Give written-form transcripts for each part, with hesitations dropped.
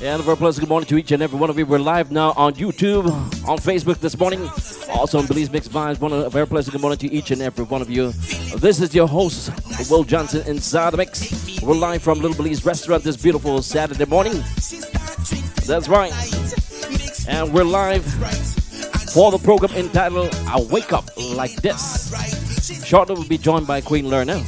And a very pleasant good morning to each and every one of you. We're live now on YouTube, on Facebook this morning, also on Belizemix Vibes. A very pleasant good morning to each and every one of you. This is your host, Will Johnson, inside the mix. We're live from Little Belize Restaurant this beautiful Saturday morning. That's right. And we're live for the program entitled I Wake Up Like This. Shortly we'll be joined by Queen Lerner.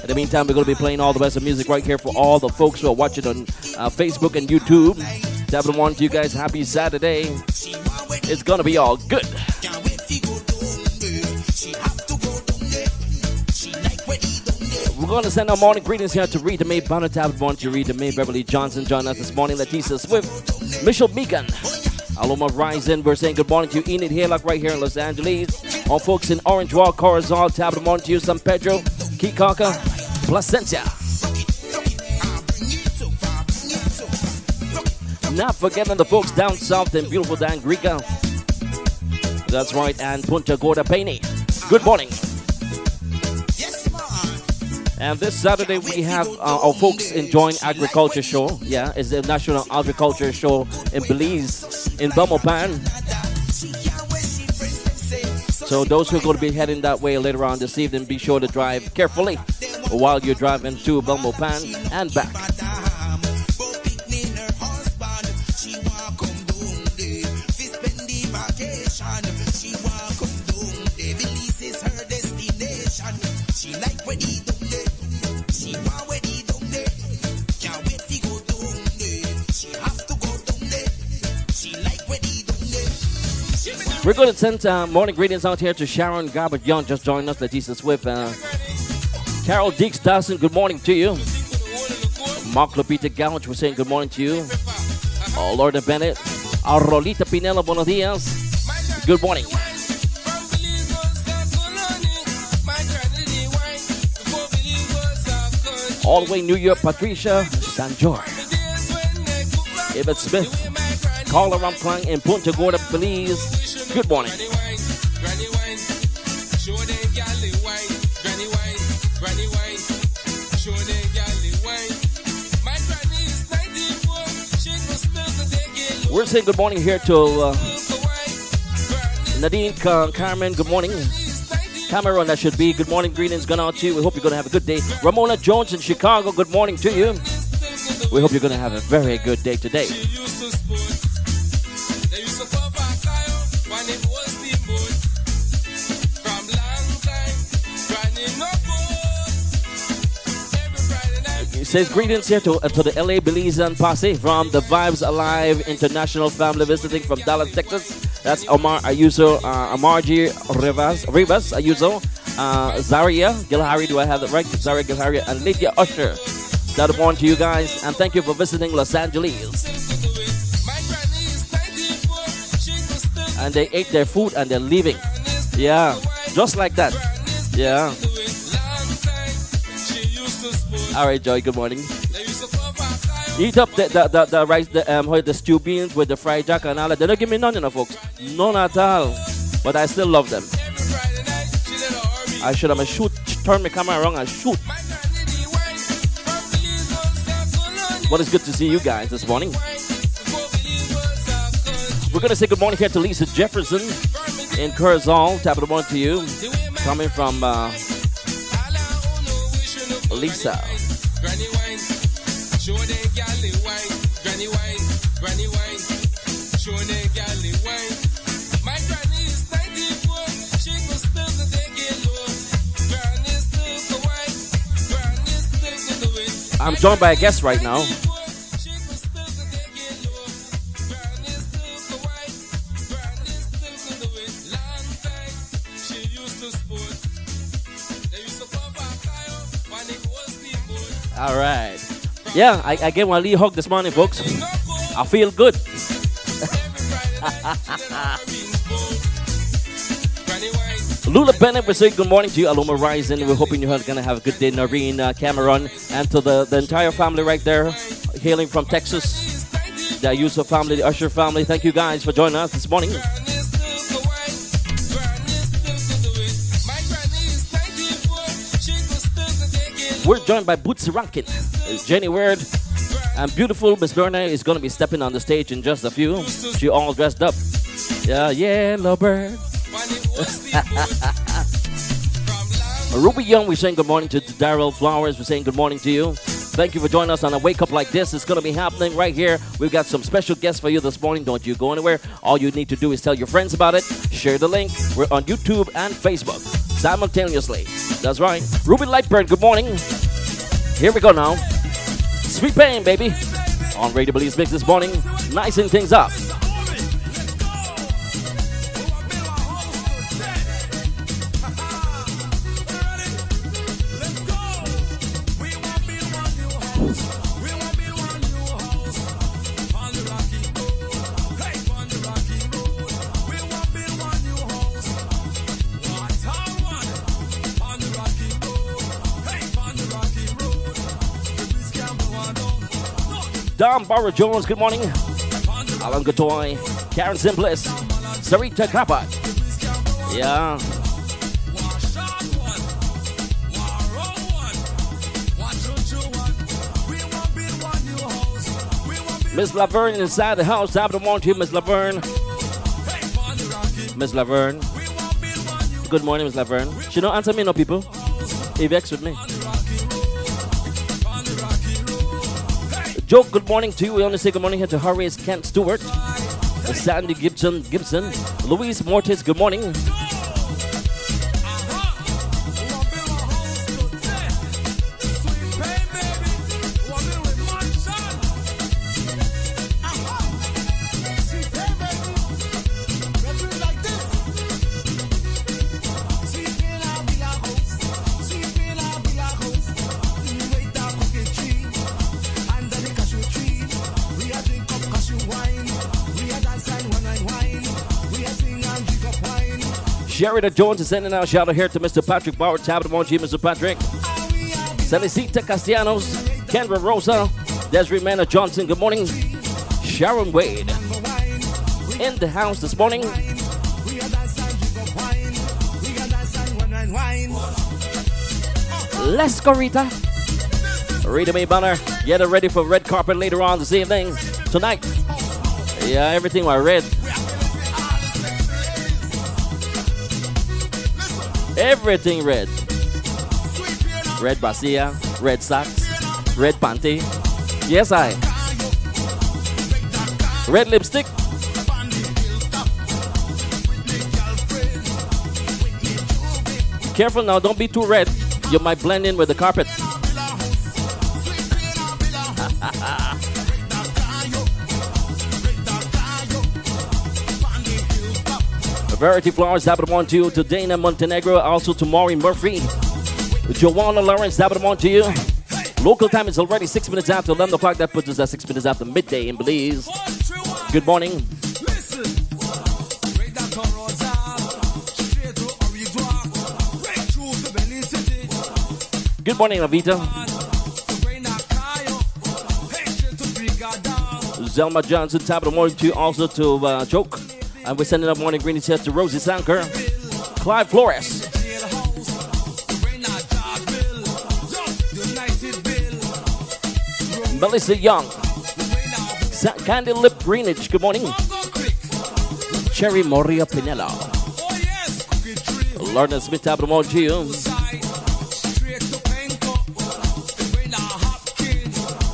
In the meantime, we're going to be playing all the best of music right here for all the folks who are watching on Facebook and YouTube. Tap them on to you guys. Happy Saturday. It's going to be all good. We're going to send our morning greetings here to Rita Mae, Bonner Tablet One, to Rita Mae, Beverly Johnson. Join us this morning. Leticia Swift, Michelle Meegan, Aloma Rising. We're saying good morning to Enid Haylock right here in Los Angeles. All folks in Orange Walk, Corazon, tap them on to you. San Pedro, Kikaka, Placencia. Not forgetting the folks down south in beautiful Dangrica. That's right, and Punta Gorda Peine. Good morning. And this Saturday we have our folks enjoying agriculture show. Yeah, it's the National Agriculture Show in Belize, in Belmopan. So those who are going to be heading that way later on this evening, be sure to drive carefully while you're driving to Belmopan and back. We're going to send morning greetings out here to Sharon Garbett Young, just joined us, Leticia Swift, Carol Deeks Dawson, good morning to you. Mark Lupita Gouch, we're saying good morning to you. Lorna Bennett, Rolita Pinella, buenos dias. Good morning. All the way New York, Patricia San George. Ibet Smith, Carla Ramklang in Punta Gorda, Belize. Good morning. Granny wine, show them gal the wine. Granny wine, We're saying good morning here to Nadine, Carmen, good morning. Cameron, that should be. Good morning, greetings going out to you. We hope you're going to have a good day. Ramona Jones in Chicago, good morning to you. We hope you're going to have a very good day today. It says greetings here to the LA Belizean posse from the Vibes Alive International family visiting from Dallas, Texas. That's Omar Ayuso, Amarji Rivas Ayuso, Zaria Gilhari, do I have that right? Zaria Gilhari and Lydia Usher. That one to you guys, and thank you for visiting Los Angeles. And they ate their food and they're leaving. Yeah, just like that. Yeah. All right, Joy, good morning. Eat up the rice, the stew beans with the fried jack and all that. They don't give me none, folks. None at all. But I still love them. I should have turn my camera around and shoot. But it's good to see you guys this morning. We're going to say good morning here to Lisa Jefferson in Curzon. Tap it on to you. Coming from Lisa. Granny wine, show the galley wine. Granny wine, granny wine, show the galley wine. My granny is 94, she was still the day low. Granny still the wine, granny still the way. I'm joined by a guest right now. All right. Yeah, I gave one Lee hug this morning, folks. I feel good. Lula Bennett, we're saying good morning to you. Aloma Rising. We're hoping you're going to have a good day. Noreen, Cameron, and to the entire family right there, hailing from Texas. The Ayuso family, the Usher family. Thank you guys for joining us this morning. We're joined by Bootsy Rankin, Jenny Ward, and beautiful Miss Lorna is going to be stepping on the stage in just a few. She all dressed up. Yeah, yellow bird. Ruby Young, we're saying good morning to Daryl Flowers. We're saying good morning to you. Thank you for joining us on a wake up like this. It's going to be happening right here. We've got some special guests for you this morning. Don't you go anywhere. All you need to do is tell your friends about it. Share the link. We're on YouTube and Facebook simultaneously. That's right. Ruby Lightburn, good morning. Here we go now. Sweet Pain, baby. On Radio Belizemix this morning. Nicing things up. Don Barra Jones, good morning. Alan Gatoy, Karen Simplis, Sarita Kappa. Yeah. Miss Laverne inside the house. Top of the morning to you, Miss Laverne. Miss Laverne. Good morning, Miss Laverne. She don't answer me, no people. He vexed with me. Joe, good morning to you. We only say good morning here to Horace Kent Stewart, Sandy Gibson, Louise Mortis, good morning. Sheridan Jones is sending out a shout out here to Mr. Patrick Bauer. Tap them on you, Mr. Patrick. Celicita Castellanos, Kendra Rosa, Desiree Manna Johnson, good morning. Sharon Wade in the house this morning. Let's go, Rita. Rita May Banner, get ready for red carpet later on this evening. Tonight. Yeah, everything was red. Everything red. Red brassiere, red socks, red panty. Yes, I. Red lipstick. Careful now, don't be too red. You might blend in with the carpet. Verity Flowers, Dabba one to you. To Dana Montenegro, also to Maureen Murphy. Joanna Lawrence, Dabba one to you. Local time is already 6 minutes after 11 o'clock. That puts us at 6 minutes after midday in Belize. Good morning. Good morning, Avita. Zelma Johnson, top of the morning to you. Also to Choke. And we're sending up morning greetings here to Rosie Sanker, Clive Flores, Melissa Young, Candy Lip Greenwich, good morning, Cherry Moria Pinella, Lorna Smith, top of the morning to you.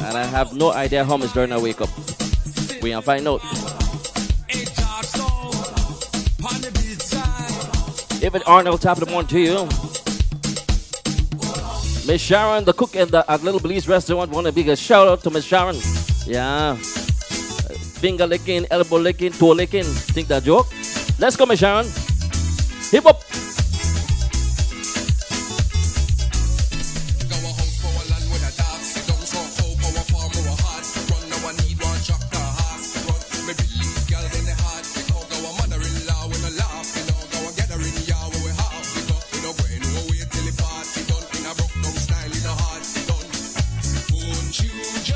And I have no idea how much during I wake up. We can find out. David Arnold, top of the morning to you. Miss Sharon, the cook at Little Belize restaurant. Want a big shout out to Miss Sharon. Yeah. Finger licking, elbow licking, toe licking. Think that joke? Let's go, Miss Sharon. Hip hop.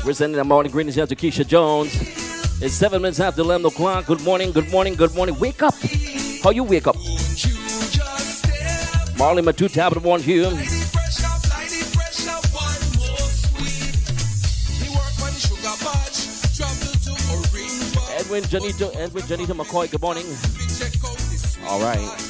We're sending a morning greetings here to Keisha Jones. It's 7 minutes after 11 o'clock. Good morning, good morning, good morning. Wake up. How you wake up? Marley Matu, top of the morning here. Edwin Janito McCoy, good morning. All right.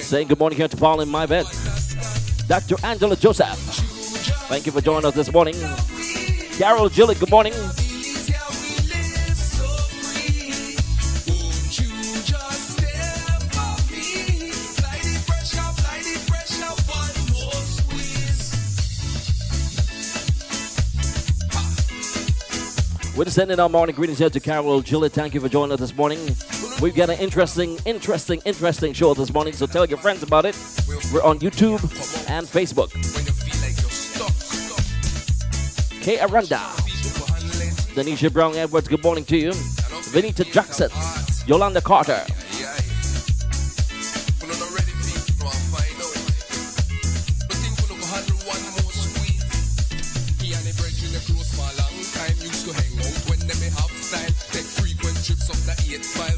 Saying good morning here to Paul in my bed. Dr. Angela Joseph, thank you for joining us this morning. Carol Gillett, good morning. We're sending our morning greetings here to Carol Gillett. Thank you for joining us this morning. We've got an interesting show this morning, so tell your friends about it. We're on YouTube and Facebook. Kay Aranda, Denisha Brown Edwards, good morning to you. Vinita Jackson, Yolanda Carter.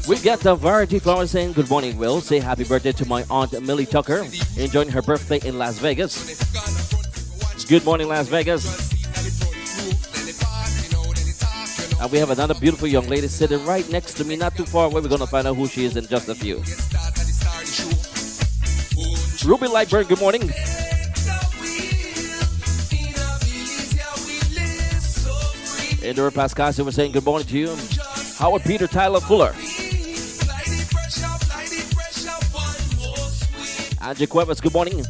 We got the Variety Flowers saying good morning, Will. Say happy birthday to my aunt Millie Tucker, enjoying her birthday in Las Vegas. Good morning, Las Vegas. And we have another beautiful young lady sitting right next to me, not too far away. We're going to find out who she is in just a few. Ruby Lightburn, good morning. Endora Pascasio, we're saying good morning to you. Howard Peter Tyler Fuller. Angie Cuevas, good morning.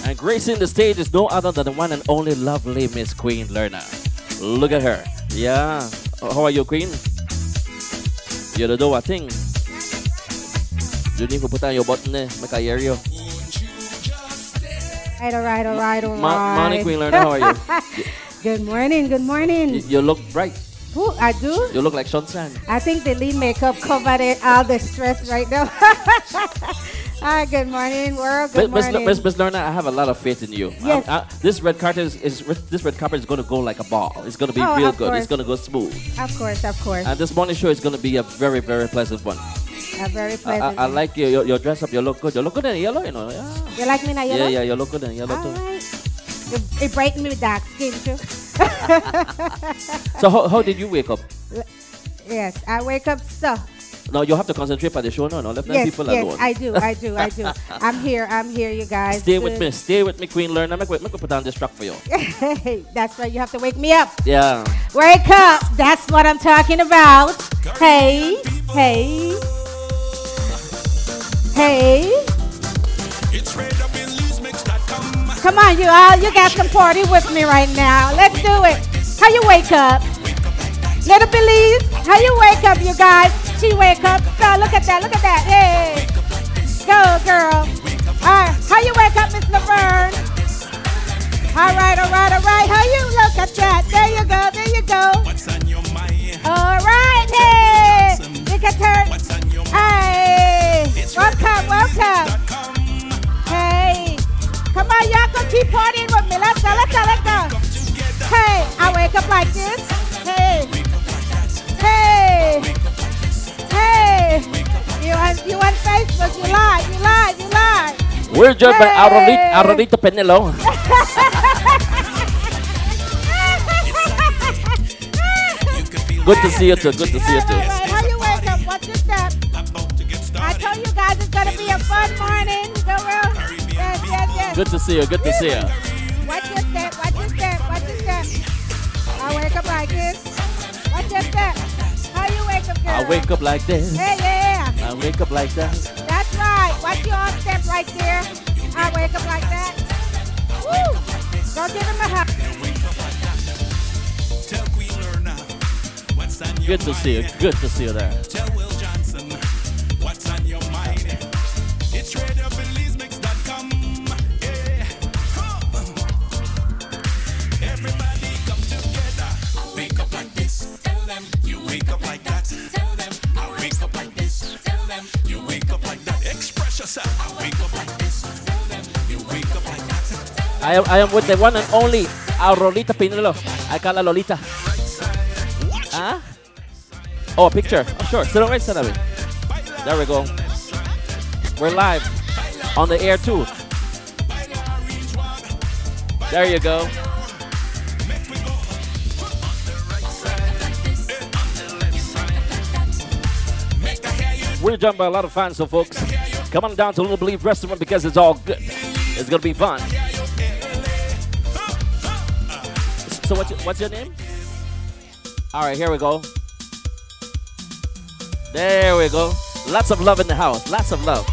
And gracing the stage is no other than the one and only lovely Miss Queen Lerner. Look at her. Yeah. How are you, Queen? You don't know what thing. You need to put on your button there. Make you. All right. Morning, Queen Lerner. How are you? Good morning. You look bright. Ooh, I do? You look like sunshine. I think the lead makeup covered it, all the stress right now. Hi, good morning, world. Good morning. Miss Lorna, I have a lot of faith in you. Yes. This red carpet is going to go like a ball. It's going to be real good. Course. It's going to go smooth. Of course, of course. And this morning show is going to be a very, very pleasant one. A very pleasant. I like your dress up. You look good. You look good in yellow, you know. Yeah. You like me in yellow? Yeah, you look good in yellow too. Right. It brightened me with dark skin too. So how did you wake up? Yes, I wake up so. No, you have to concentrate on the show. No, let people alone. Yes, I do. I'm here, you guys. Stay with me, Queen Learner. I'm going to put on this truck for you. That's right, you have to wake me up. Yeah. Wake up, that's what I'm talking about. Hey. Come on, you all, you got some party with me right now. Let's do it. How you wake up? Little Belize, how you wake up, you guys? She wake up. So look at that. Hey. Go, girl. All right, how you wake up, Miss Laverne? All right. How you look at that? There you go. All right, hey. Look at her. Hey. Welcome. Hey. Come on, y'all can keep partying with me. Let's go. Hey, I wake up like this. Hey. You on Facebook, you lie. We're joined by Aurorita Penelo. Good to see you too. How you wake up? What's your step? I told you guys it's going to be a fun morning. Go real. Yes. Good to see you. What's your step? I wake up like this. What's your step? How you wake up, girl? I wake up like this. Yeah. I wake up like that. That's right. Watch your own step right there. I wake up like that. Woo! Go give him a hug. Good to see you there. Tell Will Johnson what's on your mind. It's Belizemix.com. Yeah. Everybody come together. Wake up like this. Tell them you wake up like that. Tell them I wake up like this. Tell them you wake up like that. Express yourself. I wake up like this. Tell them you wake up like that. I am with the one and only Aurorita Penelo. I call her Lolita. Huh? Oh, a picture. Oh, sure. Sit on right side of it. There we go. We're live on the air too. There you go. We're joined by a lot of fans, so folks, come on down to Little Believe Restaurant because it's all good. It's gonna be fun. So what's your name? All right, here we go. There we go. Lots of love in the house. Lots of love.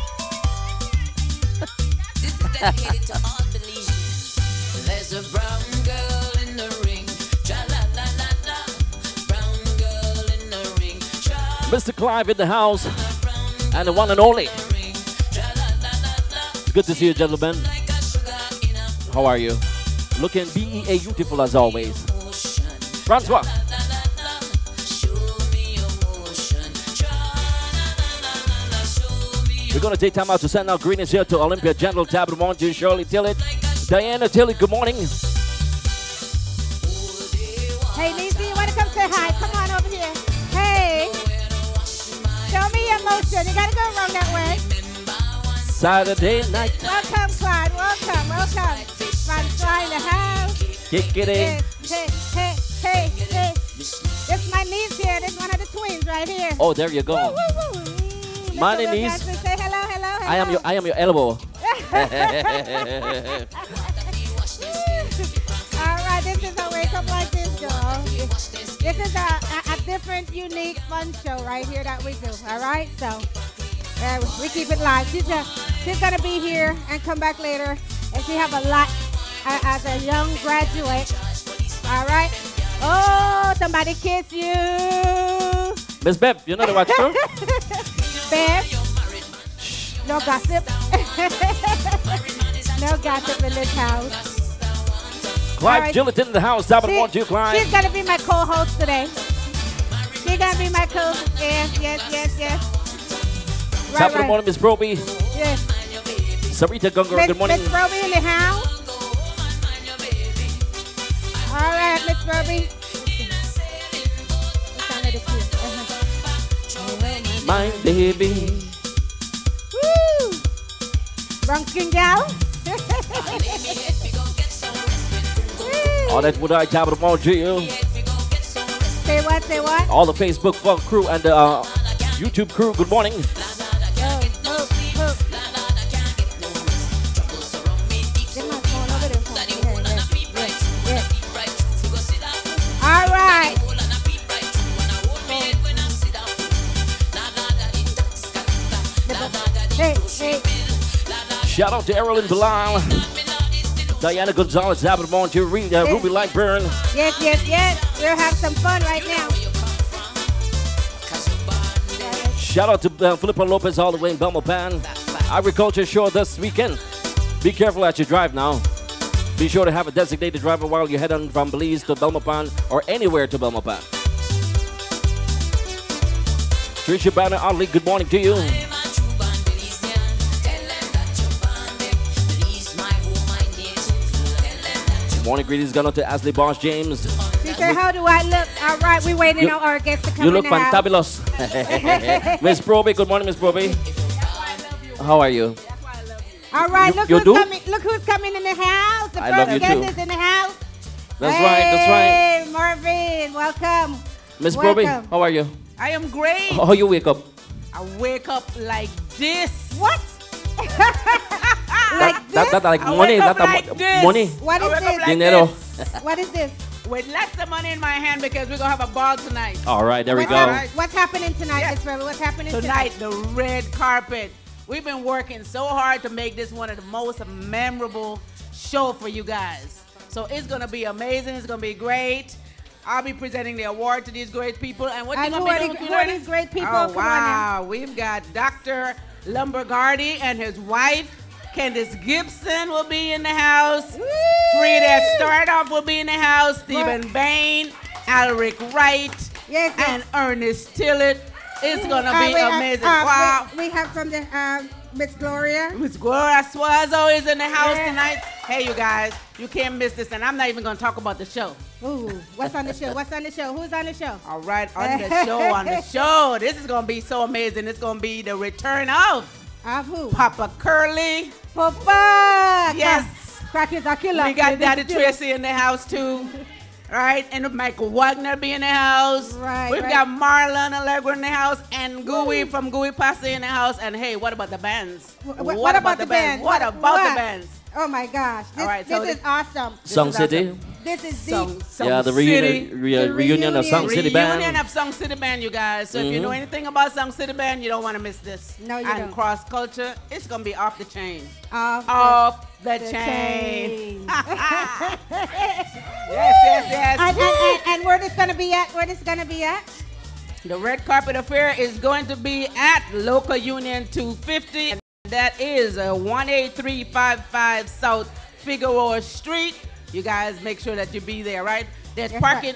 This is dedicated to all Belizeans. There's a brown girl in the ring. Cha-la-la-la-la. Brown girl in the ring. Mr. Clive in the house. And the one and only. Good to see you, gentlemen. How are you? Looking beautiful as always. Francois. We're going to take time out to send out greetings here to Olympia General Tabitha Monty, Shirley Tillett, Diana Tillett, good morning. Hey, Lizzie, you want to come say hi? Come on over here. Hey. Show me your motion. You got to go around that way. Saturday night. Welcome, Clyde. Welcome. Francois in the house. Kick it in. Hey. This my niece here. This one of the twins right here. Oh, there you go. Woo. My niece. Say hello. I am your elbow. All right, this is a wake up like this, girl. This is a different, unique, fun show right here that we do. All right, so we keep it live. She's gonna be here and come back later, and she have a lot as a young graduate. All right. Oh, somebody kiss you. Miss Beb, you know the watch show? Beb. No gossip. No gossip in this house. Clive right. Gillett in the house. I would want you, Clive. She's going to be my co-host today. She's going to be my co-host. Yes. Top of the morning, Miss Broby. Yes. Sarita Gungor, good morning. Miss Roby in the house. All right, Miss Roby. My baby. Woo! Wrong skin gal. All that would I top of the morning to you. Say what? Say what? All the Facebook crew and the YouTube crew, good morning. All right. Hey, hey. Shout out to Errol and Bilal. Diana Gonzalez, top of the morning to you. Ruby Lightburn. Yes, yes, yes. We'll have some fun right now. Shout out to Filippo Lopez all the way in Belmopan. Agriculture show this weekend. Be careful as you drive now. Be sure to have a designated driver while you head on from Belize to Belmopan or anywhere to Belmopan. Tricia Banner Oddly, good morning to you. Morning greetings going out to Ashley Bosch James. She said, how do I look? All right, we're waiting on our guests to come in. You look fantabulous. Miss Proby, good morning, Miss Proby. How are you? All right, look who's coming. Look who's coming in the house. The first guest is in the house. That's right, that's right. Hey, Mervyn, welcome. Miss Proby, how are you? I am great. How you wake up? I wake up like this. What? Like this? That like I money. wake up That like this. money. What is this? Like Dinero. What is this? With lots of money in my hand because we're going to have a ball tonight. All right, there we go. What's happening tonight, Miss Mervyn? What's happening tonight? Tonight, the red carpet. We've been working so hard to make this one of the most memorable show for you guys. So it's going to be amazing. It's going to be great. I'll be presenting the award to these great people. And what who are these great people? Oh, wow. We've got Dr. Lumbergardi and his wife. Candace Gibson will be in the house. Woo! Frida Stardoff will be in the house. Stephen Bain, Alric Wright, and Ernest Tillett. It's going to be amazing. Wow. We have from the Miss Gloria. Miss Gloria Suazo is in the house tonight. Hey, you guys, you can't miss this. And I'm not even going to talk about the show. Ooh, what's on the show? What's on the show? Who's on the show? All right, on the show. This is going to be so amazing. It's going to be the return of who? Papa Curly. Papa! Yes. Crack is a killer. We got Daddy Tracy in the house, too. Right? And Michael Wagner be in the house. Right. We've got Marlon Allegra in the house and Gooey from Gooey Passe in the house. And hey, what about the bands? What about the bands? What about the bands? Oh my gosh. This is awesome. Song City. This is Song the reunion of Song City Band. Reunion of Song City Band, you guys. So if you know anything about Song City Band, you don't want to miss this. No, you don't. don't. And cross culture, it's going to be off the chain. Off the chain. Yes. And where this going to be at? Where this going to be at? The Red Carpet Affair is going to be at Local Union 250. And that is 18355 South Figueroa Street. You guys make sure that you be there, right? There's parking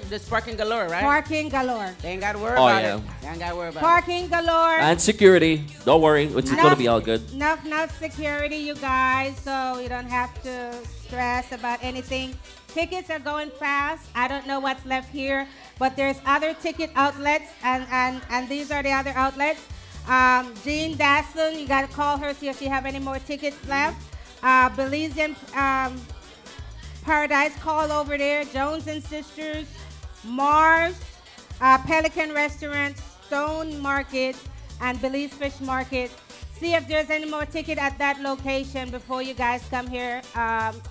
galore, right? Parking galore. They ain't got to worry about it. They ain't got to worry about Parking galore. And security. Don't worry. It's going to be all good. Enough security, you guys, so you don't have to stress about anything. Tickets are going fast. I don't know what's left here, but there's other ticket outlets, and these are the other outlets. Jean Dasson, you got to call her, see if she have any more tickets left. Belizean Paradise, call over there. Jones and Sisters, Mars, Pelican Restaurant, Stone Market, and Belize Fish Market. See if there's any more ticket at that location before you guys come here.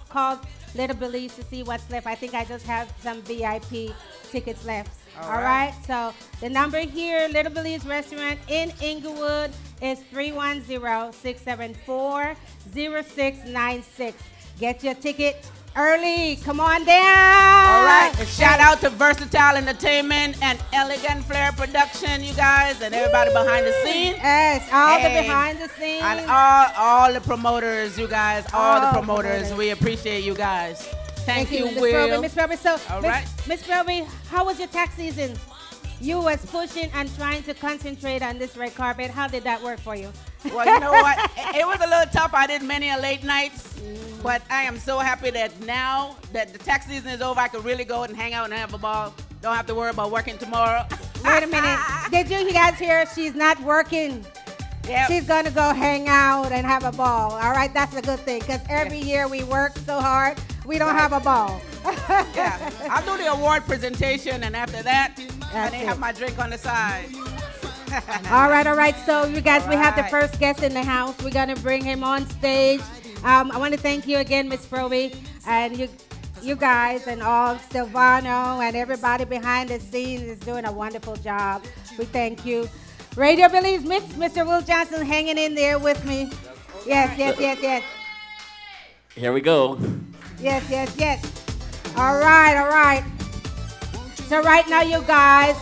Call Little Belize to see what's left. I think I just have some VIP tickets left. All right. So the number here, Little Belize Restaurant in Inglewood, is 310-674-0696. Get your ticket early. Come on down. All right. And shout out to Versatile Entertainment and Elegant Flair Production, you guys, and everybody behind the scenes. Yes, all the behind the scenes. And all the promoters, you guys, all the promoters. We appreciate you guys. Thank you, Will. Miss Roby. So, right. Miss Roby, how was your tax season? You was pushing and trying to concentrate on this red carpet. How did that work for you? Well, you know what? It was a little tough. I did many a late nights, but I am so happy that now that the tax season is over, I can really go and hang out and have a ball. Don't have to worry about working tomorrow. Wait a minute. Did you guys hear? She's not working. Yep. She's going to go hang out and have a ball. All right, that's a good thing because every year we work so hard, we don't have a ball. Yeah, I'll do the award presentation, and after that, I it. have my drink on the side. All right. So, you guys, we have the All right. first guest in the house. We're going to bring him on stage. I want to thank you again, Miss Froby, and you guys, and all Silvano, and everybody behind the scenes is doing a wonderful job. We thank you. Radio Belizemix, Mr. Will Johnson hanging in there with me. Yes. Here we go. Yes. All right. So right now, you guys,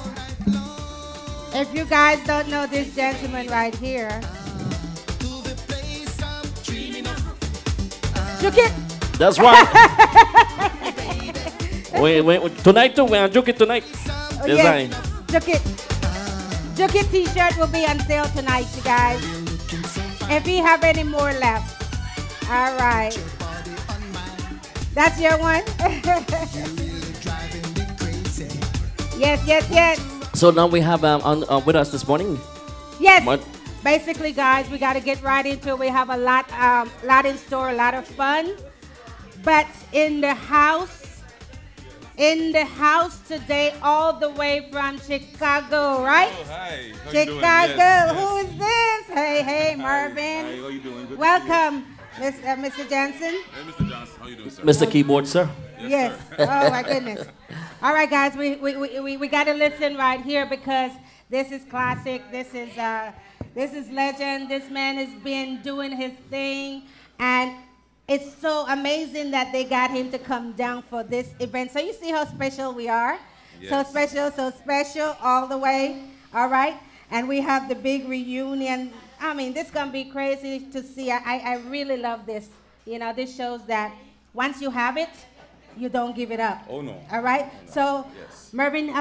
if you guys don't know this gentleman right here, juke it. That's right. wait, tonight too. We're juke it tonight. Design. Juke it. Juke it t-shirt will be on sale tonight, you guys. If you have any more left. All right. That's your one? Yes. So now we have with us this morning. Yes. What? Basically, guys, we got to get right into it. We have a lot in store, a lot of fun. But in the house today, all the way from Chicago, right? Oh, hi. How Chicago. You doing? Yes. Who is this? Hey, Mervyn. Hi, how you doing? Good Welcome, Mr. Johnson. Hey, Mr. Johnson, how you doing, sir? Mr. Keyboard, sir. Yes. Oh my goodness. All right, guys, we got to listen right here because this is classic. This is legend. This man has been doing his thing, and it's so amazing that they got him to come down for this event. So you see how special we are? Yes. So special all the way. All right? And we have the big reunion. I mean, this is going to be crazy to see. I really love this. You know, this shows that once you have it, you don't give it up. Oh, no. All right? No. So, Yes. Mervyn,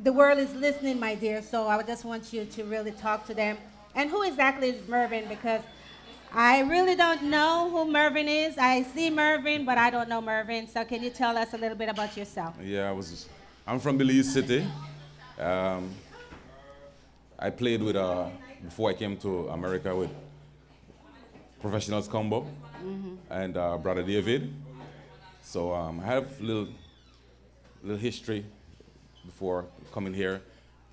the world is listening, my dear. So I just want you to really talk to them. And who exactly is Mervyn? Because I really don't know who Mervyn is. I see Mervyn, but I don't know Mervyn. So can you tell us a little bit about yourself? Yeah, I'm from Belize City. I played with, before I came to America, with Professionals Combo and Brother David. So I have a little history before coming here,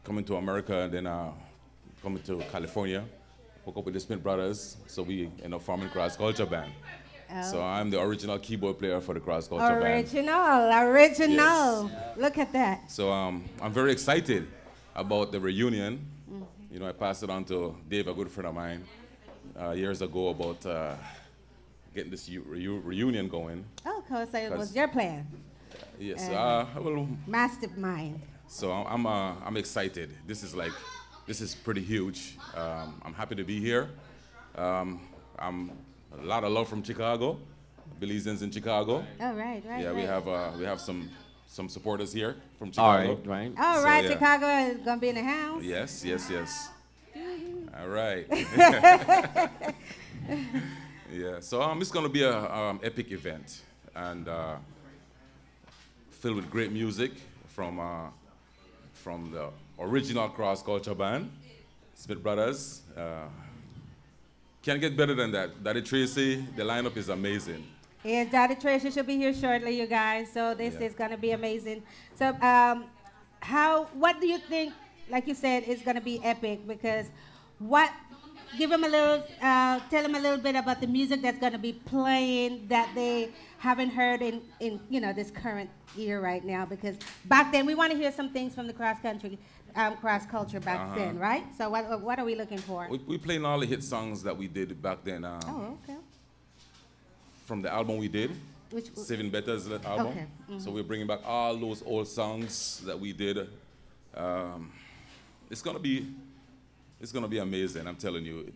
coming to America, and then coming to California. Hook up with the Smith Brothers, so we end up forming Cross Culture Band. Oh. So I'm the original keyboard player for the Cross Culture Band. Original. Look at that. So I'm very excited about the reunion. You know, I passed it on to Dave, a good friend of mine, years ago about getting this reunion going. Oh, because it was your plan. Yes, well, Mastermind. so I'm excited. This is pretty huge. I'm happy to be here. I'm a lot of love from Chicago, Belizeans in Chicago. Oh, right. Yeah, right. we have some supporters here from Chicago. Right. All So, right, yeah. Chicago is going to be in the house. Yes. All right. Yeah, so it's going to be a epic event and filled with great music from the original Cross Culture Band, Smith Brothers. Can't get better than that. Daddy Tracy, the lineup is amazing. Yes, Daddy Tracy should be here shortly, you guys. So this is going to be amazing. So what do you think, like you said, is going to be epic? Because tell them a little bit about the music that's going to be playing that they haven't heard in this current year right now. Because back then, we want to hear some things from the cross culture back then, right? So what are we looking for? We playing all the hit songs that we did back then. Okay. From the album we did, Which Saving Better's album. Okay. So we're bringing back all those old songs that we did. It's gonna be amazing. I'm telling you.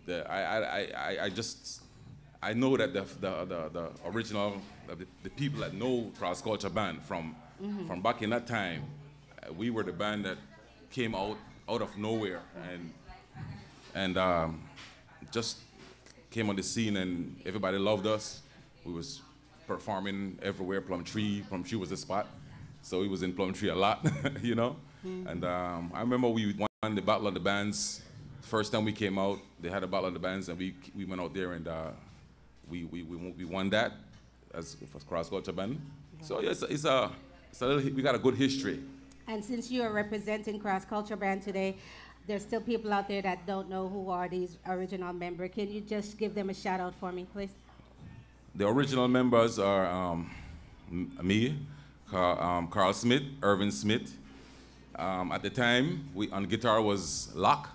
I know that the original the people that know Cross Culture Band from back in that time, we were the band that came out of nowhere and just came on the scene and everybody loved us. We was performing everywhere. Plumtree was the spot. So we was in Plumtree a lot, you know. And I remember we won the Battle of the Bands. First time we came out, they had a Battle of the Bands, and we went out there and we won that as cross-culture band. So yeah, it's a little, we got a good history. And since you are representing Cross Culture Band today, there's still people out there that don't know who are these original members. Can you just give them a shout out for me, please? The original members are me, Carl Smith, Irvin Smith. At the time, on guitar was Locke,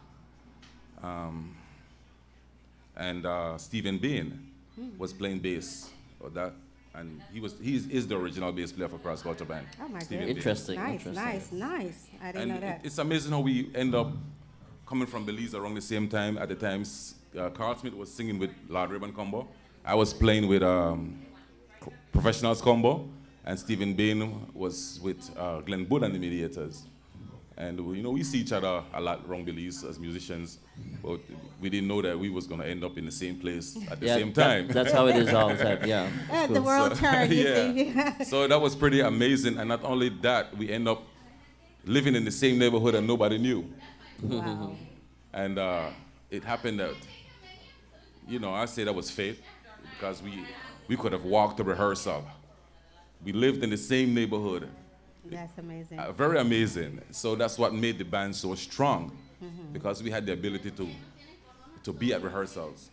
and Stephen Bain was playing bass. And he is the original bass player for Cross Culture Band. Oh my Stephen goodness. Interesting. Nice, interesting. nice. I didn't know that. It's amazing how we end up coming from Belize around the same time. At the time, Carl Smith was singing with Lord Ribbon Combo. I was playing with Professionals Combo, and Stephen Bain was with Glenn Bull and the Mediators. And you know, we see each other a lot around Belize as musicians, but we didn't know that we was going to end up in the same place at the same time. That's how it is all the time, yeah. The world turned, you see. So that was pretty amazing, and not only that, we end up living in the same neighborhood and nobody knew. Wow. And it happened that, you know, I say that was fate, because we could have walked to rehearsal. We lived in the same neighborhood. That's amazing. Very amazing. So that's what made the band so strong, because we had the ability to be at rehearsals.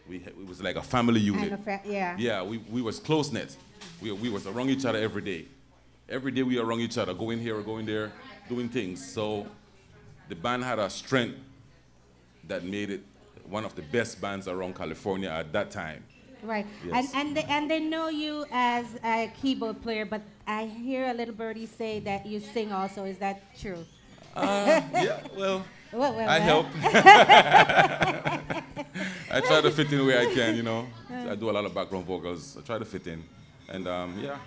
It was like a family unit. Yeah, we was close-knit. We was around each other every day. Every day we were around each other, going here or going there, doing things. So the band had a strength that made it one of the best bands around California at that time. Right. Yes. And they know you as a keyboard player, but I hear a little birdie say that you sing also. Is that true? Yeah, well, I help. I try to fit in where I can, you know. I do a lot of background vocals. I try to fit in. And yeah,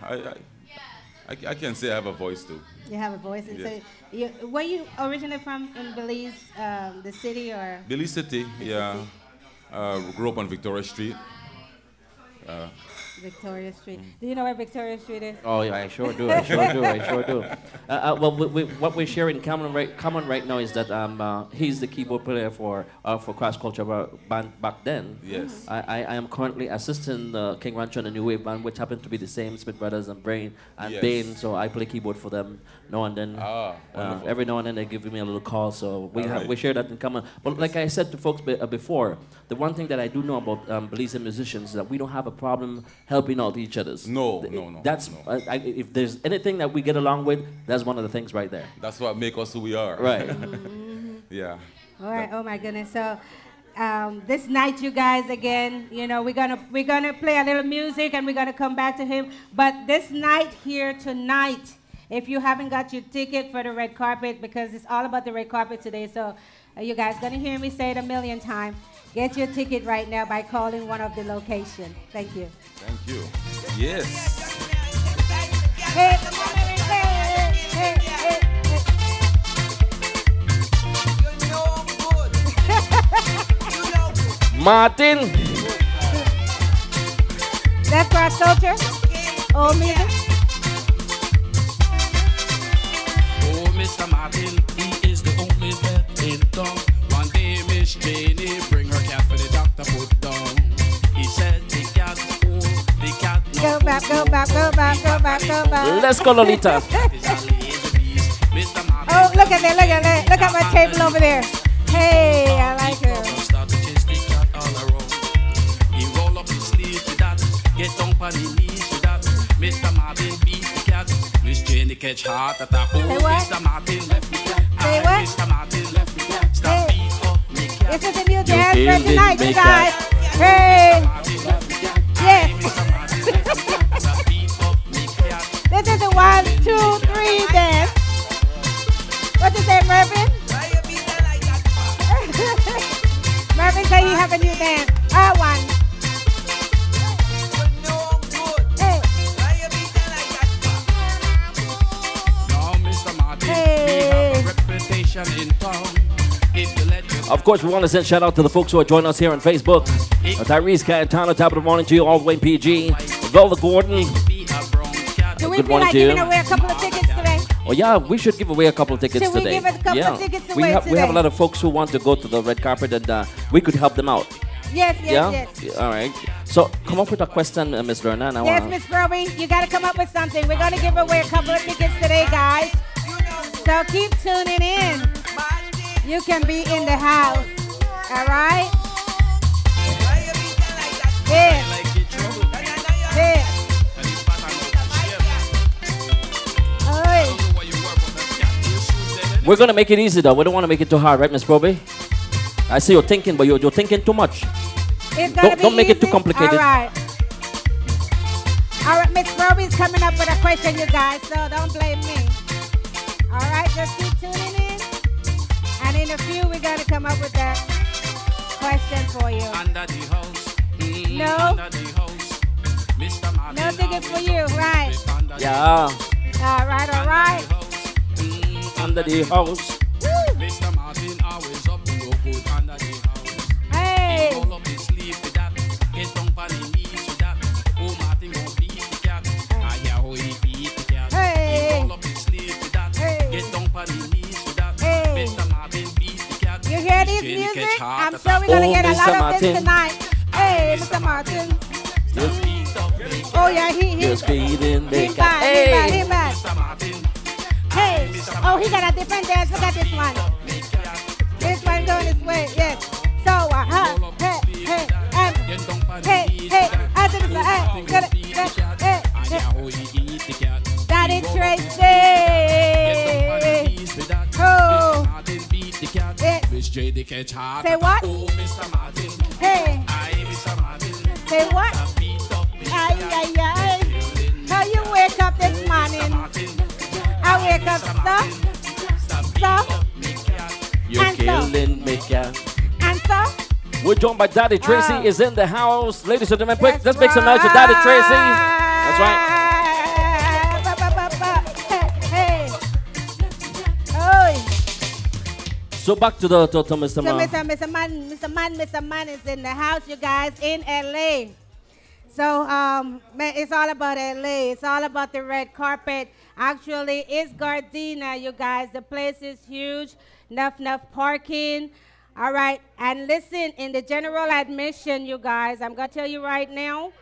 I can say I have a voice too. You have a voice. And Yes. so were you originally from in Belize, the city, or? Belize City, yeah. Grew up on Victoria Street. Victoria Street. Do you know where Victoria Street is? Oh yeah, I sure do. Well, what we share in common right now is that he's the keyboard player for Cross Culture Band back then. Yes. I am currently assisting King Rancho and the New Wave Band, which happen to be the same, Smith Brothers and Brain and Yes. Bain. So I play keyboard for them now and then. Wonderful. Every now and then they give me a little call. So we All right. we share that in common. But like I said to folks before, the one thing that I do know about Belize musicians is that we don't have a problem helping out each other's. No. That's no. if there's anything that we get along with, that's one of the things right there. That's what makes us who we are. Right. Yeah. All right. Oh my goodness. So this night, you guys, again, you know, we're gonna play a little music and we're gonna come back to him. But this night here tonight, if you haven't got your ticket for the red carpet, because it's all about the red carpet today, so you guys gonna hear me say it a million times. Get your ticket right now by calling one of the locations. Thank you. Thank you. Yes. Hey, hey, hey. Martin. That's Cross Culture. Old music. Oh, Mr. Martin, he is the only vet in town. One day, Miss Janie bring her cat for the doctor put down. He said the cat, oh, the cat. Go back, go back, go back, go back, go back. Let's go, Lolita. Oh, look at that, look at that. Look at my table over there. Hey, I like her. Start to chase the cat all around. He roll up his sleeves to that. Get down on his knees to that. Mr. Martin beat the cat. Miss Janie catch heart attack. Oh, Say what? Mr. Martin left me cat. Say what? Mr. Martin left me cat. Stop Hey. beat up me cat. This is a new dance killed for tonight, it, you make guys. that. Hey, Martin left me cat. yes. Mr. Martin left me cat. Stop beat up me cat. This is the 1, 2, 3 dance. What you say, Mervyn? Mervyn say you have a new dance. One. Hey, Now, Mr. Martin, we Hey. have a reputation in town. If you let your Of course, we want to send shout out to the folks who are joining us here on Facebook. Tyrese Cayetano, top of the morning to you, all the way in PG. Velda Gordon. Do we Good feel morning like to you. giving away a couple of tickets today? Oh yeah, we should give away a couple of tickets Should we today. give a couple of tickets away we have a today? lot of folks who want to go to the red carpet, and we could help them out. Yes, yes, Yeah? yes. Yeah, all right. So come up with a question, Miss Verna. and I Yes, wanna- Miss Roby, you got to come up with something. We're going to give away a couple of tickets today, guys. So keep tuning in. You can be in the house. All right? Yeah. Yeah. Oi. We're gonna make it easy though. We don't want to make it too hard, right, Miss Proby? I see you're thinking, but you're thinking too much. It's gonna be Don't make it too easy. complicated. All right. All right, Miss Roby's coming up with a question, you guys, so don't blame me. All right, just keep tuning in. And in a few, we're going to come up with that question for you. Under the house. No. Under the house. Mr. Martin No ticket for you, always right. up under the Yeah, All right, all right. house. under the house. Woo. Mr. Martin always up to no good under the house. Hey. Roll up his sleeve with that. Get down on the knees with that. Oh, Martin won't beat the cat. I hear how he beat the cat. Hey. Roll up his sleeve with that. Hey. Get down on the knees with that. Hey. Mr. Martin beat the cat. You hear this Jenny music? catch heart I'm sure we're going to Oh, get a Mr. lot of Martin. this tonight. Hey, Mr. Martin. Oh, yeah, he You're speeding, they He got. bad, he Hey, bad, he bad. Mr. Martin. Hey. Oh, he got a different dance. Look at this one. This one going this way, yes. So, hey, hey, and hey, hey, after this, hey, get it, hey, hey. Daddy Tracy. Oh, yes. Say what? Hey, say what? Ay, ay, ay. How you wake up this morning? I wake up soft, you're And so- killing me, cat. and so. We're joined by Daddy Tracy Oh. is in the house. Ladies and gentlemen, quick, That's let's make some noise for Daddy Tracy. That's right. Hey. Oi. So back to the to Mr. So Ma. Mr. Man is in the house, you guys, in LA. So it's all about LA. It's all about the red carpet. Actually, it's Gardena, you guys. The place is huge. Enough parking. All right. And listen, in the general admission, you guys, I'm going to tell you right now,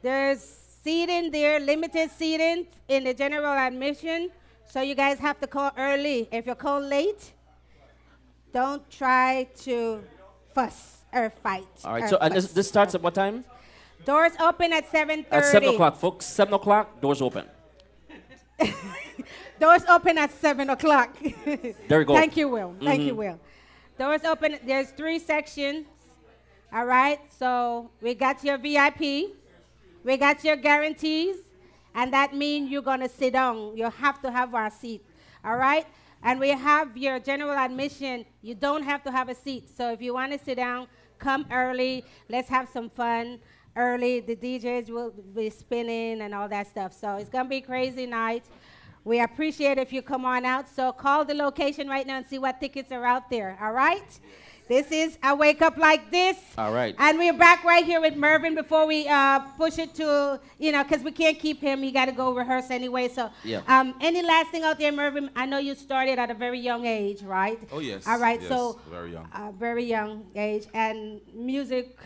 there's seating there, limited seating in the general admission. So you guys have to call early. If you call late, don't try to fuss or fight. All right. or So and fuss. this starts at what time? Doors open at 7:30. At 7 o'clock, folks. 7 o'clock, doors open. Doors open at 7 o'clock. There you go. Thank you, Will. Thank you, Will. Doors open. There's 3 sections. All right. So we got your VIP. We got your guarantees. And that means you're going to sit down. You have to have our seat. All right. And we have your general admission. You don't have to have a seat. So if you want to sit down, come early. Let's have some fun early. The DJs will be spinning and all that stuff. So it's going to be a crazy night. We appreciate if you come on out. So call the location right now and see what tickets are out there. All right? This is I Wake Up Like This. All right. And we're back right here with Mervyn before we push it to, because we can't keep him. He got to go rehearse anyway. So Yeah. any last thing out there, Mervyn? I know you started at a very young age, right? Oh, yes. All right. Yes, So very young. very young age. And music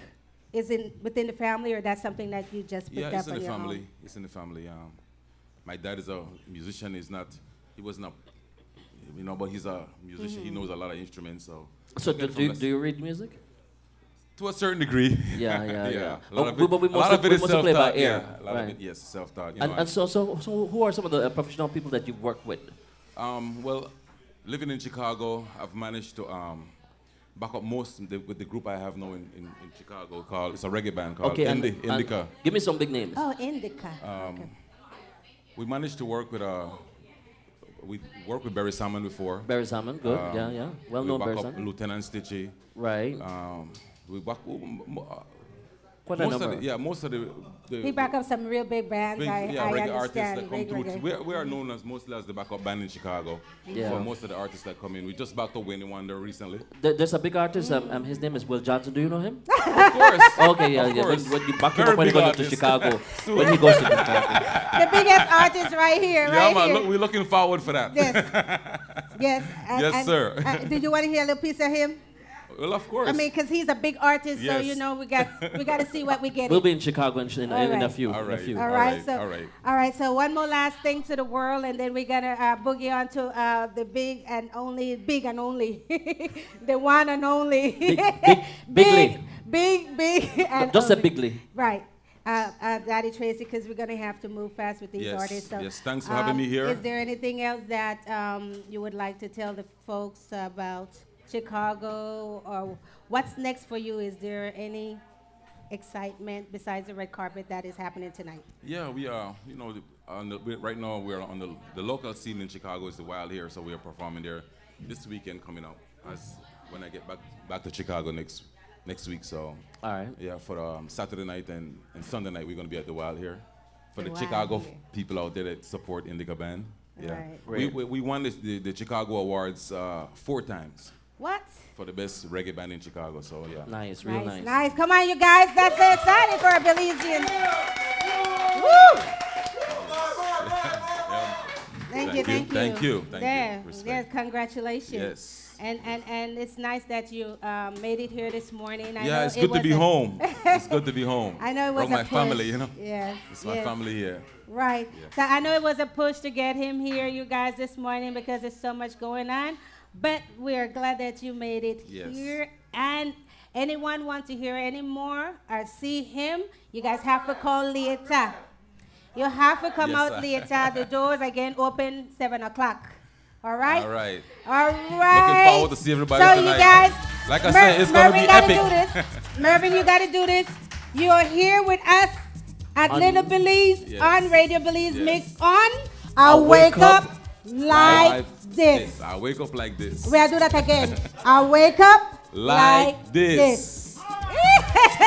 is within the family, or that's something that you just picked Yeah, up it's in on the your family. own? It's in the family. My dad is a musician. He wasn't a, but he's a musician. He knows a lot of instruments. So Do you read music? to a certain degree. Yeah. A Oh, lot of it, but we a lot of it is mostly play by self-taught. ear, Yeah, a lot right. of it, yes, self-taught. And so who are some of the professional people that you've worked with? Well, living in Chicago, I've managed to back up most with the group I have now in Chicago. It's a reggae band called Indica. Give me some big names. Oh, Indica. Okay. We managed to work with we worked with Barry Salmon before. Barry Salmon, good. Yeah. Well known we Barry back up Salmon. Lieutenant Stitchy. Right. We back Quite a number. Most of the He back up some real big bands. big, I reggae artists understand. that come Big through. reggae. We are known as mostly as the backup band in Chicago. Yeah. For most of the artists that come in, we just backed up Winnie Wonder recently. There's a big artist. His name is Will Johnson. Do you know him? Of course. Okay, yeah. When you back him up when he Very goes to big Chicago. When he goes to Chicago. The biggest artist right here, Yeah, right man. here. Look, we're looking forward for that. Yes. Yes. Yes, sir. Did you want to hear a little piece of him? Well, of course. I mean, because he's a big artist, so Yes. you know we got to see what we get. We'll be in Chicago in a few. All In a right. few. All right, All right. So one more last thing to the world, and then we're gonna boogie on to the big and only, the one and only, big, and Just a only. bigly. Right. Daddy Tracy, because we're gonna have to move fast with these Yes, artists. So, yes, thanks for having me here. Is there anything else that you would like to tell the folks about Chicago, or what's next for you? Is there any excitement besides the red carpet that is happening tonight? Yeah, we are. You know, right now we're on the local scene in Chicago is the Wild here, so we are performing there this weekend coming up. As when I get back to Chicago next week. So All right. yeah, for Saturday night and Sunday night we're gonna be at the Wild here. For The the Wild Chicago here. people out there that support Indica Band. Yeah, Right. we won the Chicago Awards 4 times What? for the best reggae band in Chicago. So yeah. Nice, real nice. Nice. Come on, you guys. That's so exciting for a Belizean. Woo! Thank you. Thank you. There. Respect. Yes, congratulations. Yes. And it's nice that you made it here this morning. I know Yeah, it's it good to be was a- home. It's good to be home. I know it was Around my a push. family, you know. Yes. It's my yes. family here. Right. Yes. So I know it was a push to get him here, you guys, this morning because there's so much going on. But we are glad that you made it Yes. here. And anyone want to hear any more or see him, you guys have to call later. You have to come Yes, out sir. later. The doors again open 7 o'clock. All right? All right. All right. Looking forward to see everybody so tonight. you guys, Like I said, it's gonna be Mervyn epic. gotta do this. Mervyn, you gotta do this. You are here with us at On- Little Belize Yes. on Radio Belizemix Yes. on I Wake Up Like This. I wake up like this. We'll do that again. I wake up Like this. this.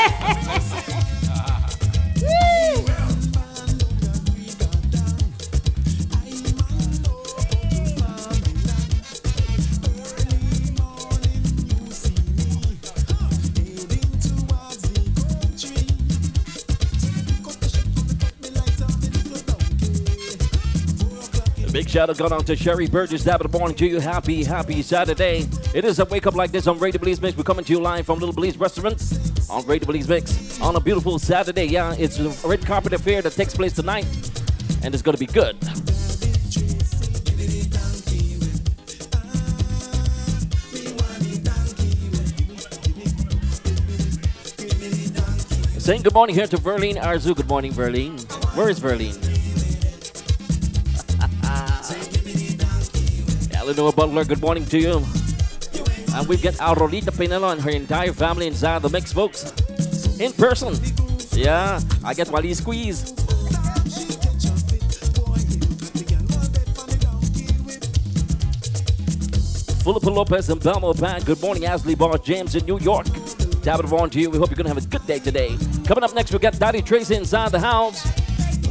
Big shout out going out to Sherry Burgess. Top of the morning to you. Happy Saturday. It is a wake up like this on Radio Belizemix. We're coming to you live from Little Belize Restaurant on Radio Belizemix on a beautiful Saturday. Yeah, it's a red carpet affair that takes place tonight, and it's going to be good. Saying good morning here to Verlene Arzu. Good morning, Verlene. Where is Verlene? Eleanor Butler, good morning to you. And we've got Aurorita Pinelo and her entire family inside the mix, folks. In person. Yeah, I get Wally Squeeze. Philippa Lopez and Belmo Pan. Good morning, Asley Bar James in New York. Tap it on to you. We hope you're going to have a good day today. Coming up next, we've got Daddy Tracy inside the house.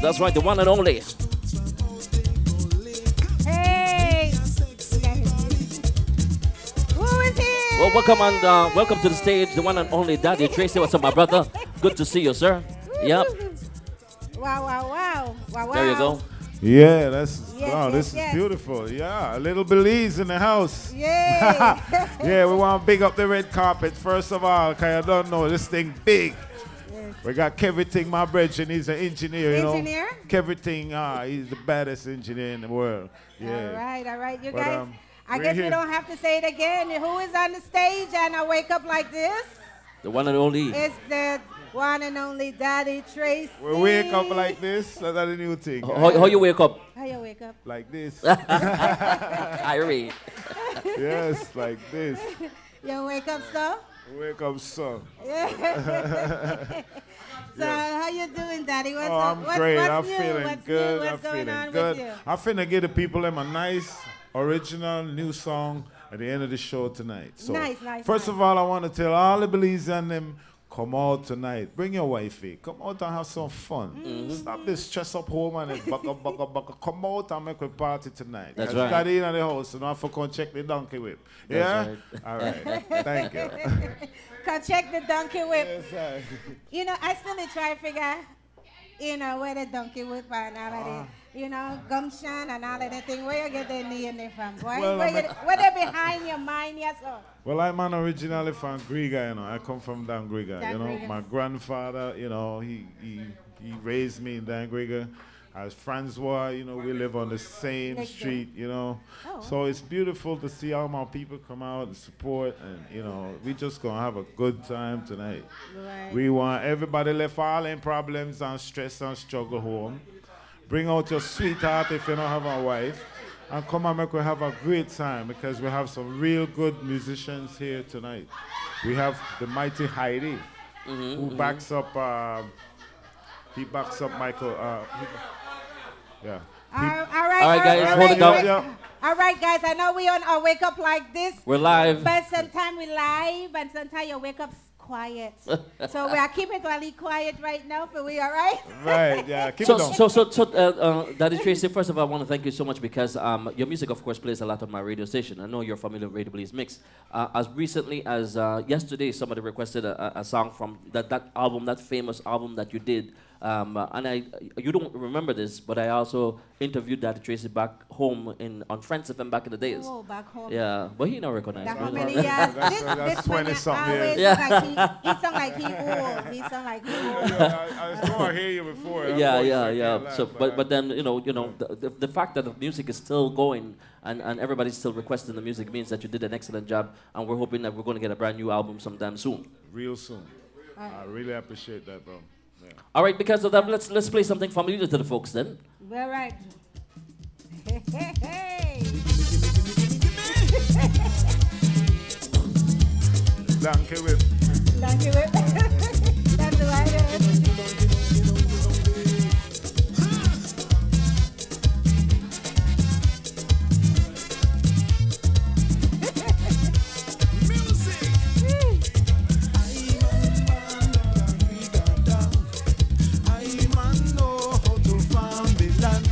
That's right, the one and only. Hey. Who is here? Well, welcome to the stage, the one and only Daddy Tracy. What's up, my brother? Good to see you, sir. Yep. Wow. There you go. Yeah, that's Yes, wow. yes, This yes. is beautiful. Yeah, a little Belize in the house. Yay. Yeah, we want to big up the red carpet first of all, cause I don't know this thing big. Yes. We got Keviting, my brethren. He's an engineer, you Engineer? know. Keviting, he's the baddest engineer in the world. Yeah. All right. You But, guys, I we're guess we here. don't have to say it again. Who is on the stage and I wake up like this? The one and only. It's the one and only Daddy Tracy. We wake up like this. That's a new thing. How you wake up? How you wake up? Like this. Irie. Yes, like this. You wake up so? Wake up, son. So how you doing, Daddy? What's Oh, up? I'm What's, great. what's I'm new? feeling What's good. New? I'm What's going feeling on good. with you? I'm finna give the people them a nice, original, new song at the end of the show tonight. So Nice. First of all, I want to tell all the Belize and them, come out tonight. Bring your wifey. Come out and have some fun. Stop this stress up home and it's baka. Come out and make a party tonight. That's right. Daddy in the house, so don't have to come check the donkey whip. Yeah? Right. All right. Thank you. Come check the donkey whip. Yes, sir. You know, I still try to figure, where the donkey whip and all of that. Gumption and all of that thing. Where you get the knee in there from, boy? Well, where they behind your mind, yes, sir? Well, I'm an originally from Griga, I come from Dan Griga. Dan Griga. My grandfather, he raised me in Dan Griga. As Francois, we live on the same street, So it's beautiful to see all my people come out and support, and, we just going to have a good time tonight. Right. We want everybody left all in problems and stress and struggle home. Bring out your sweetheart if you don't have a wife, and come and make we have a great time, because we have some real good musicians here tonight. We have the mighty Heidi, who backs up, he backs up Michael, yeah. All right, guys, hold it down. Yeah. All right, guys, I know we on our wake up like this. We're live. But sometimes we live, and sometimes your wake up's quiet. So we are keeping it really quiet right now for we, all right? Right, yeah, keep it on. So, Daddy Tracy, first of all, I want to thank you so much because your music, of course, plays a lot on my radio station. I know you're familiar with Radio Belizemix. As recently as yesterday, somebody requested a song from that album, that famous album that you did. And you don't remember this, but I also interviewed Daddy Tracy back home on Friends FM back in the days. Oh, back home. Yeah, but he not recognized. How me. many years? That's 20-something years. He sound like he old. He sound like he old. I saw I hear you before. Yeah. So, but then the fact that the music is still going and everybody's still requesting the music means that you did an excellent job, and we're hoping that we're going to get a brand new album sometime soon. Real soon. I really appreciate that, bro. Yeah. All right, because of that, let's play something familiar to the folks then. All right. Hey. Donkey whip. Donkey whip. That's right.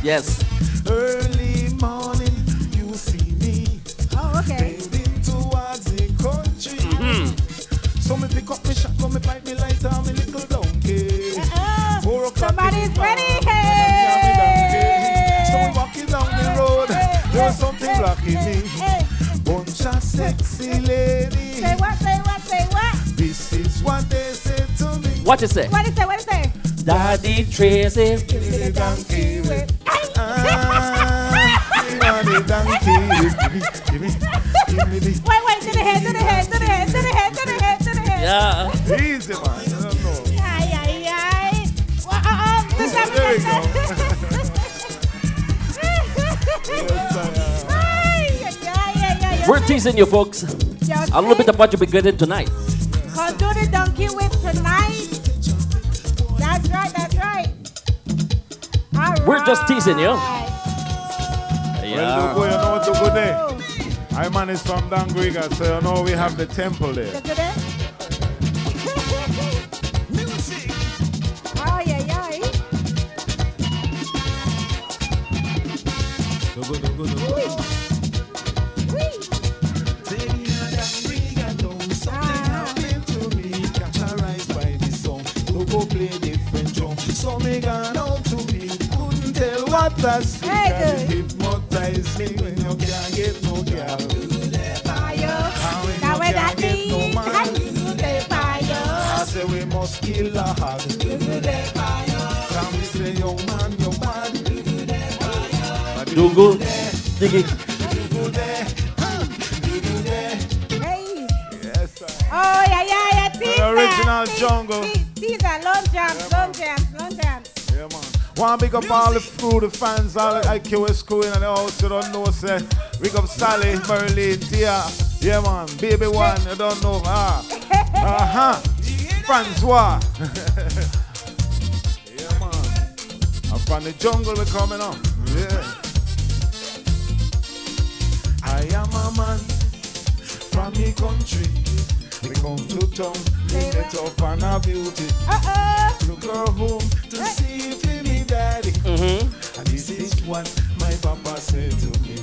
Yes. Early morning, you see me. Oh, okay. Heading towards the country. So me pick up me shotgun, me pipe me lighter, me little donkey. 4 o'clock. Somebody's ready. Hey. So we walking down the road. There's something blocking me. Bunch of sexy ladies. Say what? This is what they say to me. What you say? What it say? Daddy Tracy. Give me the donkey whip. Give me the donkey whip. Give me the. Wait, to the head. Yeah. Easy, man. I don't know. Ay. There we go. We're teasing you, folks. A little bit of what you'll be getting tonight. Come do the donkey whip tonight. That's right. All We're just teasing you. Well, you know what to go there. I man is from Dangriga, so you know we have the temple there. Look at that. Oh, yeah. So me gone out to me, couldn't tell what I see. Hey, You hypnotize me when you can't get no girl. Now where that means? I say we must kill a hog. Come we say young man, young man. Do good. Dig it. Hey. Yes, sir. Oh, yeah. These The original jungle. These are long jams. Yeah, man. Want to big up all the crew, the fans, all the IQS crew in the house. You don't know, say. Big up Sally, Mervyn, Tia. Yeah, man. Baby One, you don't know. Francois. Yeah, man. I'm from the jungle, we're coming on. Yeah. I am a man from the country. We come to town, leave it up on her beauty. Took her home to see if he me daddy. And this is what my papa said to me.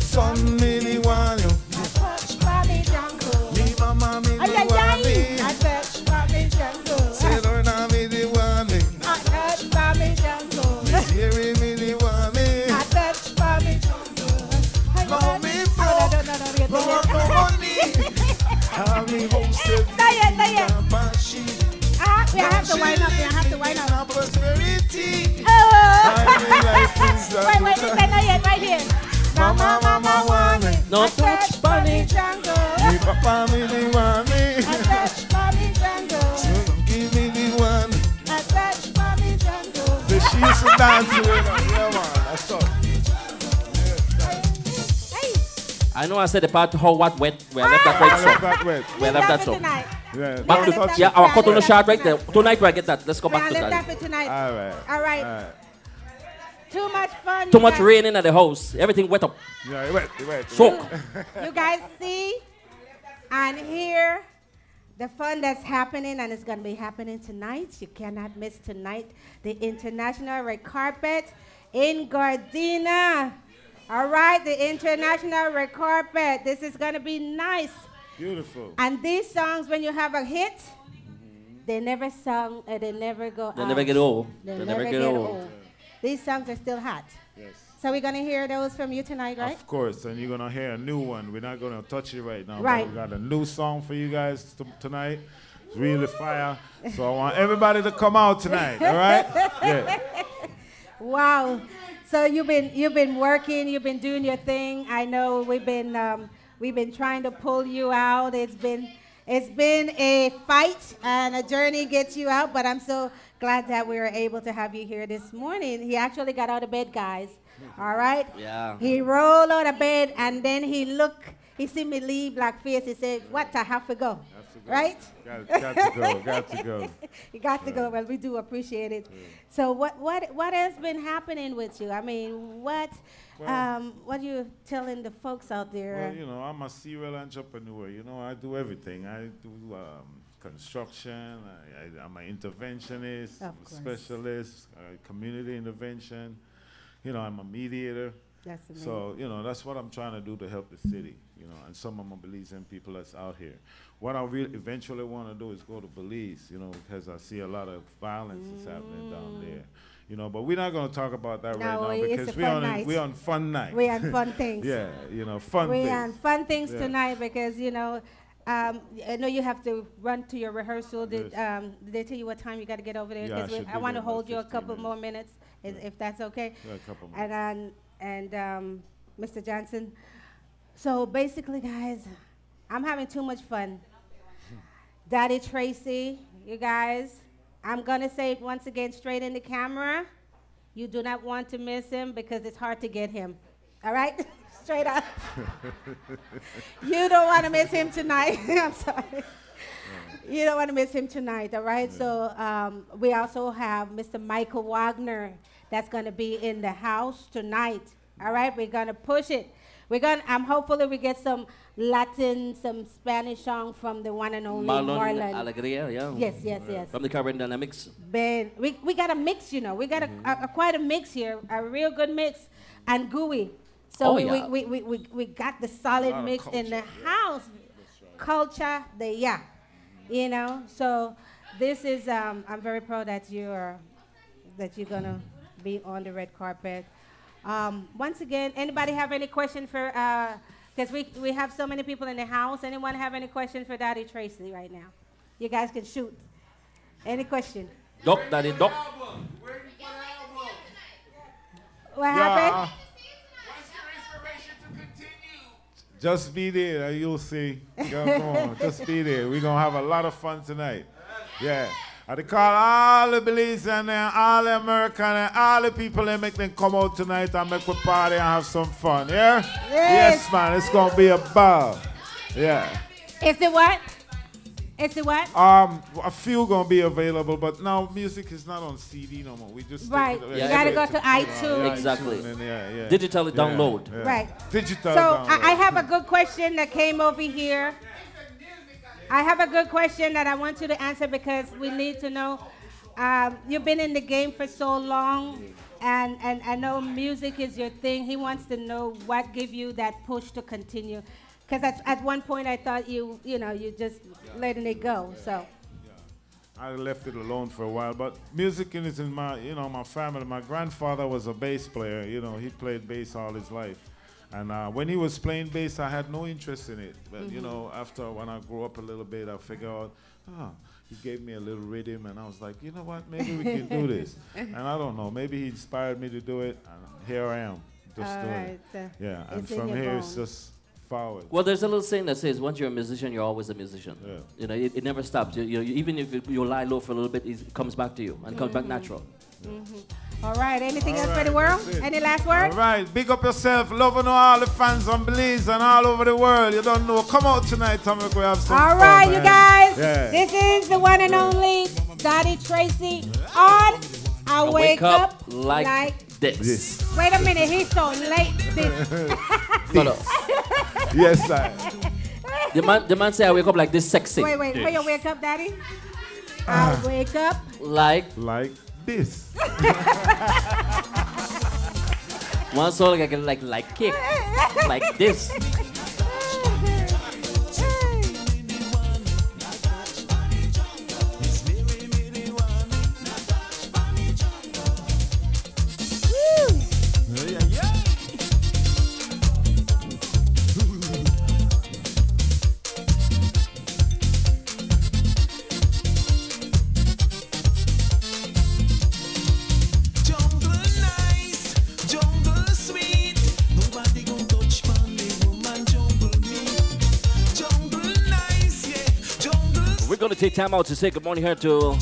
Son, me the want you. Me mama, me the want me. I touch Bobby Jungle. Say, Lord, now me the want me. I touch Bobby Jungle. Hearing me the want me. I touch Bobby Jungle. Now me broke, but no money. How me hosted we have to wind up, we have to wind up. prosperity. Wait, this ain't not yet, right here. Mama want me. No I touch Bobby Jungle. Me papa me the want me. I touch Bobby Jungle. So give me the one. I touch Bobby Jungle. The she used to dance with her. Yeah, man, that's all. I know I said the part how what wet. We left that right so. We left that so. Yeah, Back to, yeah, our cut on the shot right there. Tonight we get that. Let's go back to Left that. that for tonight. All All right. Too much fun. Too you much guys. raining at the house. Everything wet up. Yeah, wait. Soak. You guys see and hear the fun that's happening, and it's going to be happening tonight. You cannot miss tonight the International Red Carpet in Gardena. All right, the International Red Carpet. This is going to be nice. Beautiful. And these songs, when you have a hit, they never sung, they never go out. They never get old. They never get old. These songs are still hot. Yes. So we're going to hear those from you tonight, right? Of course, and you're going to hear a new one. We're not going to touch it right now. Right. But we got a new song for you guys tonight. It's really fire. So I want everybody to come out tonight, all right? Yeah. Wow. So you've been working, you've been doing your thing. I know we've been trying to pull you out. It's been a fight and a journey gets you out, but I'm so glad that we were able to have you here this morning. He actually got out of bed, guys. All right? Yeah. He rolled out of bed and then he see me leave black face. He said, "What? I have to go." Right? Got to go. You got to go. Well, we do appreciate it. So what has been happening with you? I mean, what you telling the folks out there? Well, I'm a serial entrepreneur. I do everything. I do construction. I'm an interventionist, specialist, community intervention. I'm a mediator. That's amazing. So, that's what I'm trying to do to help the city, and some of my Belizean people that's out here. What I eventually want to do is go to Belize, because I see a lot of violence that's happening down there. But we're not going to talk about that right now because we're on fun night. We're on fun things. Yeah, fun things. We're on fun things tonight because, I know you have to run to your rehearsal. Did they tell you what time you got to get over there? Yeah, I want to hold you a couple more minutes, if that's okay. Yeah, a couple more. And Mr. Johnson. So basically, guys, I'm having too much fun. Daddy Tracy, you guys, I'm going to say it once again straight in the camera. You do not want to miss him because it's hard to get him. All right? Straight up. You don't want to miss him tonight. I'm sorry. You don't want to miss him tonight, all right? Yeah. So we also have Mr. Michael Wagner that's going to be in the house tonight, all right? We're going to push it. Hopefully we get some Latin, some Spanish song from the one and only Marlon. Alegria, yeah. Yes. From the Caribbean Dynamics. Ben, we got a mix, We got quite a mix here, a real good mix, and gooey. So we got the solid mix in the house. Culture, So this is, I'm very proud that you're gonna be on the red carpet. Once again, anybody have any question for, because we have so many people in the house. Anyone have any question for Daddy Tracy right now? You guys can shoot. Any question? Daddy Doc. What happened? Just be there, you'll see. Come on, just be there. We're going to have a lot of fun tonight. Yeah. I call all the Belizean and all the American and all the people that make them come out tonight and make a party and have some fun, yeah? Yes, man, it's going to be a ball. Yeah. Is it what? Is it what? A few going to be available, but now music is not on CD no more. We just you got to go to iTunes. Exactly. Yeah. Digitally download. Yeah. Right. Digital so download. I have a good question that came over here. I have a good question that I want you to answer because we need to know. You've been in the game for so long, and I know music is your thing. He wants to know what gave you that push to continue. Because at one point I thought you just letting it go. So. I left it alone for a while, but music is in my, my family. My grandfather was a bass player. He played bass all his life. And when he was playing bass, I had no interest in it. But, after when I grew up a little bit, I figured out, he gave me a little rhythm, and I was like, you know what, maybe we can do this. And I don't know, maybe he inspired me to do it, and here I am, just doing it. Yeah, and from here, it's just forward. Well, there's a little saying that says, once you're a musician, you're always a musician. Yeah. It never stops. Even if you lie low for a little bit, it comes back to you, and comes back natural. All right, anything else for the world? Any last word? All right, big up yourself, loving all the fans on Belize and all over the world. You don't know, come out tonight, Tommy, we have some all fun, right, man. you guys, Yeah. this is the one and only Daddy Tracy on I Wake Up Like this. Wait a minute, he's so late. This. Yes, sir. The man say I wake up like this sexy. Wait, where you wake up, Daddy? I wake up like this. One song I can like kick. Like this. We're going to take time out to say good morning here to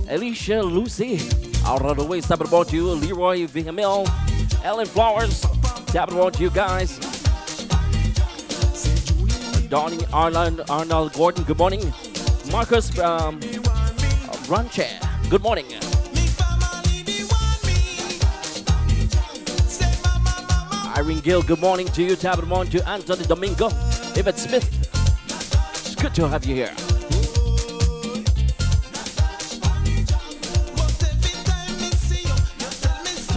Alicia Lucy. Out of the way, stopping about you, Leroy Vingamil, Ellen Flowers, tapping about you guys. Donnie Arnold Gordon, good morning. Marcus Ranche, good morning. Irene Gill, good morning to you. Tapping on to Anthony Domingo. Yvette Smith, it's good to have you here.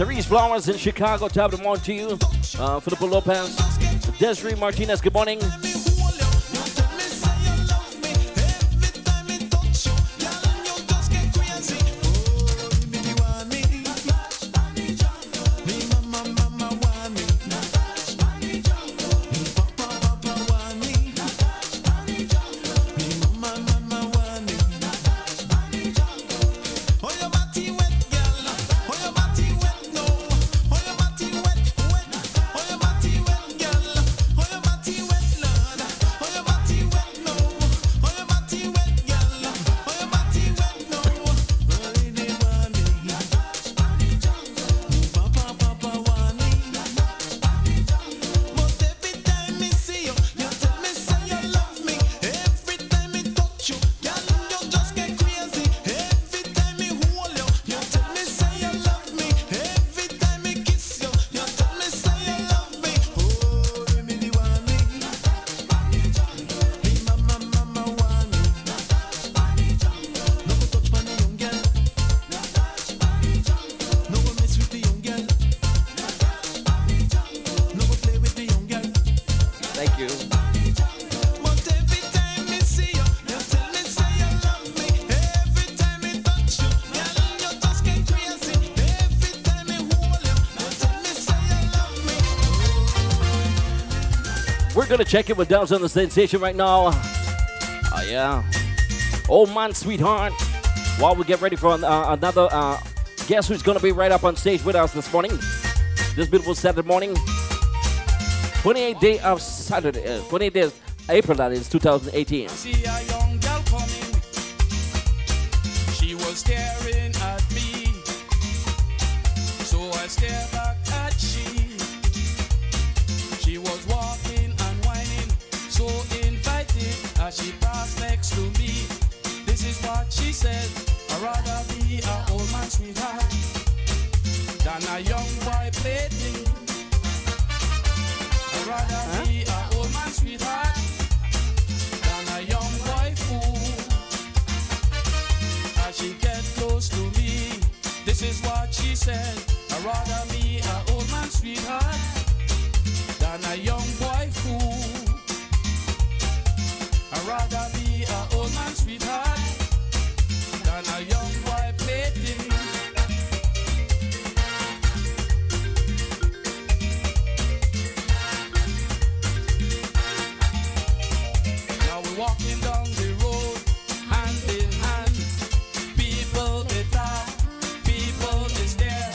Therese Flowers in Chicago, tapping on to you. Filipo Lopez, Desiree Martinez, good morning. Gonna check it with Dubs on the station right now. Oh yeah, Old Man Sweetheart. While we get ready for another guess who's gonna be right up on stage with us this morning, this beautiful Saturday morning, 28th day of Saturday, 28th day of April, that is 2018. I see a young girl coming. She was staring at me, so I stared back at she. She was walking and whining, so invited as she passed next to me. This is what she said: I'd rather be an old man sweetheart than a young boy plaything. I'd rather be an old man sweetheart than a young boy said, I'd rather be an old man sweetheart than a young boy fool. I'd rather be an old man sweetheart than a young boy plaything. Now we're walking down the road, hand in hand. People they talk, people they stare.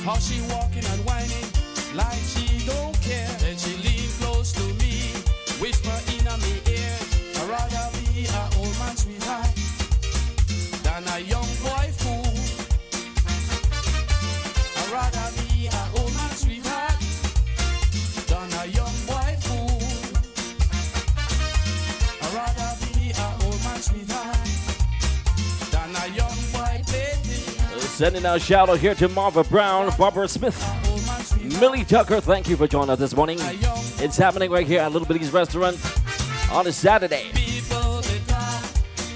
How she walking and whining like she don't care. Then she lean close to me, whisper in me ear. I'd rather be an old man sweetheart than a young boy fool. I'd rather be an old man sweetheart than a young boy fool. I'd rather be an old man sweetheart than a young boy baby. Sending out a shout out here to Marva Brown, Barbara Smith, Millie Tucker. Thank you for joining us this morning. It's happening right here at Little Billy's Restaurant on a Saturday. People they talk,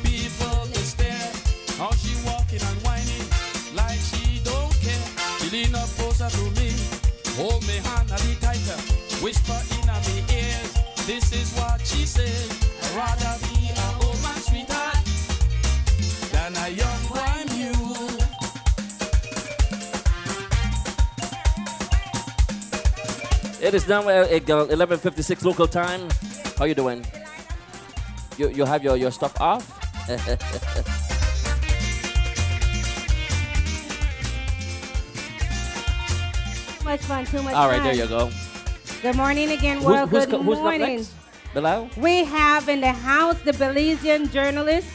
people they stare. How she walking and whining like she don't care. She lean up closer to me, hold me hand a bit tighter, whisper in me ears. This is what she said. I'd rather be an old man sweetheart than a young boy mule. It is now 11:56 local time. How you doing? You have your stuff off? Too much fun, too much All right, fun. there you go. Good morning again, world. Good Who's up morning. next? Bilal? We have in the house the Belizean journalist.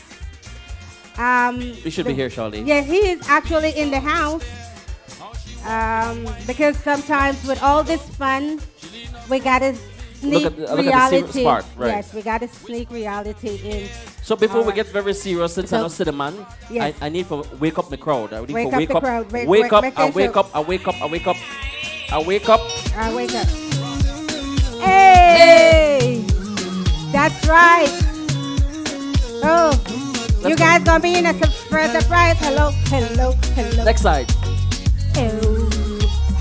He should be here, Charlie. Yeah, he is actually in the house. Because sometimes with all this fun, we gotta sneak look at reality. the serious part, right. Yes, we gotta sneak reality in. So before we Alright. get very serious, since I'm not cinnamon, Yes. I need to wake up the crowd. I need Wake to up wake the up. crowd. Wake up, make I them wake show. up, I wake up, I wake up. I wake up. I wake up. Hey! That's right. Oh, you guys gonna be in a surprise. Hello, hello, hello. Next side. Hello,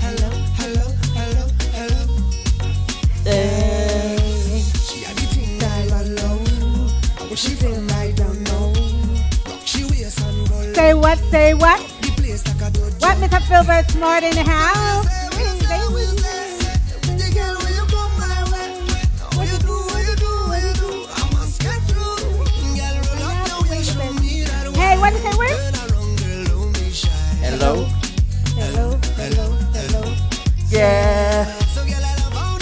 hello, hello, hello, hello. Hey. She had the thing time alone. But she feel like don't know. Rock she waist and go low. Say what? Say what? The place like a dojo. What, Mr. Filbert Smart in the house? Hey, what is it? Where? Hello. Hello, hello, hello. Yeah.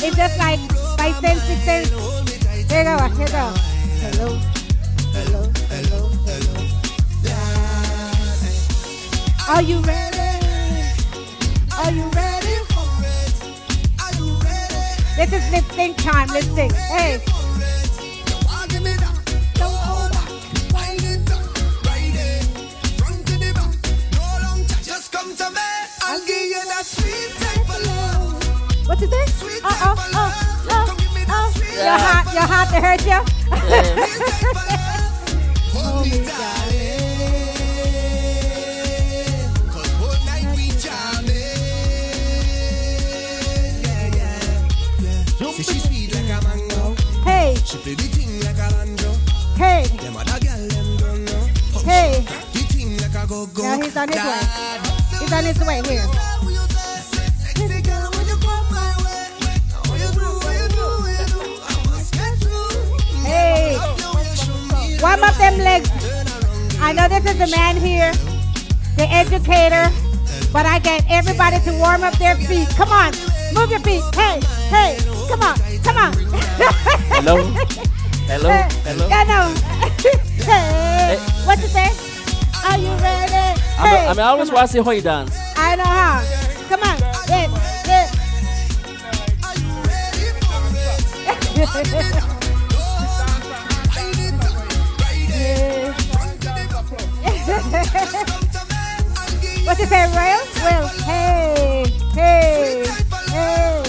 It's just like 5 cents, 6 cents. Here you go, here you go. Hello, hello, hello, hello. Are you ready? Are you ready for it? Are you ready? This is lip sync time, lip sync. Hey. Don't hold back. Wind it up. Ride it. Front to the back. No long chat. Just come to me. I'll give you that sweet type of love. What is it? Sweet type of love. Come give me that sweet Your heart to hurt you? type of love. Hold me, darling. 'Cause whole night we jamming. Yeah, yeah. Say she sweet like a mango. Hey, She play the thing like a banjo. hey, Them other girl them don't know. hey. The thing like a go-go. Now he's on his way. He's on his way here. Sexy girl, when you come my way. What you do, what you do, what you do. I must get through. Hey, Your way show me warm up them legs. I know this is the man here, the educator, but I get everybody to warm up their feet. Come on, move your feet. Hey, hey, come on, come on. Hello. Hello. Hello. Yeah, no. Hey, what you say? Are you ready? Hey, I always come on. want to see how you dance. I know how. Come on. Hit, hit. What you say, Will? Will. Hey, hey, hey.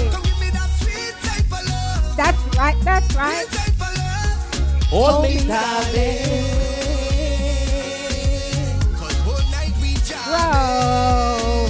That's right, that's right. Hold me, Whoa.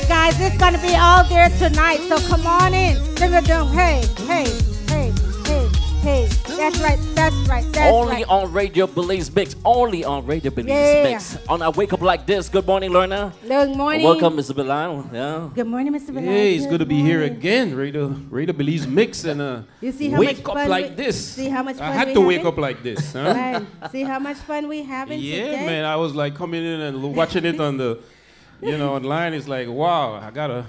right, guys, it's going to be all there tonight, so come on in. Hey, hey, hey, hey, hey. That's right, that's right, that's Only right. on Radio Belizemix. Only on Radio Belizemix. On I Wake Up Like This. Good morning, Lorna. Good morning. Welcome, Mr. Bilal. Yeah. Good morning, Mr. Bilal. Hey, it's good to be here again. Radio Belizemix and You see how wake much up fun like this. See how much fun I had we to wake having? up like this. Huh? Right. See how much fun we having Yeah, today? man. I was like coming in and watching it on the, online. It's like, wow, I gotta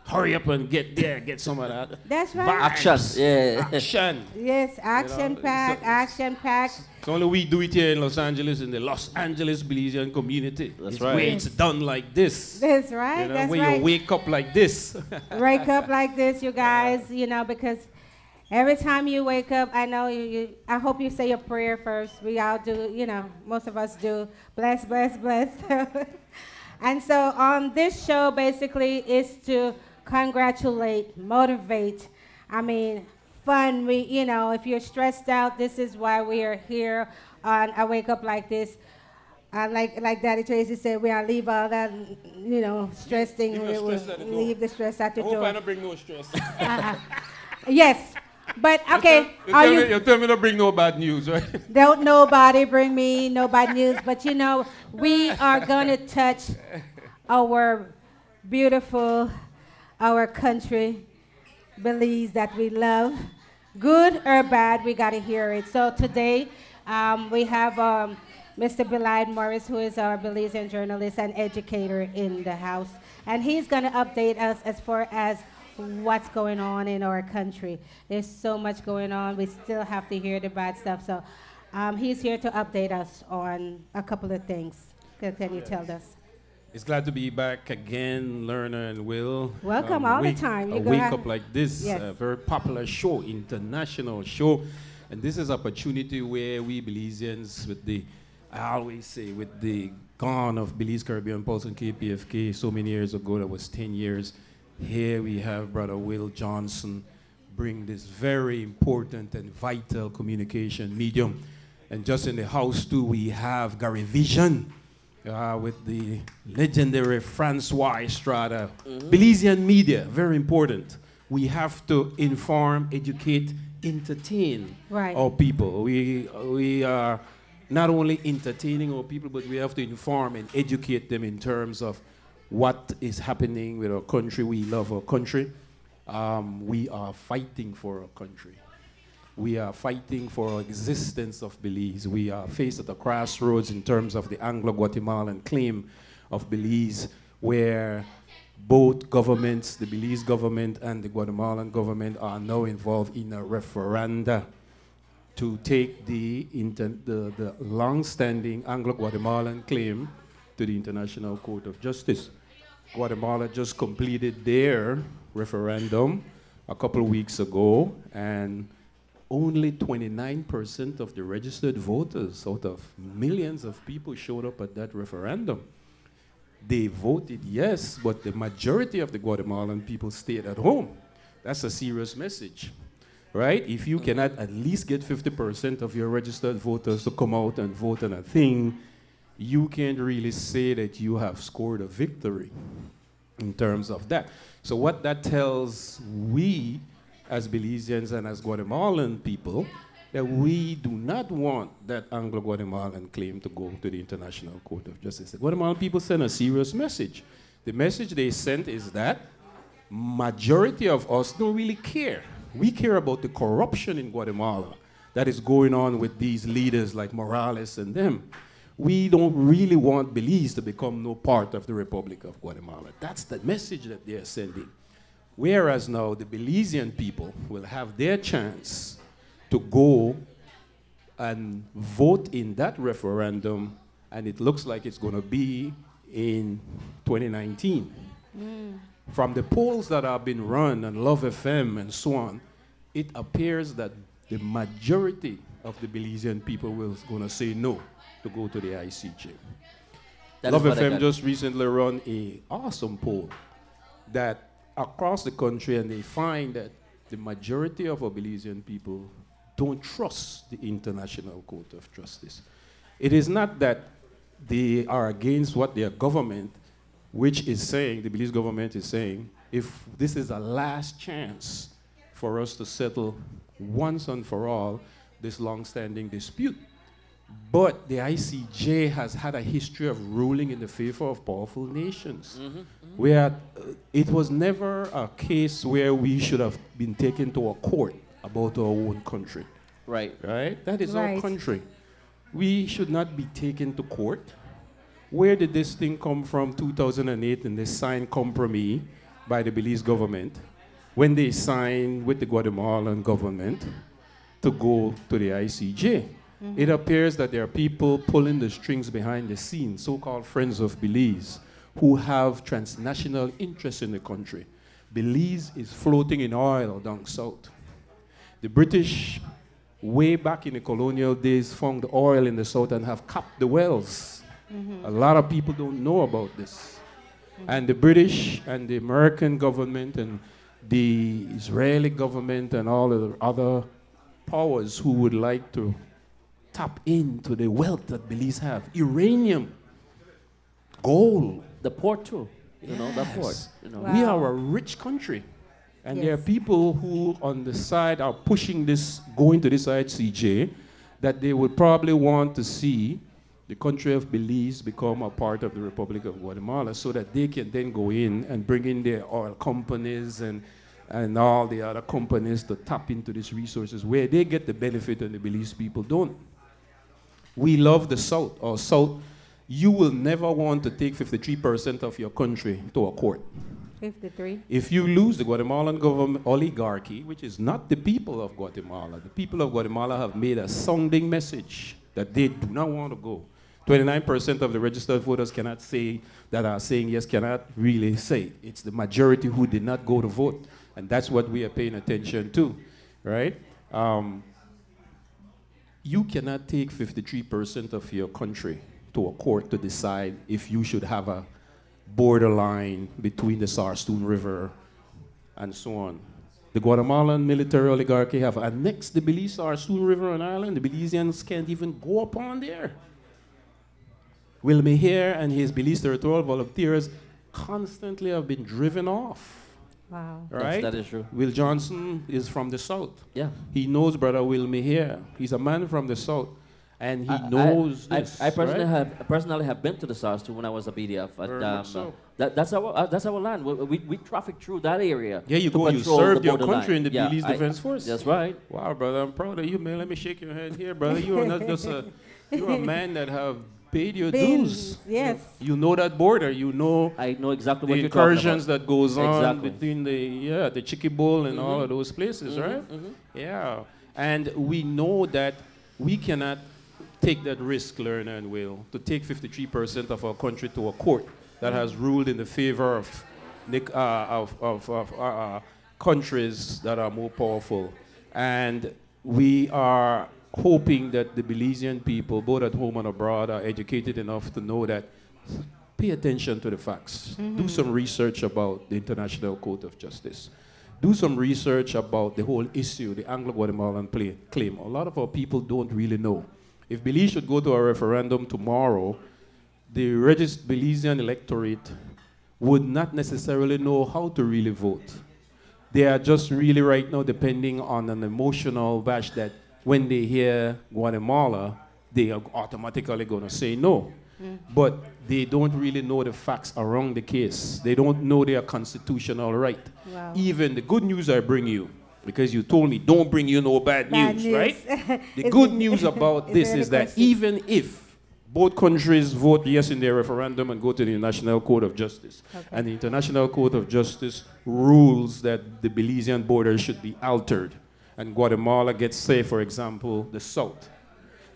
hurry up and get there, get some of that. That's right. Action. Yeah. Action. Yes, action pack, action pack. It's only we do it here in Los Angeles, in the Los Angeles Belizean community. That's It's right. where it's done like this. That's right. That's when right. you wake up like this. Wake up like this, you guys, because every time you wake up, I know I hope you say your prayer first. We all do, most of us do. Bless, bless, bless. And so on this show, basically, is to congratulate, motivate. I mean, fun. If you're stressed out, this is why we are here on I Wake Up Like This. Like Daddy Tracy said, we don't leave all that, stress thing. Leave the stress at the door. I hope I don't bring no stress. Yes, but okay. You tell me to bring no bad news, right? Don't nobody bring me no bad news, but we are gonna touch our beautiful, our country, Belize that we love. Good or bad, we gotta hear it. So today, we have Mr. Belide Morris, who is our Belizean journalist and educator in the house. And he's gonna update us as far as what's going on in our country. There's so much going on. We still have to hear the bad stuff. So he's here to update us on a couple of things. Can you tell us? It's glad to be back again, Lerner and Will. Welcome all the time. Wake Up Like This, Yes. a very popular show, international show. And this is an opportunity where we Belizeans, I always say, with the gone of Belize Caribbean Pulse and KPFK so many years ago, that was 10 years, here we have Brother Will Johnson bring this very important and vital communication medium. And just in the house too, we have Gary Vision with the legendary Francois Estrada. Belizean media, very important. We have to inform, educate, entertain our people. We are not only entertaining our people, but we have to inform and educate them in terms of what is happening with our country. We love our country. We are fighting for our country. We are fighting for our existence of Belize. We are faced at a crossroads in terms of the Anglo-Guatemalan claim of Belize, where both governments, the Belize government and the Guatemalan government, are now involved in a referenda to take the long-standing Anglo-Guatemalan claim to the International Court of Justice. Guatemala just completed their referendum a couple of weeks ago, and only 29% of the registered voters out of millions of people showed up at that referendum. They voted yes, but the majority of the Guatemalan people stayed at home. That's a serious message, right? If you cannot at least get 50% of your registered voters to come out and vote on a thing, you can't really say that you have scored a victory in terms of that. So what that tells we as Belizeans and as Guatemalan people, that we do not want that Anglo-Guatemalan claim to go to the International Court of Justice. The Guatemalan people send a serious message. The message they sent is that majority of us don't really care. We care about the corruption in Guatemala that is going on with these leaders like Morales and them. We don't really want Belize to become no part of the Republic of Guatemala. That's the message that they're sending. Whereas now the Belizean people will have their chance to go and vote in that referendum, and it looks like it's going to be in 2019. From the polls that have been run on Love FM and so on, it appears that the majority of the Belizean people will going to say no to go to the ICJ. Love FM just recently run an awesome poll that across the country, and they find that the majority of our Belizean people don't trust the International Court of Justice. It is not that they are against what their government which is saying, the Belize government is saying, if this is a last chance for us to settle once and for all this long-standing dispute. But the ICJ has had a history of ruling in the favor of powerful nations, where it was never a case where we should have been taken to a court about our own country. Right. Right? That is our country. We should not be taken to court. Where did this thing come from 2008 in the signed compromise by the Belize government when they signed with the Guatemalan government to go to the ICJ? It appears that there are people pulling the strings behind the scenes, so-called friends of Belize, who have transnational interests in the country. Belize is floating in oil down south. The British, way back in the colonial days, found oil in the south and have capped the wells. A lot of people don't know about this. And the British and the American government and the Israeli government and all of the other powers who would like to tap into the wealth that Belize have. Uranium, gold. The port too. You know, the port. You know. We are a rich country. And there are people who on the side are pushing this, going to this ICJ, that they would probably want to see the country of Belize become a part of the Republic of Guatemala so that they can then go in and bring in their oil companies and all the other companies to tap into these resources where they get the benefit and the Belize people don't. We love the South. Or South, you will never want to take 53% of your country to a court. 53. If you lose the Guatemalan government oligarchy, which is not the people of Guatemala, the people of Guatemala have made a sounding message that they do not want to go. 29% of the registered voters cannot say, that are saying yes, cannot really say. It's the majority who did not go to vote. And that's what we are paying attention to, right? You cannot take 53% of your country to a court to decide if you should have a borderline between the Sarstoon River and so on. The Guatemalan military oligarchy have annexed the Belize Sarstoon River on Ireland. The Belizeans can't even go upon there. Will Meher and his Belize territorial volunteers constantly have been driven off. Wow. Right? That is true. Will Johnson is from the South. Yeah. He knows Brother Will Meher. He's a man from the South. And he knows this, I personally right? have been to the South too when I was a BDF. Very much so. That's our land. We traffic through that area. Yeah, you to go. You patrol served the your borderline. country in the Yeah, Belize Defense Force. That's right. Wow, brother, I'm proud of you, man. Let me shake your hand here, brother. You are not just a. You're a man that have paid your dues. Yes. You know that border. You know. I know exactly the what you're talking incursions about. that goes on Exactly. between the Chicky Bowl and all of those places, right? Yeah, and we know that we cannot take that risk, Lerner and Will, to take 53% of our country to a court that has ruled in the favor of countries that are more powerful. And we are hoping that the Belizean people, both at home and abroad, are educated enough to know that pay attention to the facts. Do some research about the International Court of Justice. Do some research about the whole issue, the Anglo-Guatemalan claim. A lot of our people don't really know. If Belize should go to a referendum tomorrow, the Belizean electorate would not necessarily know how to really vote. They are just really right now depending on an emotional bash that when they hear Guatemala, they are automatically going to say no. But they don't really know the facts around the case. They don't know their constitutional right. Wow. Even the good news I bring you, because you told me don't bring you no bad news, right? The good news about this is that even if both countries vote yes in their referendum and go to the International Court of Justice, and the International Court of Justice rules that the Belizean border should be altered, and Guatemala gets, say, for example, the South,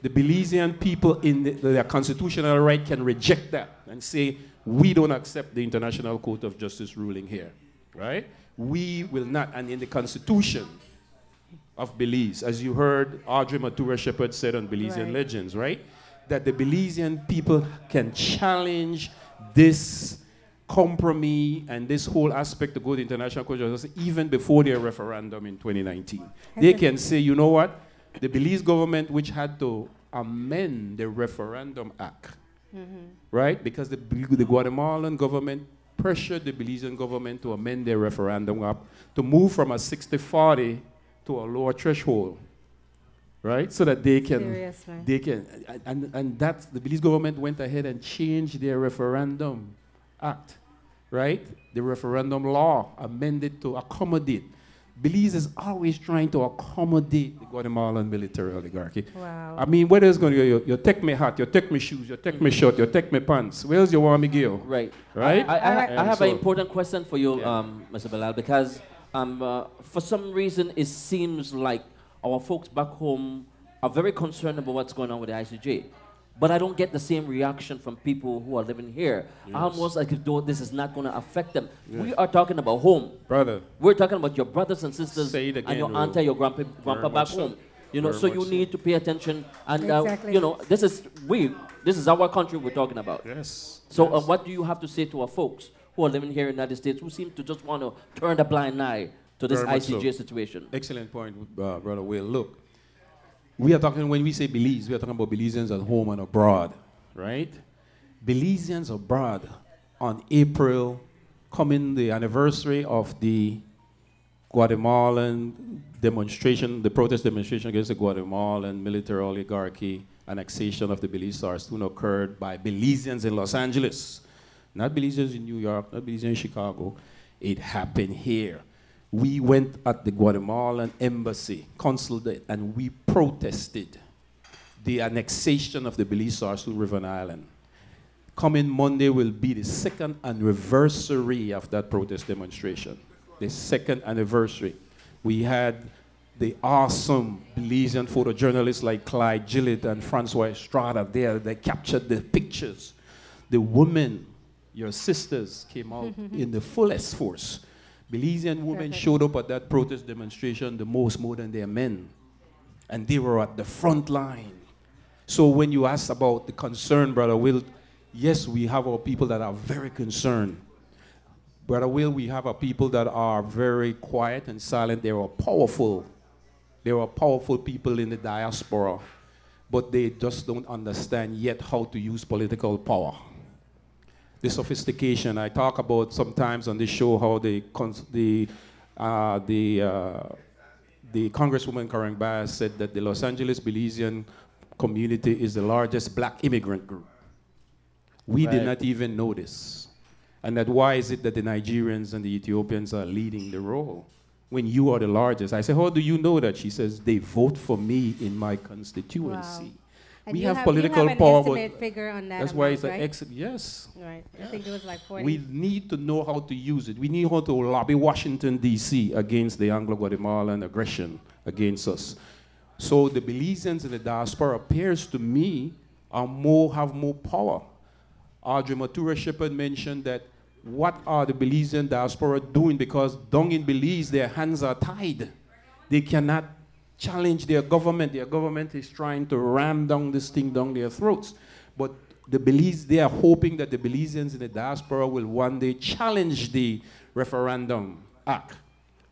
the Belizean people in their constitutional right can reject that and say, we don't accept the International Court of Justice ruling here, right? We will not, and in the Constitution of Belize, as you heard Audrey Matura Shepherd said on Belizean Legends, right? That the Belizean people can challenge this compromise and this whole aspect to go to the International Court of Justice even before their referendum in 2019. They can say, you know what? The Belize government, which had to amend the Referendum Act right? Because the Guatemalan government pressured the Belizean government to amend their referendum up to move from a 60-40 to a lower threshold, right? So that they can, and that's, the Belize government went ahead and changed their referendum act, right? The referendum law amended to accommodate. Belize is always trying to accommodate the Guatemalan military oligarchy. Wow. I mean, whether it's going to be you take me hat, you take me shoes, you take me shirt, you take me pants. Where's your want me give? Right. Right? I have an important question for you, Mr. Bilal, because for some reason it seems like our folks back home are very concerned about what's going on with the ICJ. But I don't get the same reaction from people who are living here. Yes. Almost like if though this is not going to affect them. Yes. We are talking about home. Brother. We're talking about your brothers and sisters again, and your auntie, your grandpa back home. You know, so you need to pay attention. And, you know, this is our country we're talking about. Yes. So what do you have to say to our folks who are living here in the United States who seem to just want to turn a blind eye to this ICJ situation? Excellent point, Brother Will. Look. We are talking, when we say Belize, we are talking about Belizeans at home and abroad, right? Belizeans abroad on April, coming the anniversary of the Guatemalan demonstration, the protest demonstration against the Guatemalan military oligarchy, annexation of the Belize stars soon occurred by Belizeans in Los Angeles. Not Belizeans in New York, not Belizeans in Chicago. It happened here. We went at the Guatemalan embassy, consulate, and we protested the annexation of the Belize stars to River Island. Coming Monday will be the second anniversary of that protest demonstration. The second anniversary. We had the awesome Belizean photojournalists like Clyde Gillett and Francois Estrada there. They captured the pictures. The women, your sisters, came out in the fullest force. Belizean women showed up at that protest demonstration the most more than their men. And they were at the front line. So when you ask about the concern, Brother Will, yes, we have our people that are very concerned. Brother Will, we have our people that are very quiet and silent. They are powerful. They are powerful people in the diaspora. But they just don't understand yet how to use political power. The sophistication. I talk about sometimes on this show how the Congresswoman Karen Bass said that the Los Angeles Belizean community is the largest black immigrant group. We did not even know this. And that why is it that the Nigerians and the Ethiopians are leading the role when you are the largest? I said, how do you know that? She says, they vote for me in my constituency. Wow. We have political power. You have an estimate figure on that. That's why it's an exit. Yes. Right. I think it was like 40. We need to know how to use it. We need how to lobby Washington, D.C. against the Anglo-Guatemalan aggression against us. So the Belizeans in the diaspora appears to me have more power. Audrey Matura Shepard mentioned that what are the Belizean diaspora doing, because down in Belize their hands are tied. They cannot challenge their government. Their government is trying to ram down this thing down their throats. But the Belize, they are hoping that the Belizeans in the diaspora will one day challenge the Referendum Act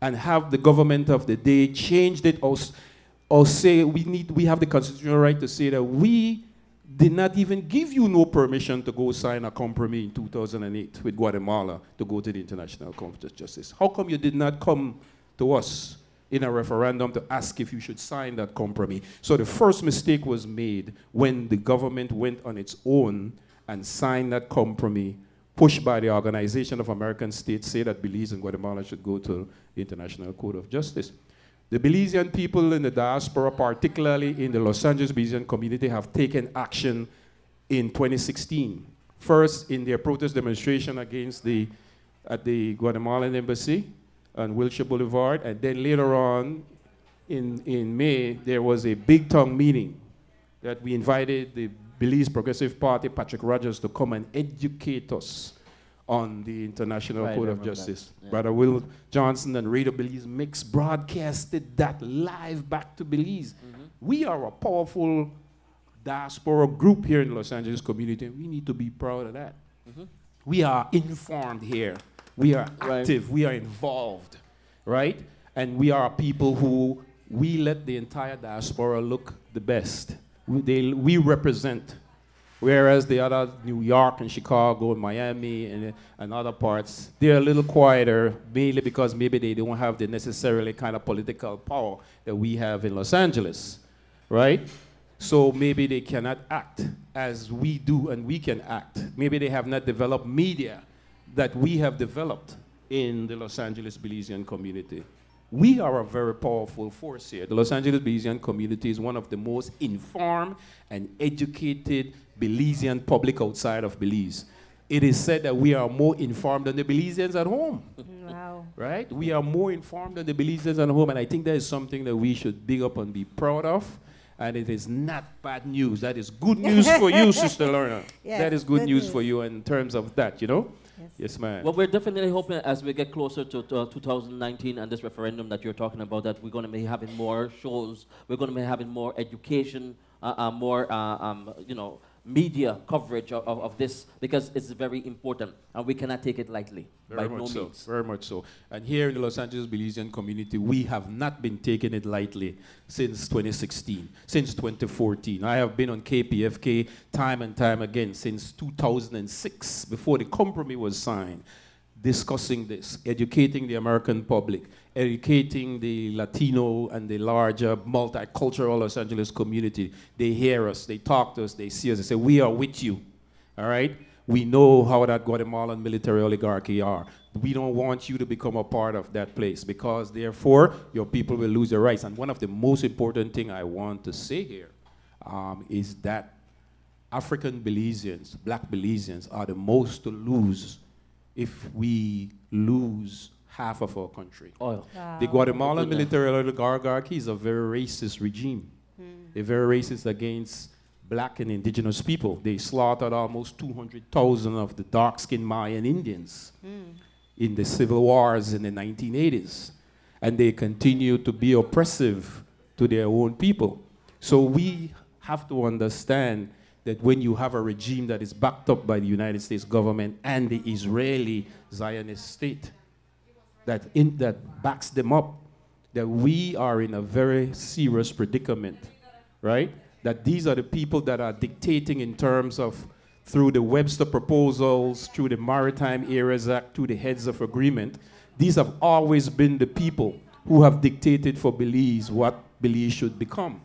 and have the government of the day change it, or say we have the constitutional right to say that we did not even give you no permission to go sign a compromise in 2008 with Guatemala to go to the International Court of Justice. How come you did not come to us in a referendum to ask if you should sign that compromise? So the first mistake was made when the government went on its own and signed that compromise, pushed by the Organization of American States, say that Belize and Guatemala should go to the International Court of Justice. The Belizean people in the diaspora, particularly in the Los Angeles Belizean community, have taken action in 2016. First, in their protest demonstration at the Guatemalan embassy on Wilshire Boulevard, and then later on in May, there was a big tongue meeting that we invited the Belize Progressive Party, Patrick Rogers, to come and educate us on the International Court of Justice. Yeah. Brother Will Johnson and Radio Belizemix broadcasted that live back to Belize. We are a powerful diaspora group here in the Los Angeles community, and we need to be proud of that. We are informed here. We are active. We are involved, right? And we are people who we let the entire diaspora look the best. We represent Whereas the other, New York and Chicago and Miami and other parts, they're a little quieter, mainly because maybe they don't have the necessarily kind of political power that we have in Los Angeles, right? So maybe they cannot act as we do and we can act. Maybe they have not developed media that we have developed in the Los Angeles Belizean community. We are a very powerful force here. The Los Angeles Belizean community is one of the most informed and educated Belizean public outside of Belize. It is said that we are more informed than the Belizeans at home. Wow. Right? We are more informed than the Belizeans at home, and I think that is something that we should big up and be proud of. And it is not bad news. That is good news for you, Sister Lorna. Yes, that is good news news. for you in terms of that, you know? Yes, ma'am. Well, we're definitely hoping as we get closer to 2019 and this referendum that you're talking about, that we're going to be having more shows, we're going to be having more education, more, you know, media coverage of this, because it's very important and we cannot take it lightly. Very by much no so. means. Very much so. And here in the Los Angeles Belizean community, we have not been taking it lightly since 2016, since 2014. I have been on KPFK time and time again since 2006, before the compromise was signed, discussing this, educating the American public, educating the Latino and the larger multicultural Los Angeles community. They hear us, they talk to us, they see us, they say, we are with you, all right? We know how that Guatemalan military oligarchy are. We don't want you to become a part of that place, because therefore your people will lose their rights. And one of the most important thing I want to say here is that African Belizeans, black Belizeans, are the most to lose if we lose half of our country. Oil. Wow. The Guatemalan military oligarchy is a very racist regime. They're very racist against black and indigenous people. They slaughtered almost 200,000 of the dark-skinned Mayan Indians in the civil wars in the 1980s. And they continue to be oppressive to their own people. So we have to understand that when you have a regime that is backed up by the United States government and the Israeli Zionist state that backs them up, that we are in a very serious predicament, right? That these are the people that are dictating in terms of, through the Webster proposals, through the Maritime Areas Act, through the Heads of Agreement. These have always been the people who have dictated for Belize what Belize should become.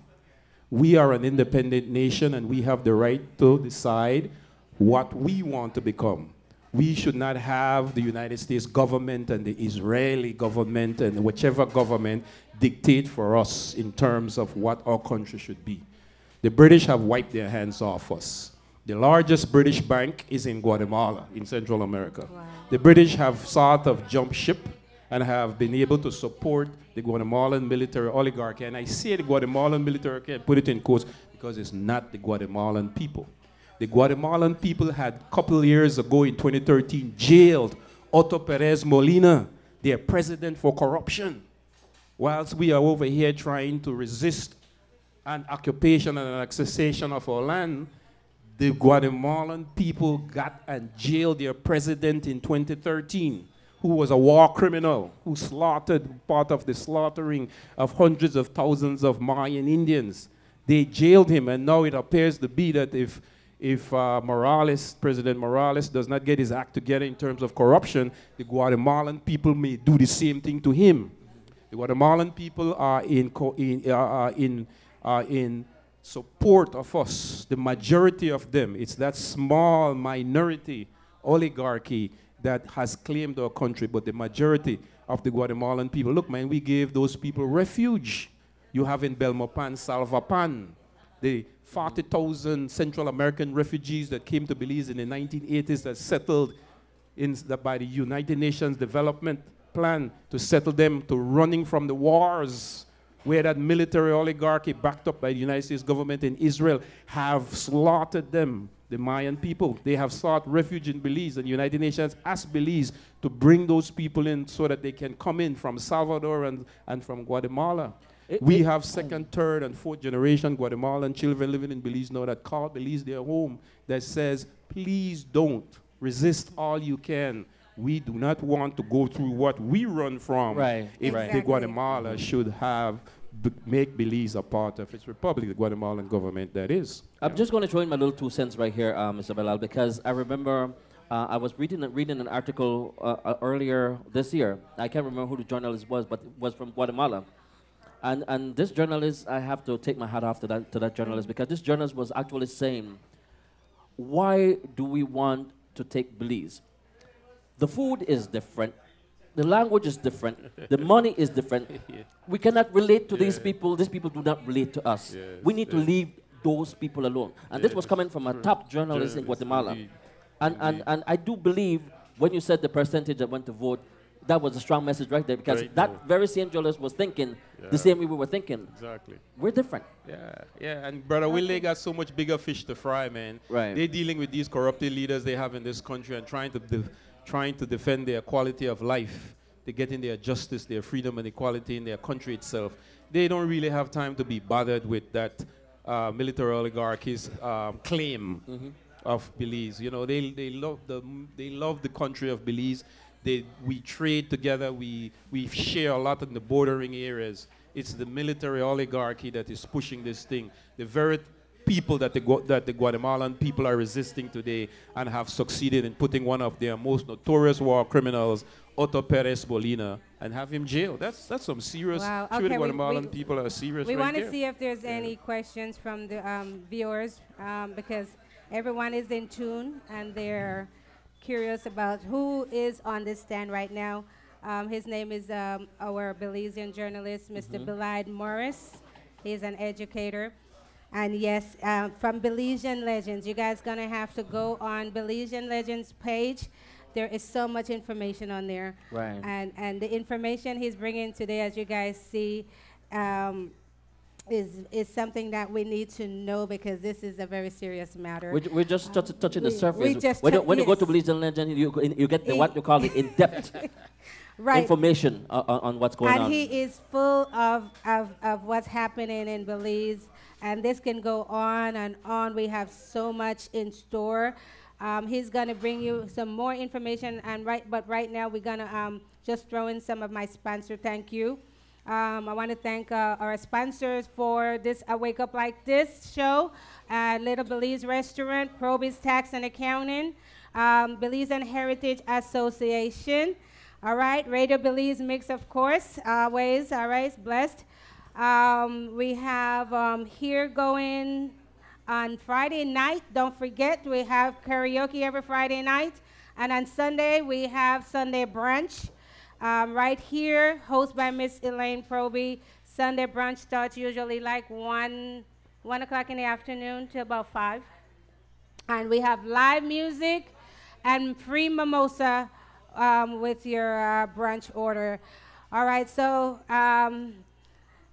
We are an independent nation and we have the right to decide what we want to become. We should not have the United States government and the Israeli government and whichever government dictate for us in terms of what our country should be. The British have wiped their hands off us. The largest British bank is in Guatemala, in Central America. Wow. The British have sort of jumped ship and have been able to support the Guatemalan military oligarchy. And I say the Guatemalan military oligarchy, I put it in quotes, because it's not the Guatemalan people. The Guatemalan people had a couple years ago in 2013 jailed Otto Perez Molina, their president, for corruption. Whilst we are over here trying to resist an occupation and an accession of our land, the Guatemalan people got and jailed their president in 2013, who was a war criminal, who slaughtered, part of the slaughtering of hundreds of thousands of Mayan Indians. They jailed him, and now it appears to be that if Morales, President Morales, does not get his act together in terms of corruption, the Guatemalan people may do the same thing to him. The Guatemalan people are in support of us. The majority of them, it's that small minority oligarchy that has claimed our country, but the majority of the Guatemalan people, look, man, we gave those people refuge. You have in Belmopan, Salvapan, the 40,000 Central American refugees that came to Belize in the 1980s that settled by the United Nations Development Plan to settle them to running from the wars, where that military oligarchy backed up by the United States government in Israel have slaughtered them, the Mayan people. They have sought refuge in Belize, and the United Nations asked Belize to bring those people in so that they can come in from Salvador and from Guatemala. We have second, third, and fourth generation Guatemalan children living in Belize now that call Belize their home, that says, please don't resist all you can. We do not want to go through what we run from if the Guatemala should have make Belize a part of its republic, the Guatemalan government that is. I'm just going to throw in my little 2 cents right here, Mr. Belal, because I remember I was reading an article earlier this year. I can't remember who the journalist was, but it was from Guatemala. And this journalist, I have to take my hat off to that journalist, because this journalist was actually saying, why do we want to take Belize? The food is different. The language is different. The money is different. We cannot relate to these people. These people do not relate to us. We need to leave those people alone. And this was coming from a top journalist in Guatemala. And I do believe when you said the percentage that went to vote, that was a strong message right there, because that very same journalist was thinking the same way we were thinking. Exactly. We're different. Yeah. And Brother Will, they got so much bigger fish to fry, man. Right. They're dealing with these corrupted leaders they have in this country and trying to defend their quality of life. They're getting their justice, their freedom and equality in their country itself. They don't really have time to be bothered with that military oligarchy's claim of Belize. You know, they love the country of Belize. We trade together. We share a lot in the bordering areas. It's the military oligarchy that is pushing this thing. The very people that the Guatemalan people are resisting today and have succeeded in putting one of their most notorious war criminals, Otto Perez Molina, and have him jailed. That's some serious. Wow. Sure, Okay, the Guatemalan people are serious. We right want to there. see if there's any questions from the viewers, because everyone is in tune and they're curious about who is on this stand right now. His name is our Belizean journalist, Mr. Belide Morris. He's an educator. And yes, from Belizean Legends, you guys gonna have to go on Belizean Legends page. There is so much information on there. Right. And the information he's bringing today, as you guys see, is something that we need to know, because this is a very serious matter. We're just touching the surface. When you go to Belizean Legend, you get what you call the in-depth information on what's going on. And he is full of what's happening in Belize. And this can go on and on. We have so much in store. He's going to bring you some more information. But right now, we're going to just throw in some of my sponsor thank you. I want to thank our sponsors for this Wake Up Like This show. Little Belize Restaurant, Proby's Tax and Accounting, Belizean Heritage Association. All right, Radio Belizemix, of course, always, all right, blessed. We have here going on Friday night. Don't forget, we have karaoke every Friday night. And on Sunday, we have Sunday brunch. Right here, hosted by Miss Elaine Proby. Sunday brunch starts usually like 1 o'clock in the afternoon to about 5. And we have live music and free mimosa with your brunch order. All right, so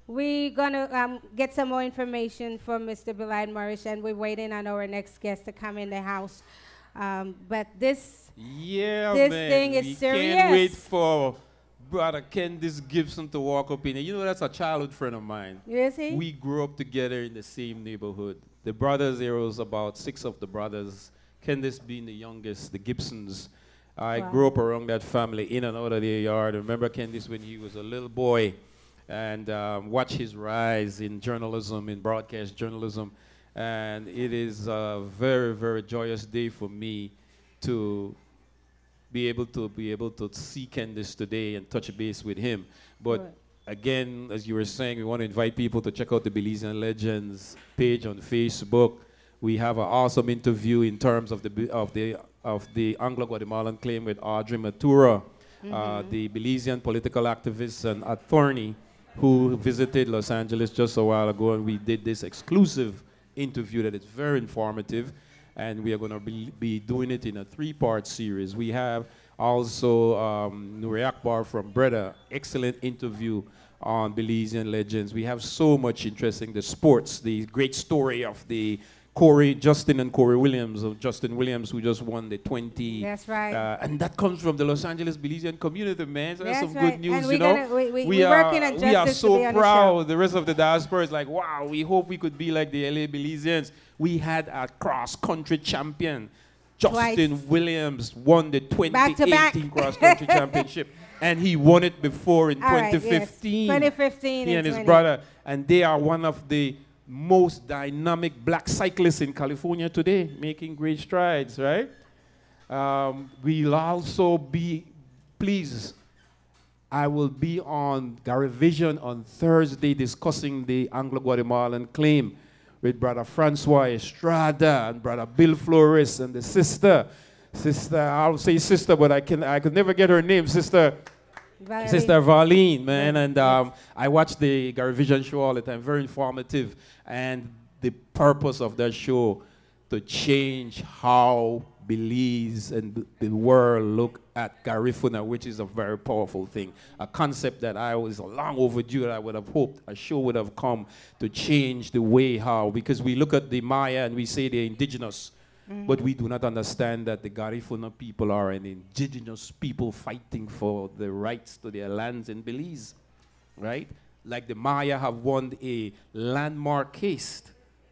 we're gonna get some more information from Mr. Belide Morris, and we're waiting on our next guest to come in the house. But this thing is serious. Can't wait for Brother Candice Gibson to walk up in here. You know, that's a childhood friend of mine. Is he? We grew up together in the same neighborhood. The brothers, there was about 6 of the brothers, Candice being the youngest, the Gibsons. I grew up around that family, in and out of their yard. I remember Candice when he was a little boy, and watch his rise in journalism, in broadcast journalism. And it is a very, very joyous day for me to be able to see Candice today and touch base with him. But again, as you were saying, we want to invite people to check out the Belizean Legends page on Facebook. We have an awesome interview in terms of the Anglo-Guatemalan claim with Audrey Matura, the Belizean political activist and attorney who visited Los Angeles just a while ago, and we did this exclusive interview that is very informative, and we are going to be doing it in a 3-part series. We have also Nuri Akbar from Breda, excellent interview on Belizean Legends. We have so much interesting, the sports, the great story of the Justin and Corey Williams, of Justin Williams, who just won the 20. That's right. And that comes from the Los Angeles Belizean community, man. So that's some right. good news, and you know. we are so proud. The rest of the diaspora is like, wow, we hope we could be like the LA Belizeans. We had a cross-country champion Justin Williams won the Back to back. 2018 cross-country championship. And he won it before in All right, 2015. yes. 2015 He and his 20. brother. And they are one of the most dynamic black cyclists in California today, making great strides, right? We'll also be, please, I will be on Gary Vision on Thursday discussing the Anglo-Guatemalan claim with Brother Francois Estrada and Brother Bill Flores and the sister, I'll say sister, but I could never get her name, Sister Varlene, man. And I watch the Gary Vision show all the time, very informative. And the purpose of that show to change how Belize and the world look at Garifuna, which is a very powerful thing. A concept that I was long overdue, that I would have hoped a show would have come to change the way how, because we look at the Maya and we say they're indigenous, but we do not understand that the Garifuna people are an indigenous people fighting for the rights to their lands in Belize, right? Like the Maya have won a landmark case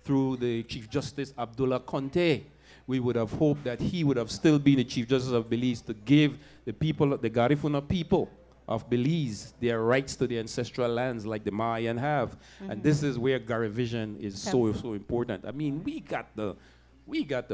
through the Chief Justice Abdullah Conte. We would have hoped that he would have still been the Chief Justice of Belize to give the people, the Garifuna people of Belize, their rights to the ancestral lands like the Mayan have. And this is where Gary Vision is so important. I mean, we got the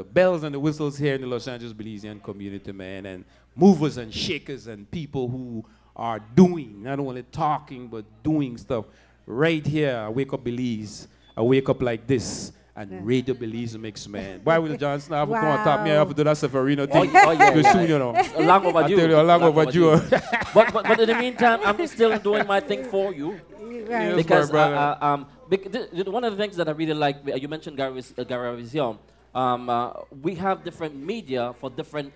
bells and the whistles here in the Los Angeles Belizean community, man, and movers and shakers and people who are doing, not only talking, but doing stuff. Right here, I Wake Up Belize, I wake up like this, and Radio Belizemix, man. Why will Johnson have to come and top me? I have to do that Severino thing. Soon, you know. Long overdue. I tell you, long overdue. but in the meantime, I'm still doing my thing for you. Right. Because one of the things that I really like, you mentioned Gary Vision. We have different media for different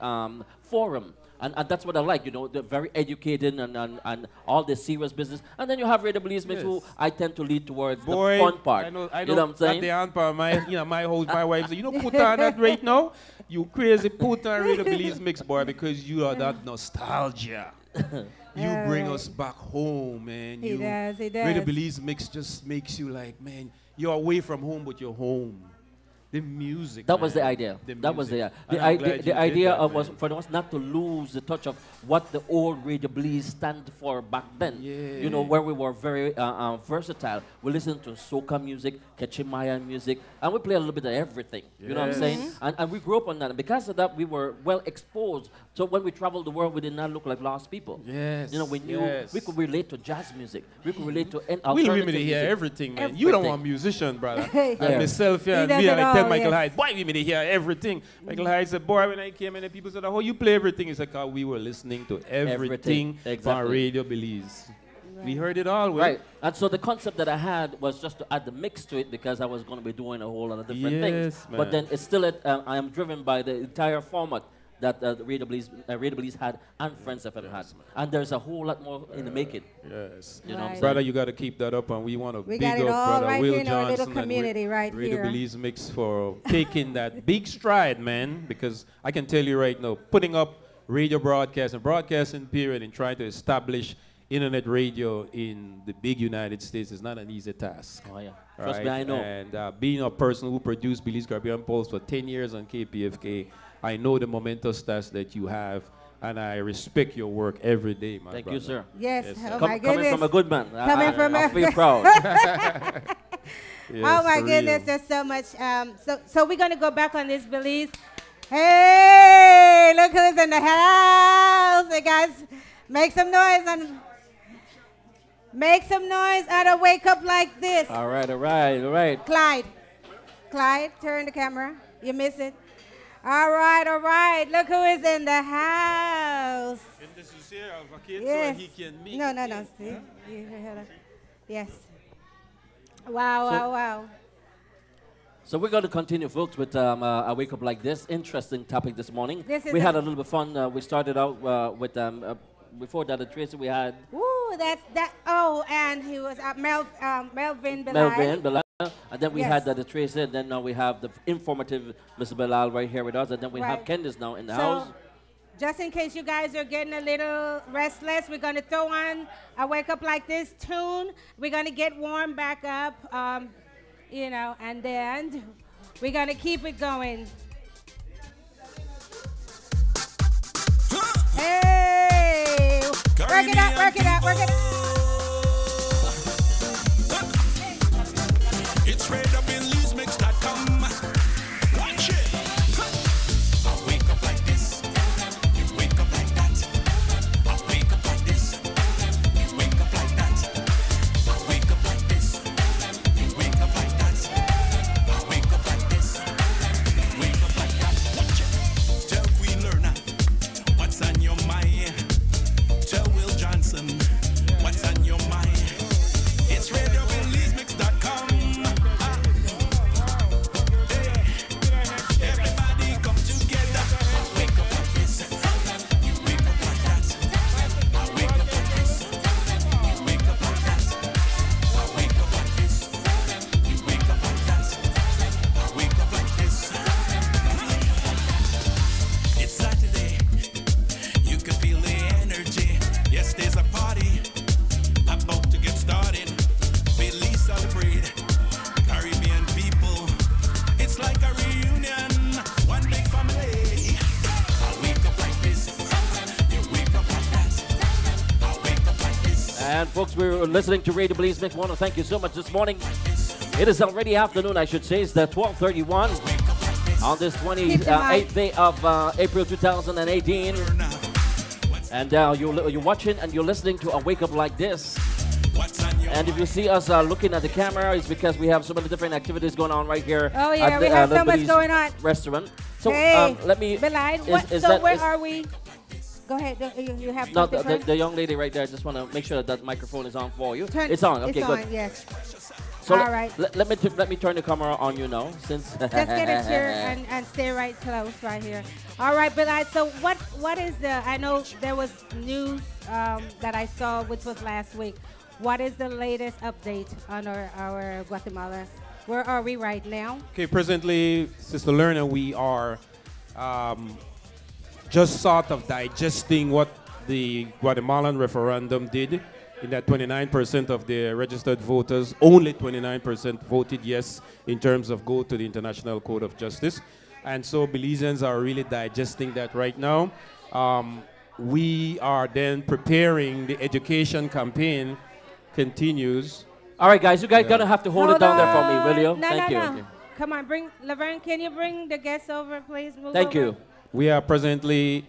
forum. And that's what I like, you know, they're very educated and all the serious business. And then you have Radio Belizemix, who I tend to lead towards the fun part. I know, you know what I'm saying? At the end part, my host, my wife said, you know, put on that right now. You crazy, put on Radio Belizemix, boy, because you are that nostalgia. You bring us back home, man. He does. Radio Belizemix just makes you like, man, you're away from home, but you're home. The music. That was the idea. That was the idea was for us not to lose the touch of what the old Radio Belize stand for back then. Yeah. You know, where we were very versatile. We listened to soca music, Mayan music, and we play a little bit of everything. You know what I'm saying? And we grew up on that. And because of that, we were well exposed. So when we traveled the world, we did not look like lost people. Yes. You know, we knew we could relate to jazz music. We could relate to alternative we women music. hear everything, man. You don't want musician, brother. And myself here, He and does me, it and I all, tell Michael yes. Hyde, boy, we hear everything. Michael Hyde said, boy, when I came in, and people said, oh, you play everything. He said, "'Cause we were listening to everything on Radio Belize. We heard it all. Right. And so the concept that I had was just to add the mix to it because I was going to be doing a whole lot of different things. Man. But then it's still, I am driven by the entire format that Radio Belize had and Friends FM had. And there's a whole lot more in the making. Yes. You know what I'm Brother, saying? you got to keep that up, and we want to big got up it all Brother right Will here in our little Johnson community and right Radio here. Belizemix for taking that big stride, man, because I can tell you right now, putting up radio broadcast and broadcasting period and trying to establish internet radio in the big United States is not an easy task. Oh, yeah. Trust me, I know. And being a person who produced Belize Caribbean Pulse for 10 years on KPFK, I know the momentous task that you have, and I respect your work every day, my Thank brother. you, sir. Yes. Oh, my Coming goodness. from a good man. I feel proud. Yes, Oh my for goodness, real. there's so much. So we're gonna go back on this Belize. Hey, look who's in the house! Hey guys, make some noise and wake up like this. All right. Clyde, turn the camera. You miss it. All right. Look who is in the house. Yes. No. See? Yes. Wow. So we're going to continue, folks, with I Wake Up Like This. Interesting topic this morning. This is We had a little bit of fun. We started out with, before Daddy Tracy, we had... Ooh, that's that. Oh, and he was Melvin Belal. Melvyn, Belal. And then we Yes. had Daddy Tracy, and then now we have the informative Mr. Belal right here with us, and then we have Right. Candice now in the So, house. just in case you guys are getting a little restless, we're going to throw on a Wake Up Like This tune. We're going to get warm back up, and then we're going to keep it going. Hey! Work it up, work it up, work it up. It's Belizemix.com. Watch it. I wake up like this. You wake up like that. I wake up like this. You wake up like that. I wake up like this. You wake up like that. I wake up like this. You wake up like that. Watch it. Tell Queen Lerna what's on your mind. Tell Will Johnson what's on your mind. It's Belizemix.com. Everybody come together. I wake up like this. You wake up like that. I wake up like this. You wake up like that. I wake up like this. You wake up like that. I wake up like this. It's Saturday. You can feel the energy. Yes, there's a party about to get started. Belize celebrate. Caribbean people. It's like a reunion. One big family. I wake up like this. You wake up like that. I wake up like this. And folks, we're listening to Radio Belizemix. Want to thank you so much this morning. It is already afternoon, I should say. It's the 12:31 on this 28th day of April 2018. And you're watching and you're listening to a Wake Up Like This. And if you see us looking at the camera, it's because we have so many different activities going on right here. Oh, yeah, at we the, have so much Liberty's going on. Restaurant. So Hey, let me. Belide, where are we? Go ahead. You have No, something first? the young lady right there. I just want to make sure that microphone is on for you. Turn- It's on. Okay, it's good. on, yes. So All right. let me turn the camera on you now, since. Just get a chair and stay right close right here. All right, Belide. So what is the? I know there was news that I saw, which was last week. What is the latest update on our Guatemala? Where are we right now? Okay, presently, Sister Lerna, we are just sort of digesting what the Guatemalan referendum did, in that 29% of the registered voters, only 29% voted yes in terms of go to the International Court of Justice. And so Belizeans are really digesting that right now. We are then preparing the education campaign continues. All right, guys, you guys gonna have to hold it down there for me, will you? No, Thank you. no. Okay. Come on, Laverne, can you bring the guests over, please? Move Thank over. you. We are presently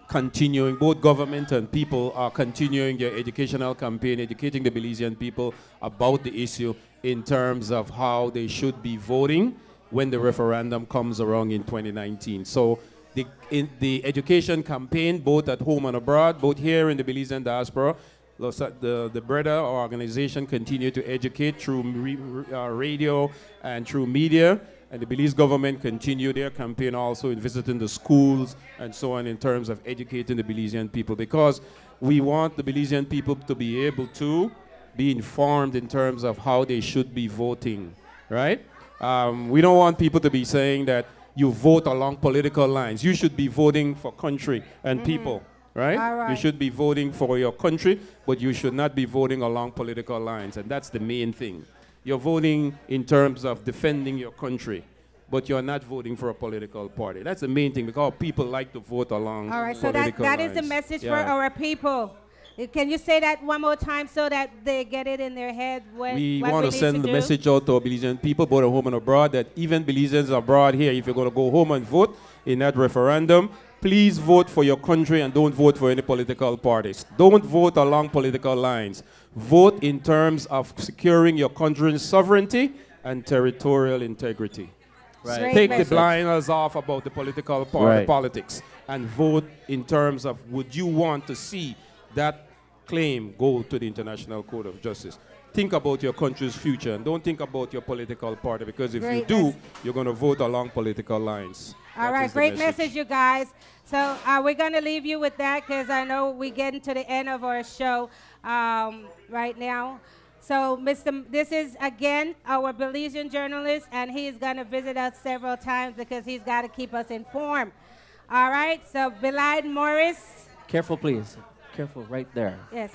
continuing, both government and people are continuing their educational campaign, educating the Belizean people about the issue in terms of how they should be voting when the referendum comes around in 2019. So the education campaign, both at home and abroad, both here in the Belizean diaspora, the brother organization continue to educate through radio and through media, and the Belize government continue their campaign also in visiting the schools and so on in terms of educating the Belizean people, because we want the Belizean people to be able to be informed in terms of how they should be voting, right? We don't want people to be saying that you vote along political lines. You should be voting for country and people. Right? All right? You should be voting for your country, but you should not be voting along political lines, and that's the main thing. You're voting in terms of defending your country, but you're not voting for a political party. That's the main thing, because people like to vote along All right, so political that lines. is the message for Yeah. our people. Can you say that one more time so that they get it in their head? We what want to need send the do? message out to our Belizean people, both at home and abroad, that even Belizeans abroad here, if you're going to go home and vote in that referendum, please vote for your country and don't vote for any political parties. Don't vote along political lines. Vote in terms of securing your country's sovereignty and territorial integrity. Right. Great Take message. the blinders off about the political Right. politics and vote in terms of, would you want to see that claim go to the International Court of Justice? Think about your country's future and don't think about your political party, because if you Great do, message. you're going to vote along political lines. All That right, is the great message, you guys. So we're going to leave you with that, because I know we're getting to the end of our show right now. So, this is, again, our Belizean journalist, and he's going to visit us several times because he's got to keep us informed. All right, so Belide Morris. Careful, please. Careful, right there. Yes.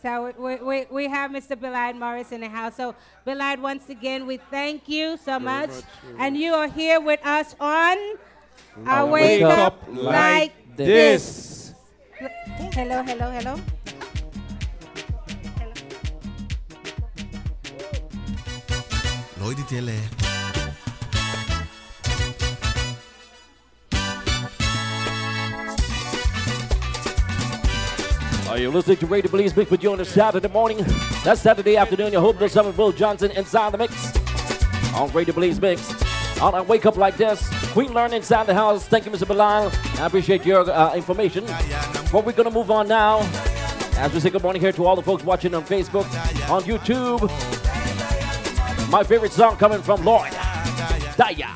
So we have Mr. Belide Morris in the house. So, Belide, once again, we thank you so much. And you are here with us on Wake Up Like this. Hello, hello, hello. Nooit die tele. Are you listening to Radio Belizemix with you on a Saturday morning? That's Saturday afternoon. Your hope this with Will Johnson inside the mix on Radio Belizemix. On I wake up like this. Queen Learn inside the house. Thank you, Mr. Bilal. I appreciate your information. But we're going to move on now. As we say good morning here to all the folks watching on Facebook, on YouTube. My favorite song coming from Lloyd. Daya.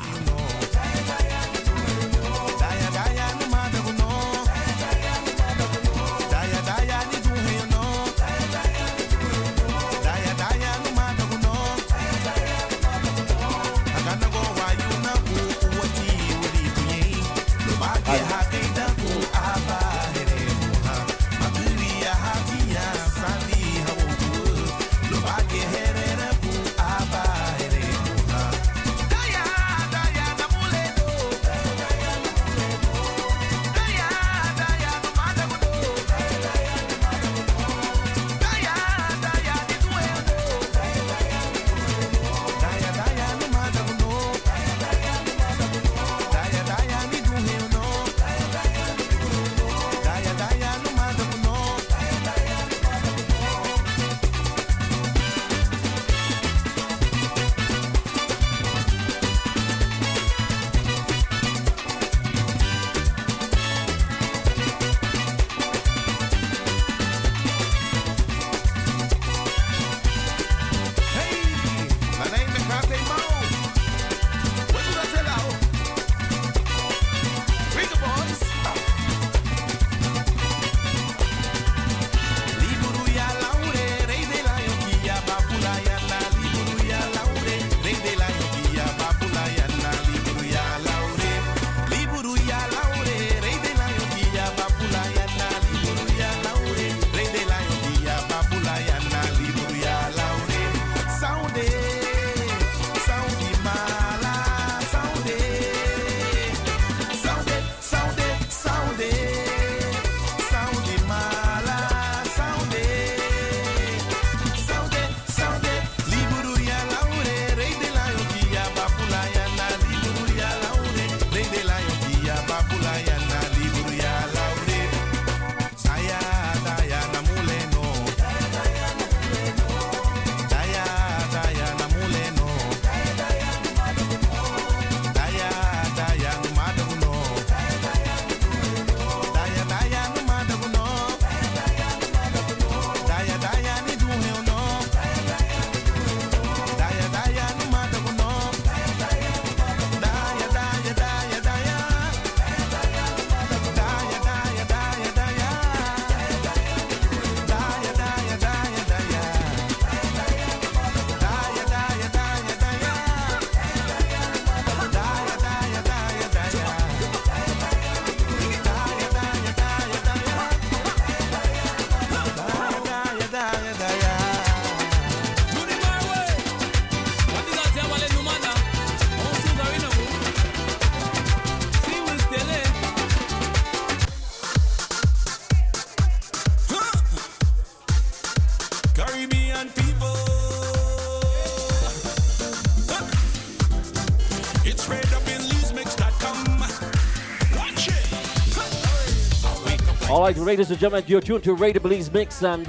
All right, ladies and gentlemen, you're tuned to Radio Belizemix, and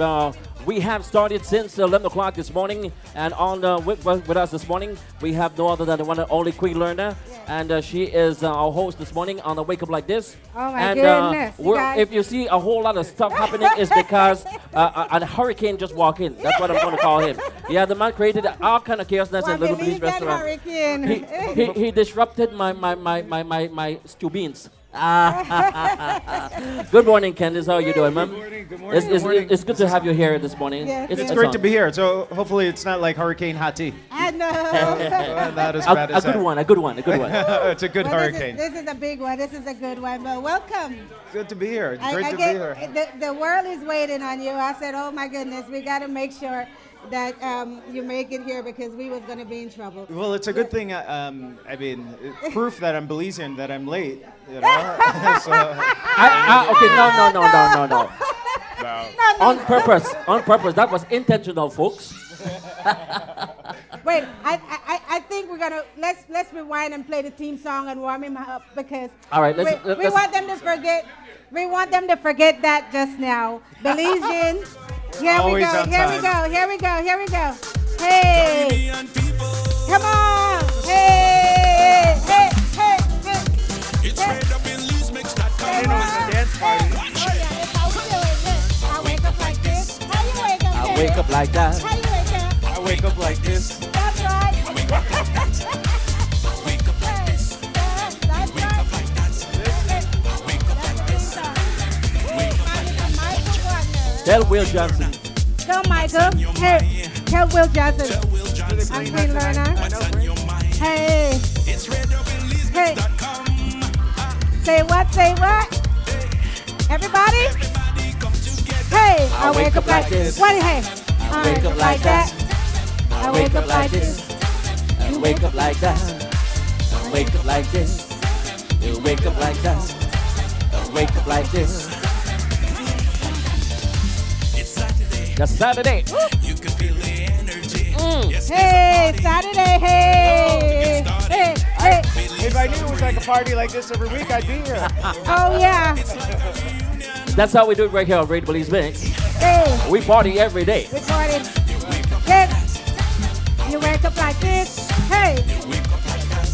we have started since 11 o'clock this morning. And on with us this morning, we have no other than the one and only Queen Learner, and she is our host this morning on the Wake Up Like This. Oh my goodness! If you see a whole lot of stuff happening, it's because a hurricane just walked in. That's what I'm going to call him. Yeah, the man created all kind of chaos in Little Belize restaurant. He disrupted my stew beans. Good morning, Candice. How are you doing, ma'am? Good morning. It's good to have you here this morning. Yeah. It's great to be here. So hopefully it's not like Hurricane Hati. I know. Not as bad as a good one. It's a good hurricane. This is a big one. This is a good one. But welcome. Good to be here. Great to be here. The world is waiting on you. I said, oh my goodness, we got to make sure that you make it here because we was gonna be in trouble. Well, it's a good thing. I mean, proof that I'm Belizean, that I'm late. You know. So, Okay, no. On purpose. That was intentional, folks. Wait, I think we're gonna let's rewind and play the theme song and warm him up because all right, we want them to forget. We want them to forget that just now. Belizean. Here we go. Hey, come on. Hey. It's RedUpBelizemix.com. it was a dance party. Oh yeah, it's how we do it. I wake up like this. How you wake up? I wake up like that. How you wake up? I wake up like this. That's right. Tell Will Johnson. Go, Michael. Hey, tell Will Johnson. I'm Queen Lerner. Hey. Hey. Say what? Everybody? Hey, I wake up like this. What? Hey. I wake up like that. I wake up like this. I wake up like that. I wake up like this. You wake up like that. I wake up like this. That's Saturday. You can feel the energy. Hey, Saturday. Hey. If I knew it was like a party like this every week, I'd be here. Oh, yeah. That's how we do it right here on Radio Belizemix. Hey. We party every day. We party. Hey. You wake up like this. Hey.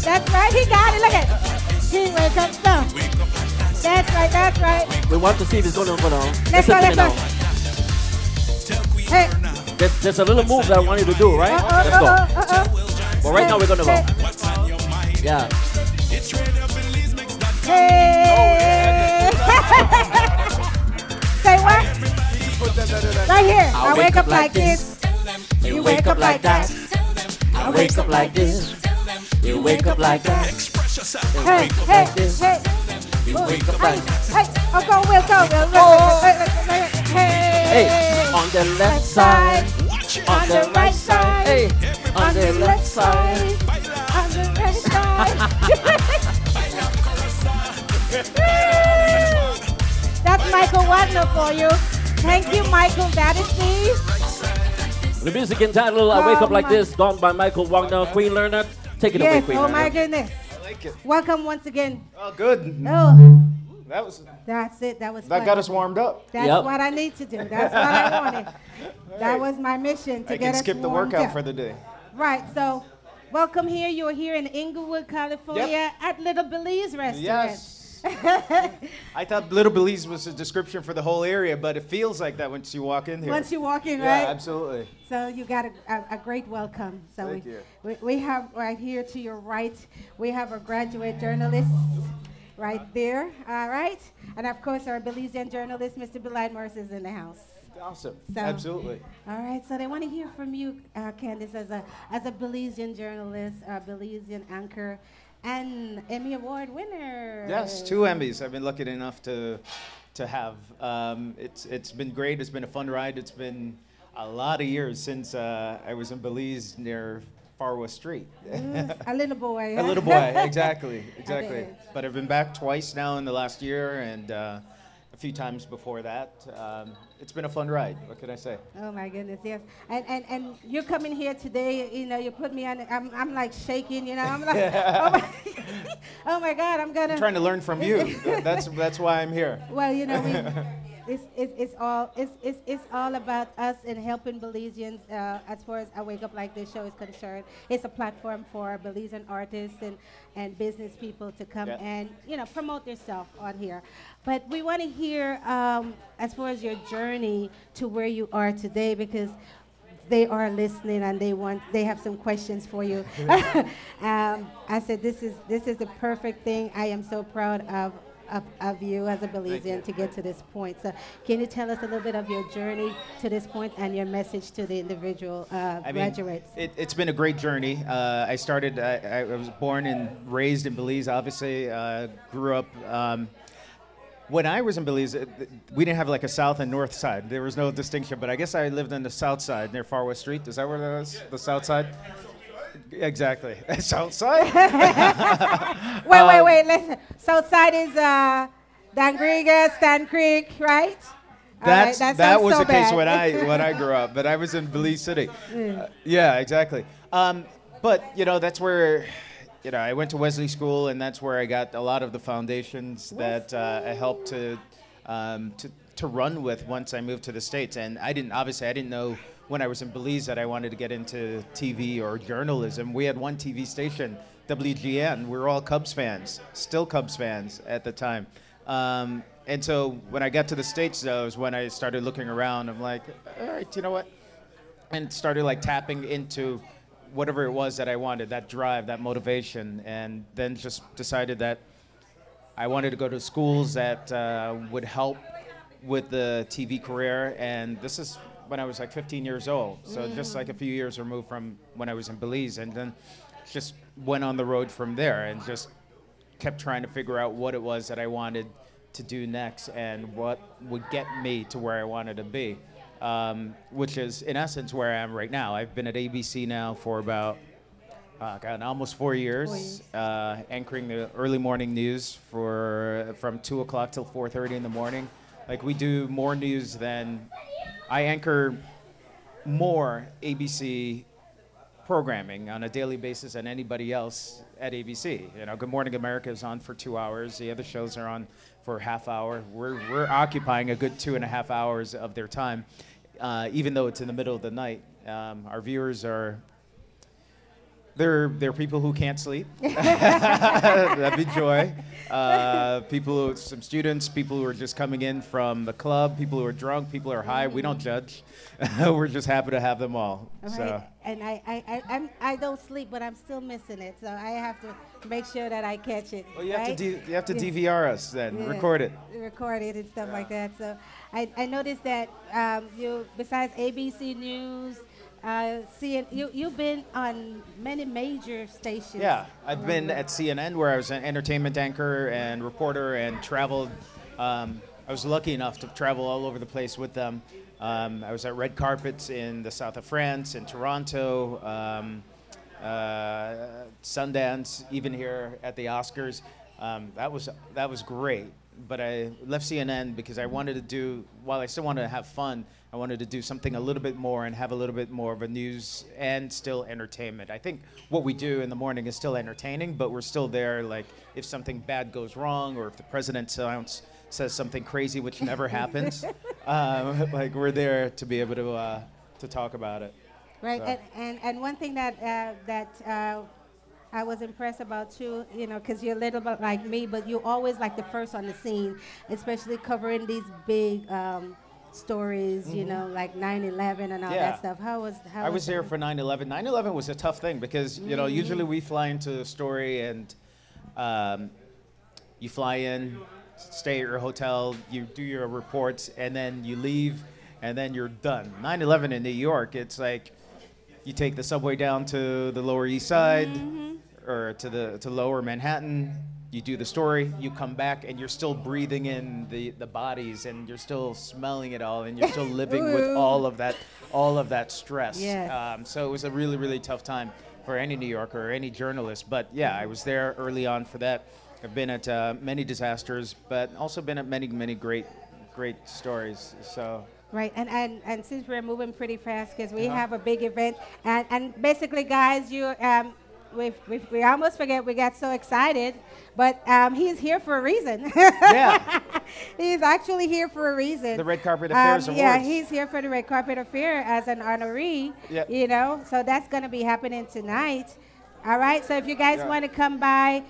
That's right. He got it. Look at it. He wake up stuff. That's right. We want to see if it's going on. Let's go. Hey. There's a little move that I want you to do, right? Let's go. But right now we're going to go. Yeah. Hey. Say what? Right here. I wake up like this. You wake up like that. I wake up like this. You wake up like that. Express yourself. Hey. You wake up like that. Hey. Oh, go, Will. Hey, on the left side, on the right side, hey, on the left side, on the right side. That's Michael Wagner for you. Thank you, Michael. Daddy Tracy. The music entitled "I Wake Up Like This," done by Michael Wagner. Queen Lerner, take it away, Yes, Queen oh Lerner. my goodness. I like it. Welcome once again. Oh, good. Oh, that's it. That was That fun. got us warmed up. That's Yep. what I need to do. That's what I wanted. That was my mission to I get can us skip the warmed workout up. for the day. Right. So, welcome here. You are here in Inglewood, California, at Little Belize Restaurant. Yes. I thought Little Belize was a description for the whole area, but it feels like that once you walk in here. Once you walk in, Yeah, right? absolutely. So you got a great welcome. So Thank you. we have right here to your right, we have a graduate journalist right there, all right? And of course our Belizean journalist, Mr. Belizemix, is in the house. Awesome. So- Absolutely. All right, so they want to hear from you, Candice, as a Belizean journalist, a Belizean anchor, and Emmy Award winner. Yes, 2 Emmys I've been lucky enough to have. It's been great. It's been a fun ride. It's been a lot of years since I was in Belize near Far West Street. A little boy. A little boy, exactly. did. But I've been back twice now in the last year, and a few times before that. It's been a fun ride. What can I say? Oh my goodness, yes. And you're coming here today, you know, you put me on, I'm like shaking, you know, I'm like, oh my God, I'm gonna. I'm trying to learn from you. That's why I'm here. Well, you know, it's all about us and helping Belizeans as far as I Wake Up Like This show is concerned. It's a platform for Belizean artists and business people to come and, you know, promote themselves on here. But we want to hear as far as your journey to where you are today, because they are listening and they have some questions for you. I said this is the perfect thing. I am so proud of you as a Belizean to get to this point. So can you tell us a little bit of your journey to this point and your message to the individual graduates? It's been a great journey. I was born and raised in Belize, obviously. Grew up when I was in Belize, we didn't have like a south and north side. There was no distinction, but I guess I lived on the south side near Far West Street. Is that where that is? The south side? Exactly. South side? Wait. Listen. South side is Dangriga, Stan Creek, right? That was so the case bad. when I grew up, but I was in Belize City. Yeah, exactly. But that's where, I went to Wesley School, and that's where I got a lot of the foundations that I helped to run with once I moved to the States. And I didn't know when I was in Belize that I wanted to get into TV or journalism. We had one TV station, WGN. We were all Cubs fans, still Cubs fans at the time. And so when I got to the States, though, is when I started looking around. I'm like, all right, you know what? And started like tapping into whatever it was that I wanted, that drive, that motivation, and then just decided that I wanted to go to schools that would help with the TV career. And this is when I was like 15 years old, so just like a few years removed from when I was in Belize, and then just went on the road from there and just kept trying to figure out what it was that I wanted to do next and what would get me to where I wanted to be, which is in essence where I am right now. I've been at ABC now for about almost 4 years, anchoring the early morning news from 2 o'clock till 4:30 in the morning. Like, we do more news than I anchor more ABC programming on a daily basis than anybody else at ABC. Good Morning America is on for 2 hours. The other shows are on for a half hour. We're occupying a good 2.5 hours of their time, even though it's in the middle of the night. Our viewers are they're people who can't sleep. That'd be joy. Some students, people who are just coming in from the club, people who are drunk, people who are high. We don't judge. We're just happy to have them all. Right. So. And I don't sleep, but I'm still missing it. So I have to make sure that I catch it. Well, you right? have to DVR us then, record it. Record it and stuff like that. So I noticed that you, besides ABC News, you've been on many major stations. Yeah, I've been at CNN, where I was an entertainment anchor and reporter, and traveled. I was lucky enough to travel all over the place with them. I was at red carpets in the south of France, in Toronto, Sundance, even here at the Oscars. That was great. But I left CNN because I wanted to do, while I still wanted to have fun, I wanted to do something a little bit more and have a little bit more of a news and still entertainment. I think what we do in the morning is still entertaining, but we're still there, like, if something bad goes wrong or if the president says something crazy, which never happens, like, we're there to be able to talk about it. Right, So. and one thing that I was impressed about too, because you're a little bit like me, but you're always like the first on the scene, especially covering these big stories, like 9/11 and all that stuff. I was there for 9/11. 9/11 was a tough thing because, usually we fly into a story and you fly in, stay at your hotel, you do your reports, and then you leave, and then you're done. 9/11 in New York, it's like you take the subway down to the Lower East Side or to Lower Manhattan. You do the story, you come back, and you're still breathing in the bodies, and you're still smelling it all, and you're still living with all of that stress. Yes. So it was a really, really tough time for any New Yorker or any journalist. But yeah, I was there early on for that. I've been at many disasters, but also been at many, many great stories. So. Right, and since we're moving pretty fast, because we have a big event, and basically, guys, we almost forget, we got so excited, but he's here for a reason. Yeah. He's actually here for a reason. The Red Carpet Affairs Awards. Yeah, he's here for the Red Carpet Affair as an honoree, Yep. so that's going to be happening tonight. All right, so if you guys want to come by,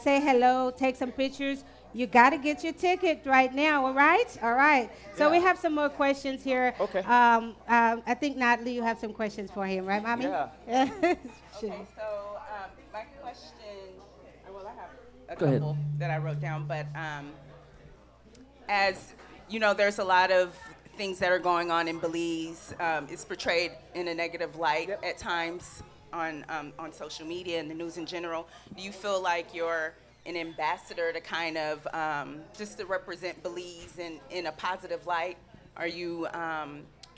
say hello, take some pictures, you got to get your ticket right now, all right? All right. So we have some more questions here. Okay. I think, Natalie, you have some questions for him, right, Mommy? Yeah. Okay, so my question, well, I have a couple that I wrote down, but as you know, there's a lot of things that are going on in Belize. It's portrayed in a negative light at times on social media and the news in general. Do you feel like your an ambassador to kind of just to represent Belize in a positive light? Are you,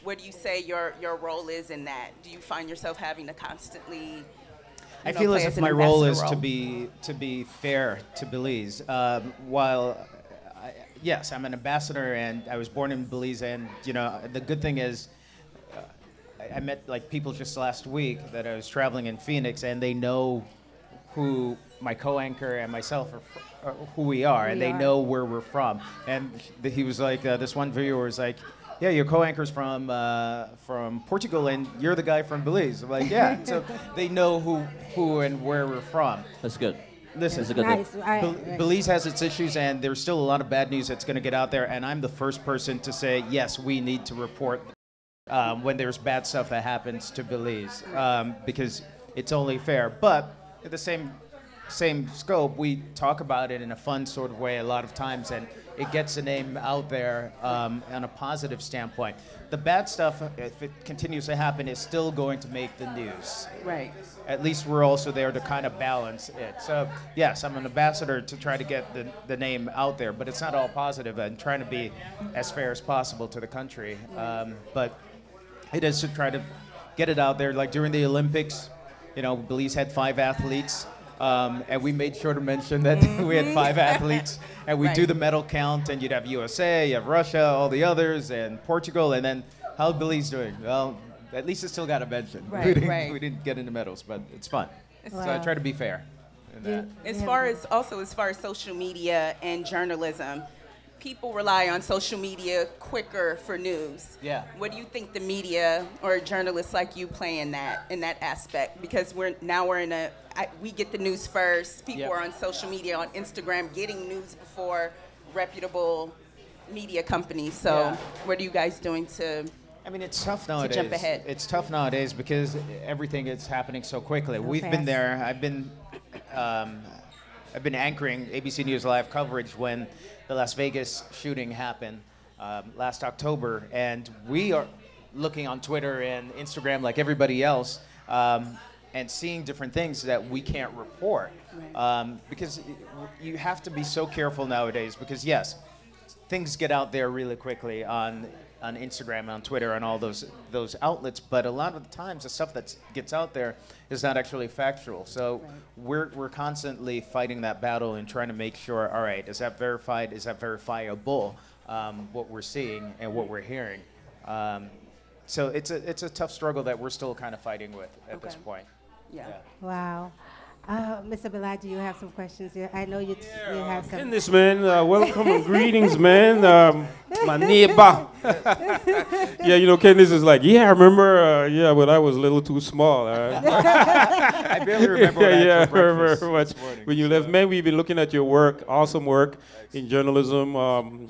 what do you say your role is in that? Do you find yourself having to constantly I feel as if my role is to be fair to Belize. Yes, I'm an ambassador, and I was born in Belize, and the good thing is, I met like people just last week that I was traveling in Phoenix, and they know who my co-anchor and myself are, who we are, and they know where we're from. And he was like, this one viewer was like, yeah, your co-anchor's from Portugal, and you're the guy from Belize. I'm like, yeah. So they know who and where we're from. That's good. Listen, That's a good thing. Belize has its issues, and there's still a lot of bad news that's going to get out there. And I'm the first person to say, yes, we need to report when there's bad stuff that happens to Belize, because it's only fair. But at the same scope, we talk about it in a fun sort of way a lot of times, and it gets the name out there on a positive standpoint. The bad stuff, if it continues to happen, is still going to make the news. Right. At least we're also there to kind of balance it. So yes, I'm an ambassador to try to get the name out there, but it's not all positive, and trying to be as fair as possible to the country. But it is to try to get it out there. Like during the Olympics, Belize had 5 athletes. And we made sure to mention that we had 5 athletes, and we do the medal count, and you'd have USA, you have Russia, all the others, and Portugal, and then how's Belize doing? Well, at least it still got a mention. Right, we didn't get into medals, but it's fun. So Wow. I try to be fair in that. As far as social media and journalism, people rely on social media quicker for news. Yeah. What do you think the media or journalists like you play in that aspect? Because we get the news first. People are on social media, on Instagram, getting news before reputable media companies. So what are you guys doing to? I mean, it's tough nowadays. To jump ahead. It's tough nowadays because everything is happening so quickly. We've been there. I've been anchoring ABC News Live coverage when the Las Vegas shooting happened last October, and we are looking on Twitter and Instagram like everybody else, and seeing different things that we can't report, because you have to be so careful nowadays. Because yes, things get out there really quickly on Instagram, on Twitter, and all those outlets. But a lot of the times, the stuff that gets out there is not actually factual. So we're constantly fighting that battle and trying to make sure, all right, is that verified? Is that verifiable? What we're seeing and what we're hearing. So it's a tough struggle that we're still kind of fighting with at this point. Yeah. Wow. Mr. Belai, do you have some questions? I know you have some. This man, welcome and greetings, man. My neighbor. Yeah, Candice is like, I remember, but I was a little too small. I barely remember what I had for breakfast very much. this morning. When you left, man, we've been looking at your work, awesome work in journalism,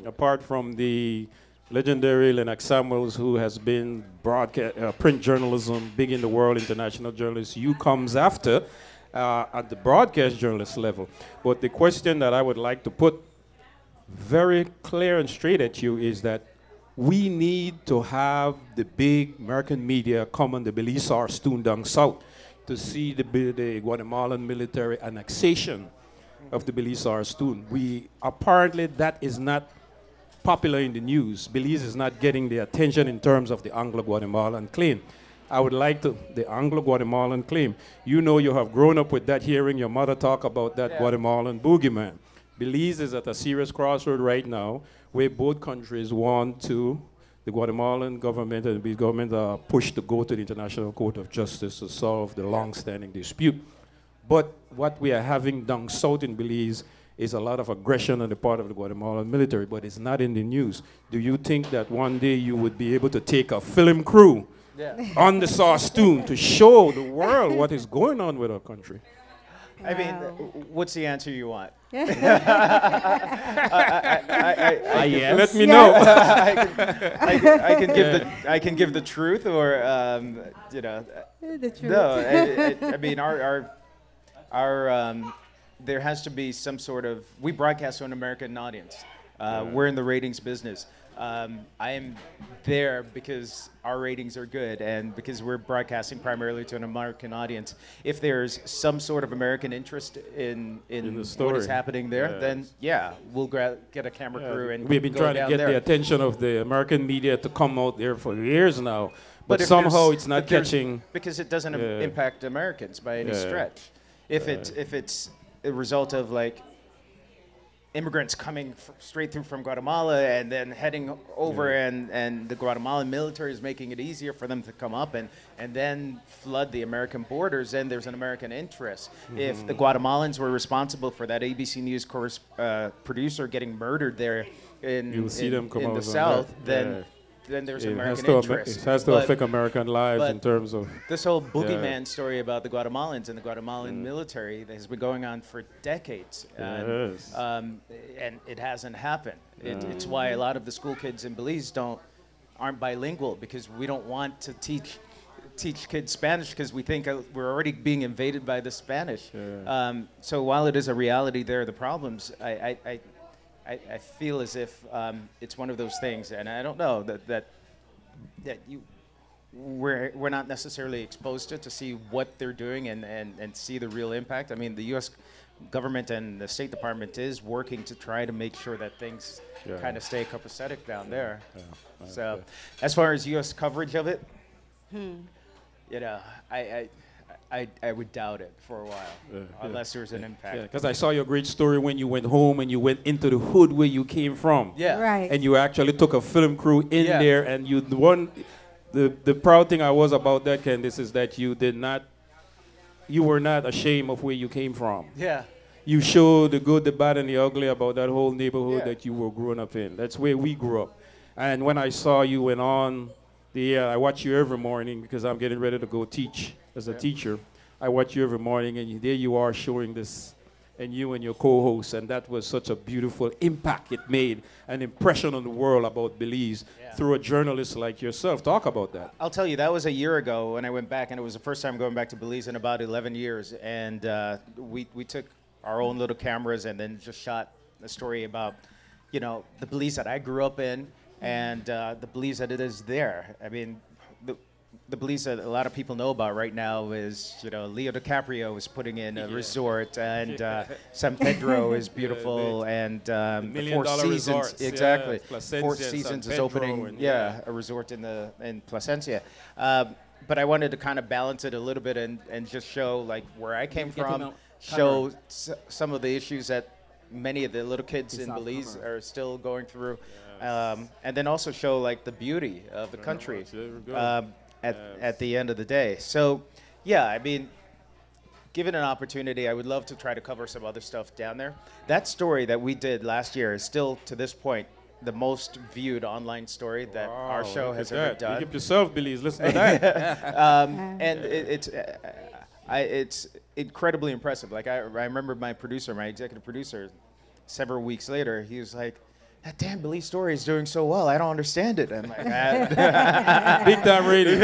apart from the legendary Lennox Samuels, who has been print journalism, big in the world, international journalist. You comes after. At the broadcast journalist level. But the question that I would like to put very clear and straight at you is that we need to have the big American media come on the Belize Stoon down south to see the Guatemalan military annexation of the Belize Stoon. Apparently that is not popular in the news. Belize is not getting the attention in terms of the Anglo-Guatemalan claim. I would like the Anglo-Guatemalan claim. You have grown up with that, hearing your mother talk about that Guatemalan boogeyman. Belize is at a serious crossroad right now where both countries want to, the Guatemalan government and the Belize government push to go to the International Court of Justice to solve the long-standing dispute. But what we are having down south in Belize is a lot of aggression on the part of the Guatemalan military, but it's not in the news. Do you think that one day you would be able to take a film crew on the Stoon to show the world what is going on with our country? I mean, what's the answer you want? Let me know. I can give the truth, or The truth. No, I mean our there has to be some sort of. We broadcast to an American audience. We're in the ratings business. I am there because our ratings are good and because we're broadcasting primarily to an American audience. If there's some sort of American interest in the what story. is happening there, then yeah, we'll get a camera crew and we've been go trying to down get there. the attention of the American media to come out there for years now, but if somehow there's- it's not but there's- catching. because it doesn't Yeah. impact Americans by any Yeah. stretch. If it's a result of like immigrants coming straight through from Guatemala and then heading over and the Guatemalan military is making it easier for them to come up and then flood the American borders, then there's an American interest. If the Guatemalans were responsible for that ABC News producer getting murdered there You'll see them come in out the on South, that. then there's It American has interest. it has to But- affect American lives but in terms of. this whole boogeyman story about the Guatemalans and the Guatemalan military that has been going on for decades. Yes. And it hasn't happened. It's why a lot of the school kids in Belize aren't bilingual, because we don't want to teach kids Spanish because we think we're already being invaded by the Spanish. So while it is a reality, there are the problems. I feel as if it's one of those things, and I don't know that we're not necessarily exposed to see what they're doing and see the real impact. I mean, the U.S. government and the State Department is working to try to make sure that things kind of stay copacetic down there. So, as far as U.S. coverage of it, you know, I would doubt it for a while, unless there's an impact. Because I saw your great story when you went home and you went into the hood where you came from. Yeah. Right. And you actually took a film crew in Yeah. there, and the proud thing I was about that, Candice, is that you were not ashamed of where you came from. Yeah. You showed the good, the bad, and the ugly about that whole neighborhood Yeah. that you were growing up in. That's where we grew up. And when I saw you went on the air, I watch you every morning because I'm getting ready to go teach as a teacher. I watch you every morning, and there you are showing this, and you and your co-host, and that was such a beautiful impact it made, an impression on the world about Belize through a journalist like yourself. Talk about that. I'll tell you, that was a year ago when I went back, and it was the first time going back to Belize in about 11 years. And we took our own little cameras and then just shot a story about, you know, the Belize that I grew up in and the Belize that it is there. I mean, the Belize that a lot of people know about right now is, you know, Leo DiCaprio is putting in a resort, and San Pedro is beautiful, and the $1 million Four Seasons, resorts, exactly. Placencia, Four San Seasons is Pedro, opening, and a resort in Placencia. But I wanted to kind of balance it a little bit and just show like where I came from, show some of the issues that many of the little kids in Belize are still going through, and then also show like the beauty of the country at the end of the day. So, yeah, I mean, given an opportunity, I would love to try to cover some other stuff down there. That story that we did last year is still, to this point, the most viewed online story that our show has ever done. You give yourself, Belize. Listen to that. And it's incredibly impressive. Like I remember my producer, my executive producer, several weeks later, he was like, "That damn Belize story is doing so well. I don't understand it." I'm like, big time ratings.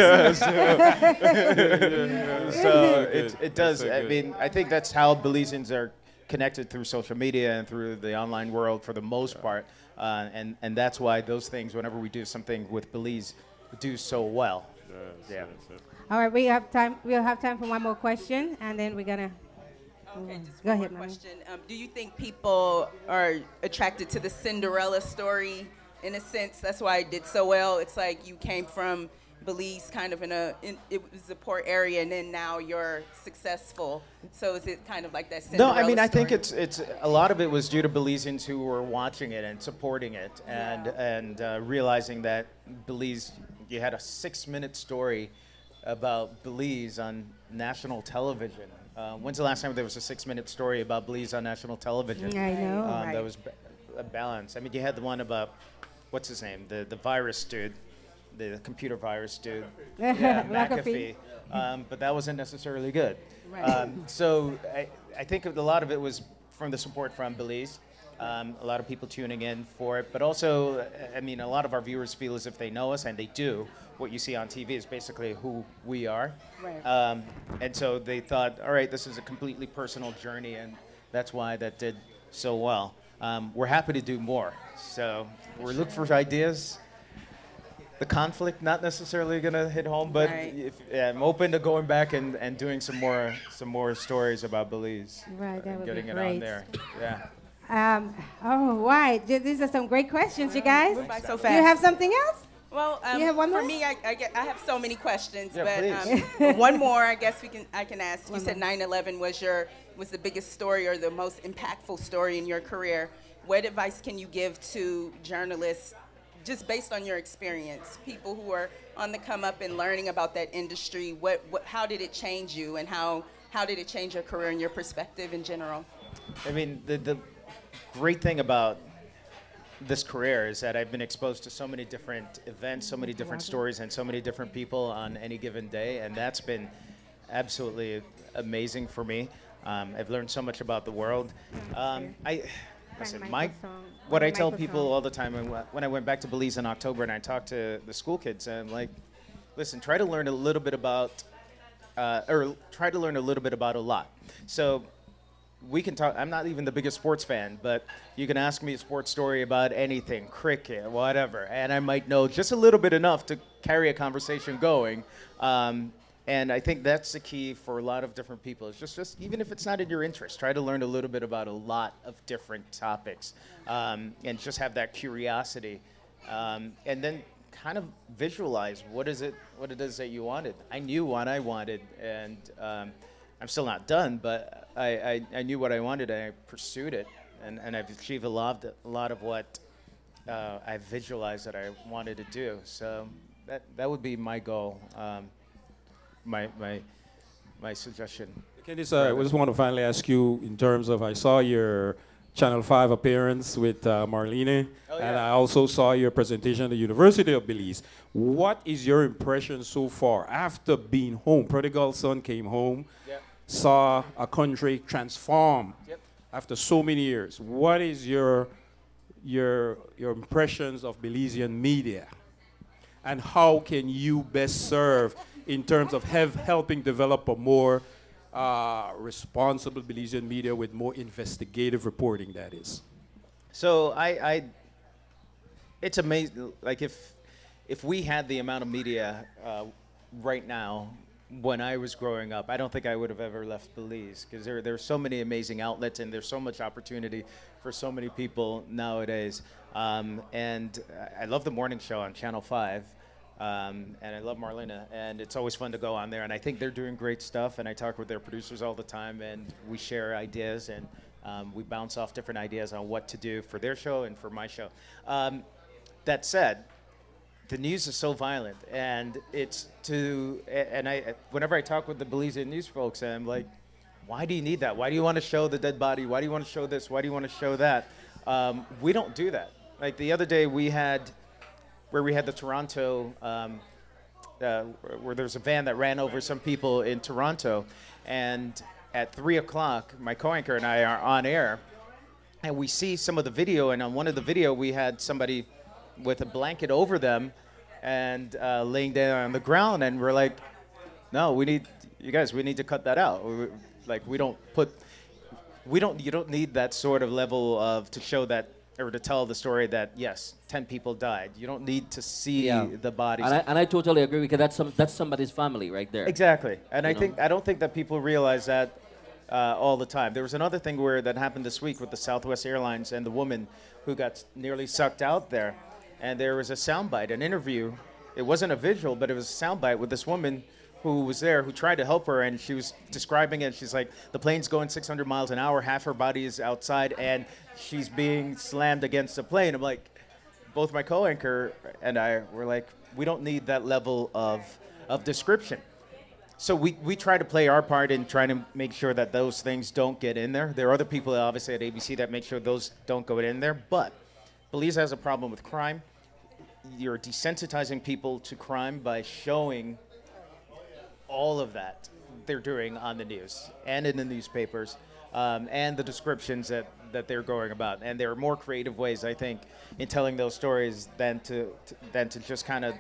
So it does. I mean, I think that's how Belizeans are connected through social media and through the online world for the most part. And that's why those things, whenever we do something with Belize, do so well. Yes. All right, we have time. We'll have time for one more question, and then we're gonna. Okay, just Go one ahead, more Mommy. question. Do you think people are attracted to the Cinderella story in a sense? That's why it did so well. It's like you came from Belize kind of it was a poor area, and then now you're successful. So is it kind of like that Cinderella No, I mean, I think story? it's a lot of it was due to Belizeans who were watching it and supporting it, and realizing that Belize, you had a 6-minute story about Belize on national television. When's the last time there was a 6-minute story about Belize on national television? I know. That was a balance. I mean, you had the one about, what's his name, the virus dude, the computer virus dude, McAfee. But that wasn't necessarily good. Right. So I think a lot of it was from the support from Belize. A lot of people tuning in for it, but also, I mean, a lot of our viewers feel as if they know us, and they do. What you see on TV is basically who we are. Right. And so they thought, all right, this is a completely personal journey, and that's why that did so well. we're happy to do more. So we're looking for ideas. The conflict not necessarily going to hit home, but I'm open to going back and doing some more stories about Belize. Right, that would getting be it great. on there. Yeah. These are some great questions, you guys. Went by so Do you have something else? Well, You have one more? for me, I have so many questions, Yeah, but one more I guess I can ask. You said 9/11 was the biggest story or the most impactful story in your career. What advice can you give to journalists, just based on your experience, people who are on the come up and learning about that industry? How did it change you, and how did it change your career and your perspective in general? I mean, the great thing about this career is that I've been exposed to so many different events, so many different stories, and so many different people on any given day, and that's been absolutely amazing for me. I've learned so much about the world. What I tell people all the time when I went back to Belize in October and I talked to the school kids, I'm like, listen, try to learn a little bit about a lot. So we can talk. I'm not even the biggest sports fan, but you can ask me a sports story about anything, cricket, whatever, and I might know just a little bit enough to carry a conversation going. And I think that's the key for a lot of different people. It's just even if it's not in your interest, try to learn a little bit about a lot of different topics, and just have that curiosity, and then kind of visualize what it is that you wanted. I knew what I wanted, and I'm still not done, but I knew what I wanted, and I pursued it, and I've achieved a lot of what I visualized that I wanted to do. So that would be my goal, my suggestion. Candice, I just want to finally ask you in terms of, I saw your Channel 5 appearance with Marlene, and I also saw your presentation at the University of Belize. What is your impression so far after being home? Prodigal son came home, saw a country transform after so many years. What is your impressions of Belizean media, and how can you best serve in terms of helping develop a more responsible Belizean media with more investigative reporting, that is? So it's amazing. Like if we had the amount of media right now, when I was growing up, I don't think I would have ever left Belize, because there are so many amazing outlets and there's so much opportunity for so many people nowadays. And I love the morning show on Channel 5. And I love Marlena, and it's always fun to go on there, and I think they're doing great stuff, and I talk with their producers all the time, and we share ideas, and we bounce off different ideas on what to do for their show and for my show. That said, the news is so violent, and whenever I talk with the Belizean news folks, I'm like, why do you need that? Why do you want to show the dead body? Why do you want to show this? Why do you want to show that? We don't do that. Like the other day we had the Toronto, where there's a van that ran over some people in Toronto, and at 3 o'clock, my co-anchor and I are on air, and we see some of the video, and on one of the video, we had somebody with a blanket over them and laying down on the ground, and we're like, no, we need to cut that out. You don't need that sort of level to show that, or to tell the story that, yes, 10 people died. You don't need to see the bodies. And I totally agree, because that's somebody's family right there. Exactly. And I don't think that people realize that all the time. There was another thing that happened this week with the Southwest Airlines and the woman who got nearly sucked out there. And there was a soundbite, an interview. It wasn't a visual, but it was a soundbite with this woman who was there, who tried to help her, and she was describing it. She's like, the plane's going 600 miles an hour, half her body is outside, and she's being slammed against the plane. I'm like, both my co-anchor and I were like, we don't need that level of description. So we try to play our part in trying to make sure that those things don't get in there. There are other people, obviously, at ABC that make sure those don't go in there, but Belize has a problem with crime. You're desensitizing people to crime by showing all of that they're doing on the news and in the newspapers, and the descriptions that they're going about. And there are more creative ways, I think, in telling those stories than to just kind of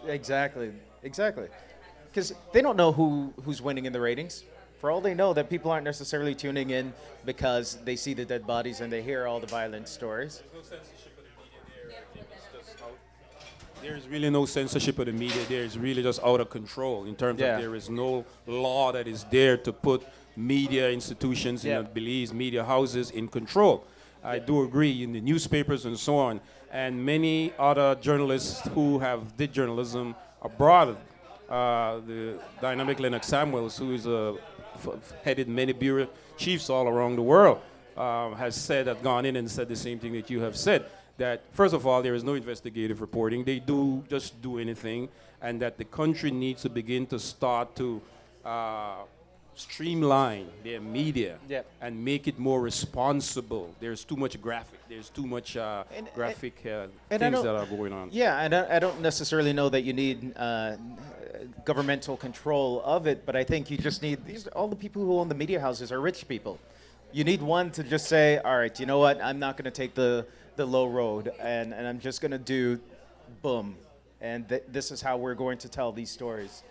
exactly, because they don't know who's winning in the ratings. For all they know, that people aren't necessarily tuning in because they see the dead bodies and they hear all the violent stories. There's really no censorship of the media. There's really just out of control in terms of there is no law that is there to put media institutions, Belize media houses in control. I do agree in the newspapers and so on, and many other journalists who have did journalism abroad. The dynamic Lennox Samuels, who is headed many bureau chiefs all around the world, has gone in and said the same thing that you have said. That first of all, there is no investigative reporting. They just do anything, and that the country needs to begin to start to streamline their media and make it more responsible. There's too much graphic. There's too much graphic things that are going on. Yeah, and I don't necessarily know that you need governmental control of it, but I think you just need all the people who own the media houses are rich people. You need one to just say, all right, you know what, I'm not going to take the low road, and I'm just going to do boom. And this is how we're going to tell these stories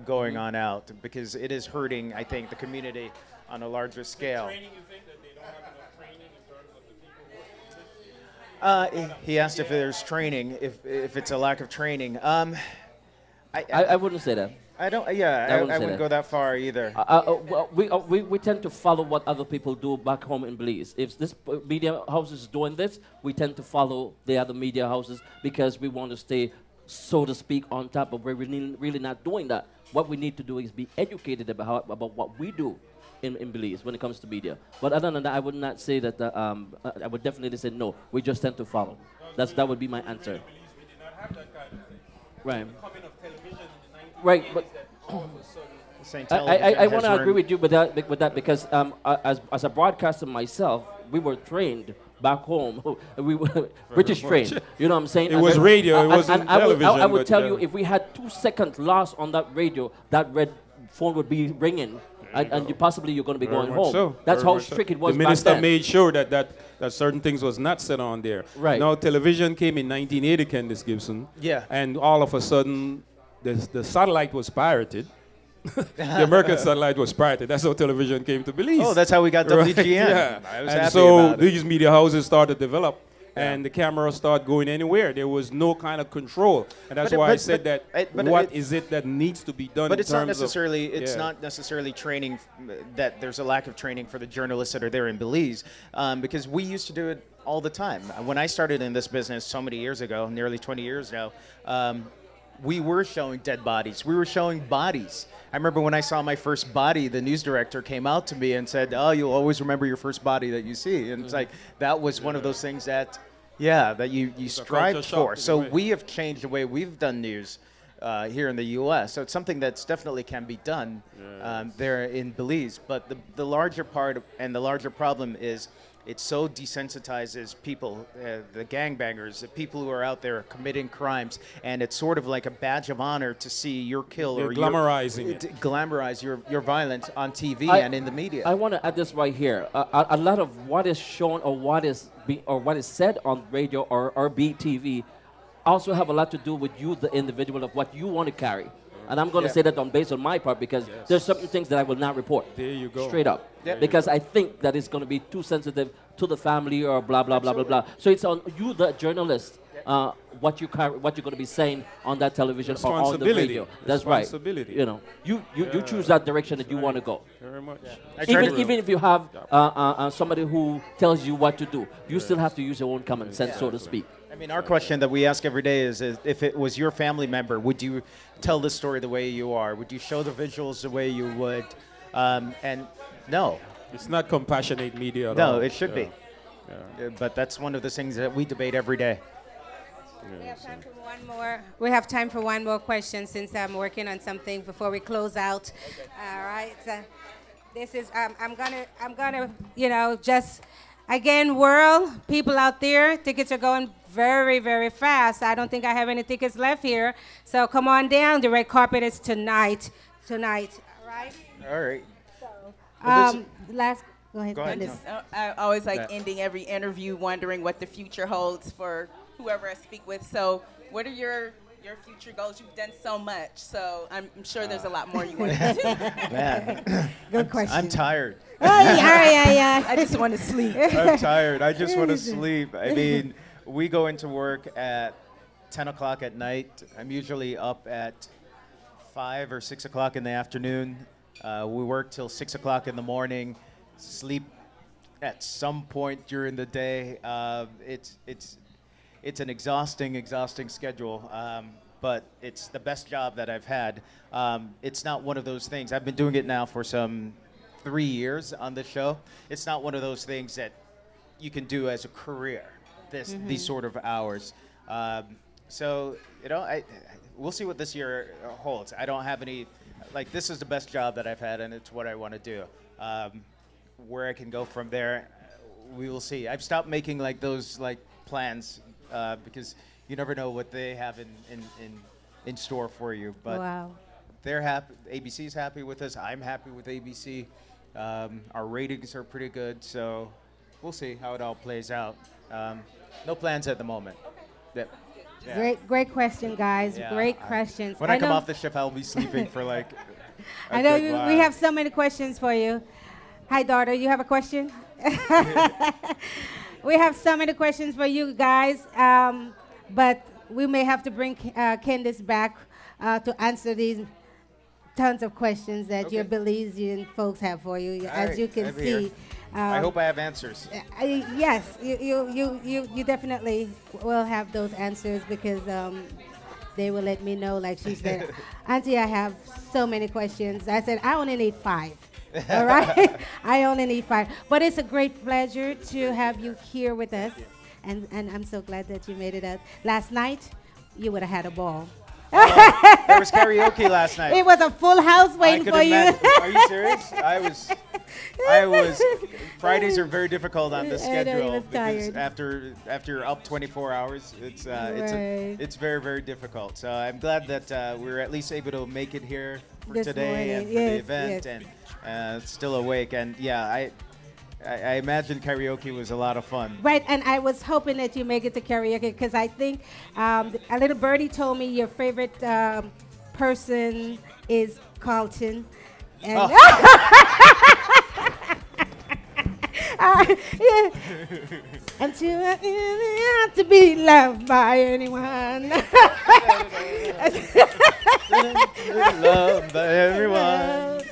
going on out, because it is hurting, I think, the community on a larger scale. He asked if there's training, if it's a lack of training. I wouldn't say that. I don't. Yeah, I wouldn't go that far either. Well, we tend to follow what other people do back home in Belize. If this media house is doing this, we tend to follow the other media houses because we want to stay, so to speak, on top of where we're really not doing that. What we need to do is be educated about what we do in Belize when it comes to media. But other than that, I would not say that. I would definitely say no. We just tend to follow. That would be my answer. Right. Right, but I want to agree with you with that because as a broadcaster myself, we were trained back home. We were British trained. You know what I'm saying? It was radio. It wasn't television. I would tell you, if we had 2 seconds lost on that radio, that red phone would be ringing, and you're going to be going home. So. That's how strict it was. The minister back then. made sure that certain things was not said on there. Right. Now television came in 1980, Candice Gibson. Yeah. And all of a sudden, the satellite was pirated. The American satellite was pirated. That's how television came to Belize. Oh, that's how we got WGN. Right? Yeah. I was and happy so about it. these media houses started to develop, and the cameras started going anywhere. There was no kind of control, and that's why I said what is it that needs to be done? But it's not necessarily training that there's a lack of training for the journalists that are there in Belize, because we used to do it all the time. When I started in this business so many years ago, nearly 20 years now. We were showing dead bodies. We were showing bodies. I remember when I saw my first body, the news director came out to me and said, "Oh, you'll always remember your first body that you see." And it's like, that was one of those things that you strive for. So we have changed the way we've done news here in the U.S. So it's something that's definitely can be done there in Belize. But the larger part and the larger problem is, it so desensitizes people, the gangbangers, the people who are out there committing crimes, and it's sort of like a badge of honor to see your kill or glamorize your violence on TV and in the media. I want to add this right here. A lot of what is shown or what is said on radio or BTV also have a lot to do with you, the individual, of what you want to carry. And I'm going to say that based on my part, because there's certain things that I will not report. There you go. Straight up. Because I think that it's going to be too sensitive to the family or blah, blah, blah, blah, blah. So it's on you, the journalist, what you're going to be saying on that television or on the radio. That's right. You know, you choose that direction that you want to go. Very much. Even if you have somebody who tells you what to do, you still have to use your own common sense, so to speak. I mean, our question that we ask every day is if it was your family member, would you tell the story the way you are? Would you show the visuals the way you would? And no. It's not compassionate media at all. No, it should be. But that's one of the things that we debate every day. We have time for one more. We have time for one more question since I'm working on something before we close out. Okay. All right. So this is I'm gonna just again, world people out there, tickets are going very, very fast. I don't think I have any tickets left here. So come on down. The red carpet is tonight. All right. All right. So, go ahead. Go ahead. I always like ending every interview wondering what the future holds for whoever I speak with. So what are your your future goals? You've done so much, so I'm sure there's a lot more you want to do. Man, Good question. I'm tired. Oh, yeah. I just want to sleep. I'm tired. I just want to sleep. I mean, we go into work at 10 o'clock at night. I'm usually up at 5 or 6 o'clock in the afternoon. We work till 6 o'clock in the morning, sleep at some point during the day. It's an exhausting schedule, but it's the best job that I've had. It's not one of those things. I've been doing it now for some 3 years on this show. It's not one of those things that you can do as a career, these sort of hours. So, we'll see what this year holds. I don't have any, this is the best job that I've had, and it's what I want to do. Where I can go from there, we will see. I've stopped making those plans because you never know what they have in store for you. But Wow. they're happy. ABC's happy with us. I'm happy with ABC. Our ratings are pretty good, so we'll see how it all plays out. No plans at the moment. Yeah. Yeah. Great question, guys. Yeah, Great questions. When I come off the shift, I'll be sleeping for I know we have so many questions for you. Hi, daughter. You have a question? We have so many questions for you guys, but we may have to bring Candace back to answer these tons of questions that your Belizean folks have for you. As you can see. I hope I have answers. Yes, you definitely will have those answers because they will let me know, like she said, Auntie, I have so many questions. I said, I only need 5. All right? I only need 5. But it's a great pleasure to have you here with us. And I'm so glad that you made it out. Last night, you would have had a ball. There was karaoke last night. It was a full house waiting for you. Are you serious? I was. Fridays are very difficult on the schedule because after you're up 24 hours, it's very, very difficult. So I'm glad that we were at least able to make it here for today and for the event, and still awake. And yeah, I imagine karaoke was a lot of fun. Right, and I was hoping that you make it to karaoke because I think a little birdie told me your favorite person is Carlton. And yeah. And to be loved by anyone. Loved by everyone.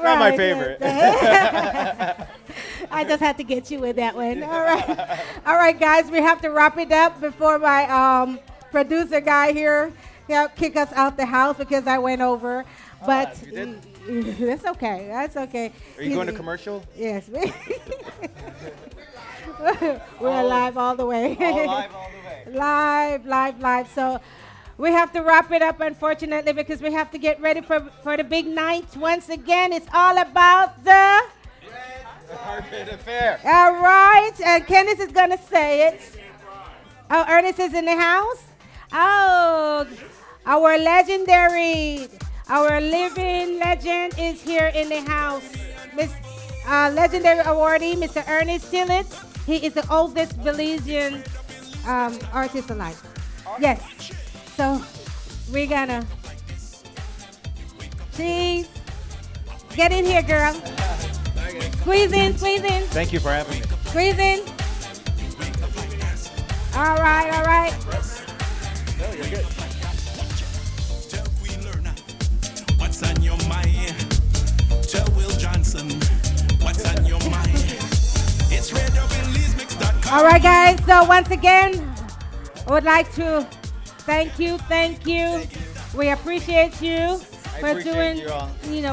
Not my favorite. I just had to get you with that one. All right, guys, we have to wrap it up before my producer guy here kick us out the house because I went over. But that's okay. That's okay. Are you going to commercial? Yes. We're live all the way. Live all the way. Live. So we have to wrap it up, unfortunately, because we have to get ready for the big night. Once again, it's all about the Carpet Affair. All right. And Kenneth is going to say it. Oh, Ernest is in the house? Oh, our living legend is here in the house. Miss legendary awardee, Mr. Ernest Tillett. He is the oldest Belizean artist alive. Yes. So we're gonna cheese. Get in here, girl. Squeeze in. Thank you for having me. Squeeze in. All right. No, you're good. What's on your mind? Tell Will Johnson what's on your mind. It's Belizemix.com. All right, guys. So once again, I would like to thank you. We appreciate you for doing,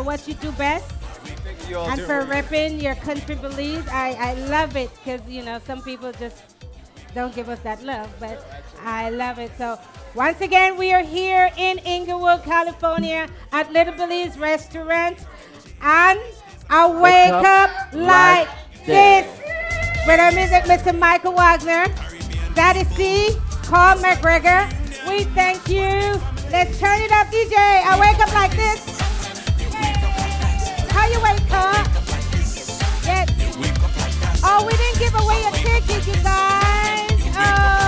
what you do best. And for repping your country Belize. I love it because, some people just don't give us that love, but I love it. So once again, we are here in Inglewood, California at Little Belize Restaurant. And I wake up like this. With our music, Mr. Michael Wagner, Daddy C, Carl McGregor. We thank you. Let's turn it up, DJ. I wake up like this. How you wake up? Yes. Oh, we didn't give away a ticket, you guys. Oh.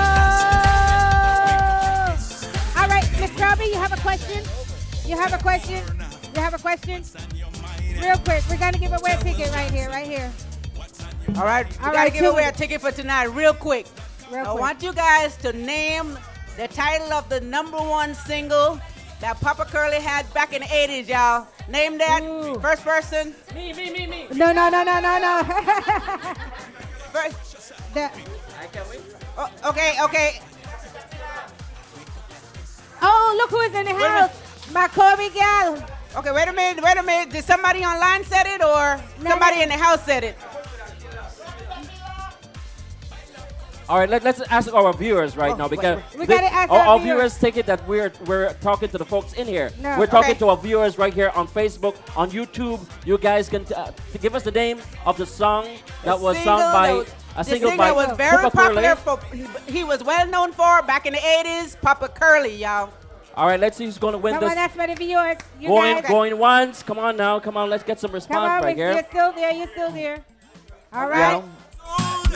You have a question? You have a question? Real quick, we're gonna give away a ticket right here, right here. All right, we gotta give away a ticket for tonight, real quick. I want you guys to name the title of the #1 single that Papa Curly had back in the 80s, y'all. Name that. Ooh. First person. Me. No. First. Oh, okay. Oh, look who is in the house. My Kobe gal. Okay, wait a minute. Did somebody online set it or somebody in the house set it? All right, let's ask our viewers right now because we gotta ask our viewers take it that we're talking to the folks in here. No. We're talking to our viewers right here on Facebook, on YouTube. You guys can give us the name of the song that was sung by a single by was very Papa popular. Curly. He was well known for back in the 80s. Papa Curly, y'all. All right, let's see who's going to win Come this. on, that's for the viewers. You Going once. Come on now. Come on, let's get some response Come on, right here. You're still there. All right.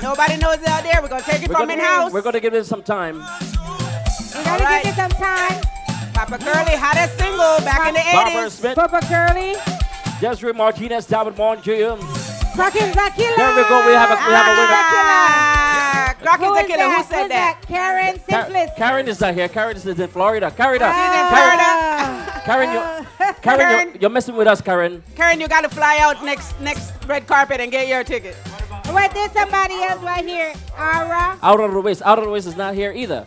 Nobody knows it out there. We're going to take it from in-house. We're going to give it some time. We're going to give it some time. Papa Curly had a single back in the 80s. Barbara Smith. Papa Curly. Desiree Martinez, David Monjim. Crockett's a killer. There we go. We have a winner. Crockett's a killer. Who said that? Karen Simplest. Karen is not here. Karen is in Florida. Karen, you're messing with us, Karen. Karen, you got to fly out next red carpet and get your ticket. Wait, there's somebody else right here. Aura. Aura Ruiz is not here either.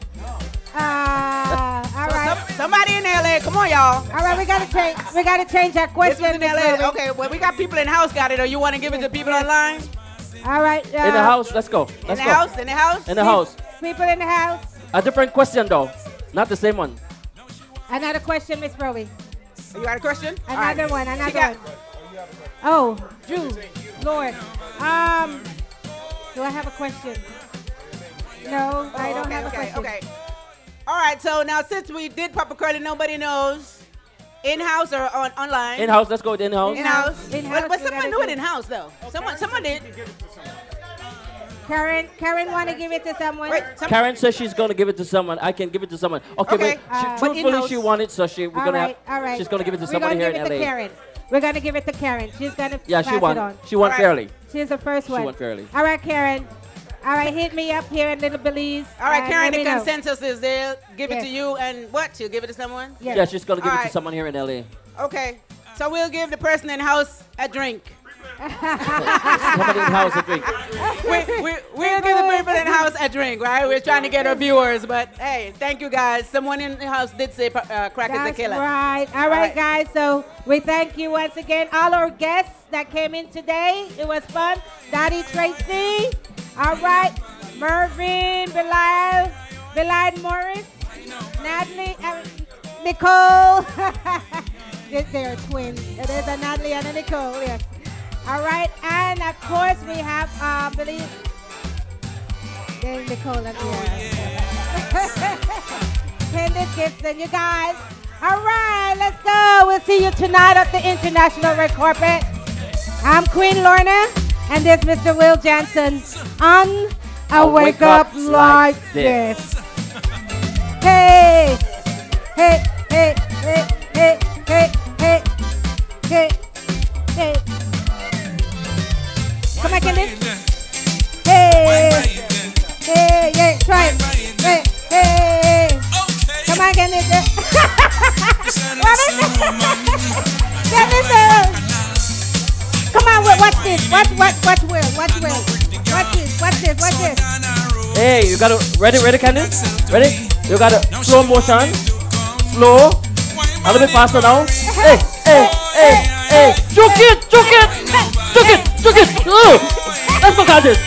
All right. Somebody in LA, come on, y'all. All right, we gotta change that question. This was in LA. Okay, well, we got people in the house got it, or you want to give it to people online? All right. In the house, let's go. In the house. In the house. People in the house. A different question though, not the same one. Another question, Miss Roby. You got a question? Another one. Oh, Drew, Lord. Do I have a question? No, I don't have a question. Okay. All right, so now since we did Papa Curly, nobody knows. In-house or online? In-house, let's go with in-house. In-house. But someone knew it in-house, though. Someone did. Karen want to give it to someone. Wait, Karen says she's going to give it to someone. I can give it to someone. Okay, wait. Truthfully, she wanted, so she's going to give it to somebody here in LA. We're going to give it to Karen. She's going to pass it on. She won fairly. She's the first one. She won fairly. All right, Karen. All right, hit me up here in Little Belize. All right, Karen, the consensus is they'll give it to you, and what? She'll give it to someone? Yes. Yeah, she's going to give it to someone here in LA. Okay, so we'll give the person in house a drink. Somebody in house a drink. We'll give the people in house a drink, right? We're trying to get our viewers, but hey, thank you guys. Someone in the house did say crack is a killer. Right. All right, guys. So we thank you once again, all our guests that came in today. It was fun. Daddy Tracy. All right, Mervyn, Belide Morris, Natalie, Nicole. They're twins. There's a Natalie and a Nicole, yes. All right, and of course we have there's Nicole up here. Candace Gibson, you guys. All right, let's go. We'll see you tonight at the International Red Carpet. I'm Queen Lorna. And there's Mr. Will Johnson on a Wake Up Like This. Hey, hey, hey, hey, hey, hey, hey, hey, hey. Come on, Candice. Hey, hey, yeah, try it. Hey, hey. Come on, Candice. What is it? Candice. Come on, watch this. Watch this. Hey, you got to ready, Candice? Ready? You got to slow motion. Slow. A little bit faster now. Hey. Juke it. Let's go, Candice.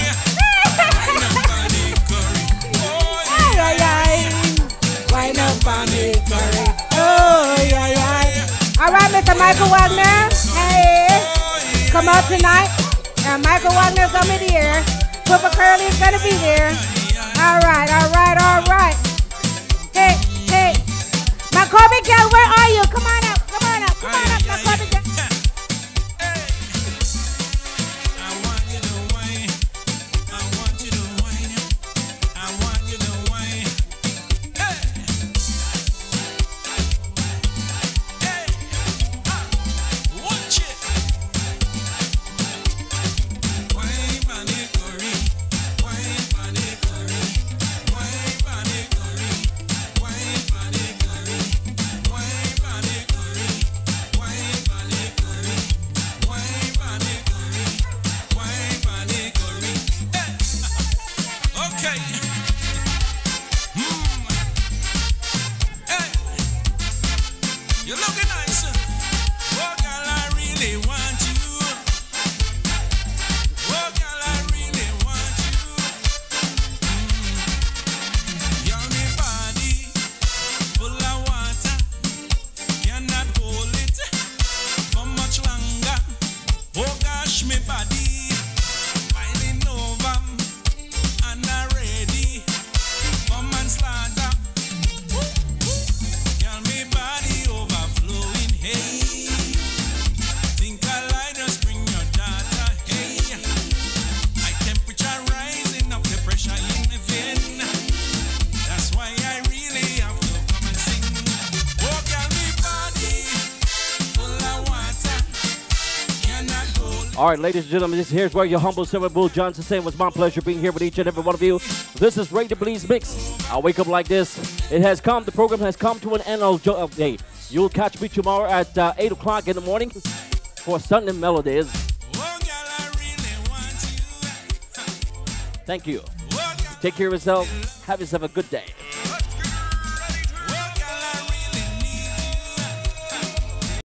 Why not family? All right, Mr. Michael Wagner. Hey. Come out tonight. Michael Wagner's gonna be there. Papa Curly's gonna be there. All right. Hey. My Corbin girl, where are you? Come on up, my Corbin girl. All right, ladies and gentlemen, here's where your humble servant Will Johnson saying it was my pleasure being here with each and every one of you. This is Radio Belizemix. I wake up like this. It has come, the program has come to an end of day. You'll catch me tomorrow at 8 o'clock in the morning for Sunday Melodies. Thank you. Take care of yourself. Have yourself a good day.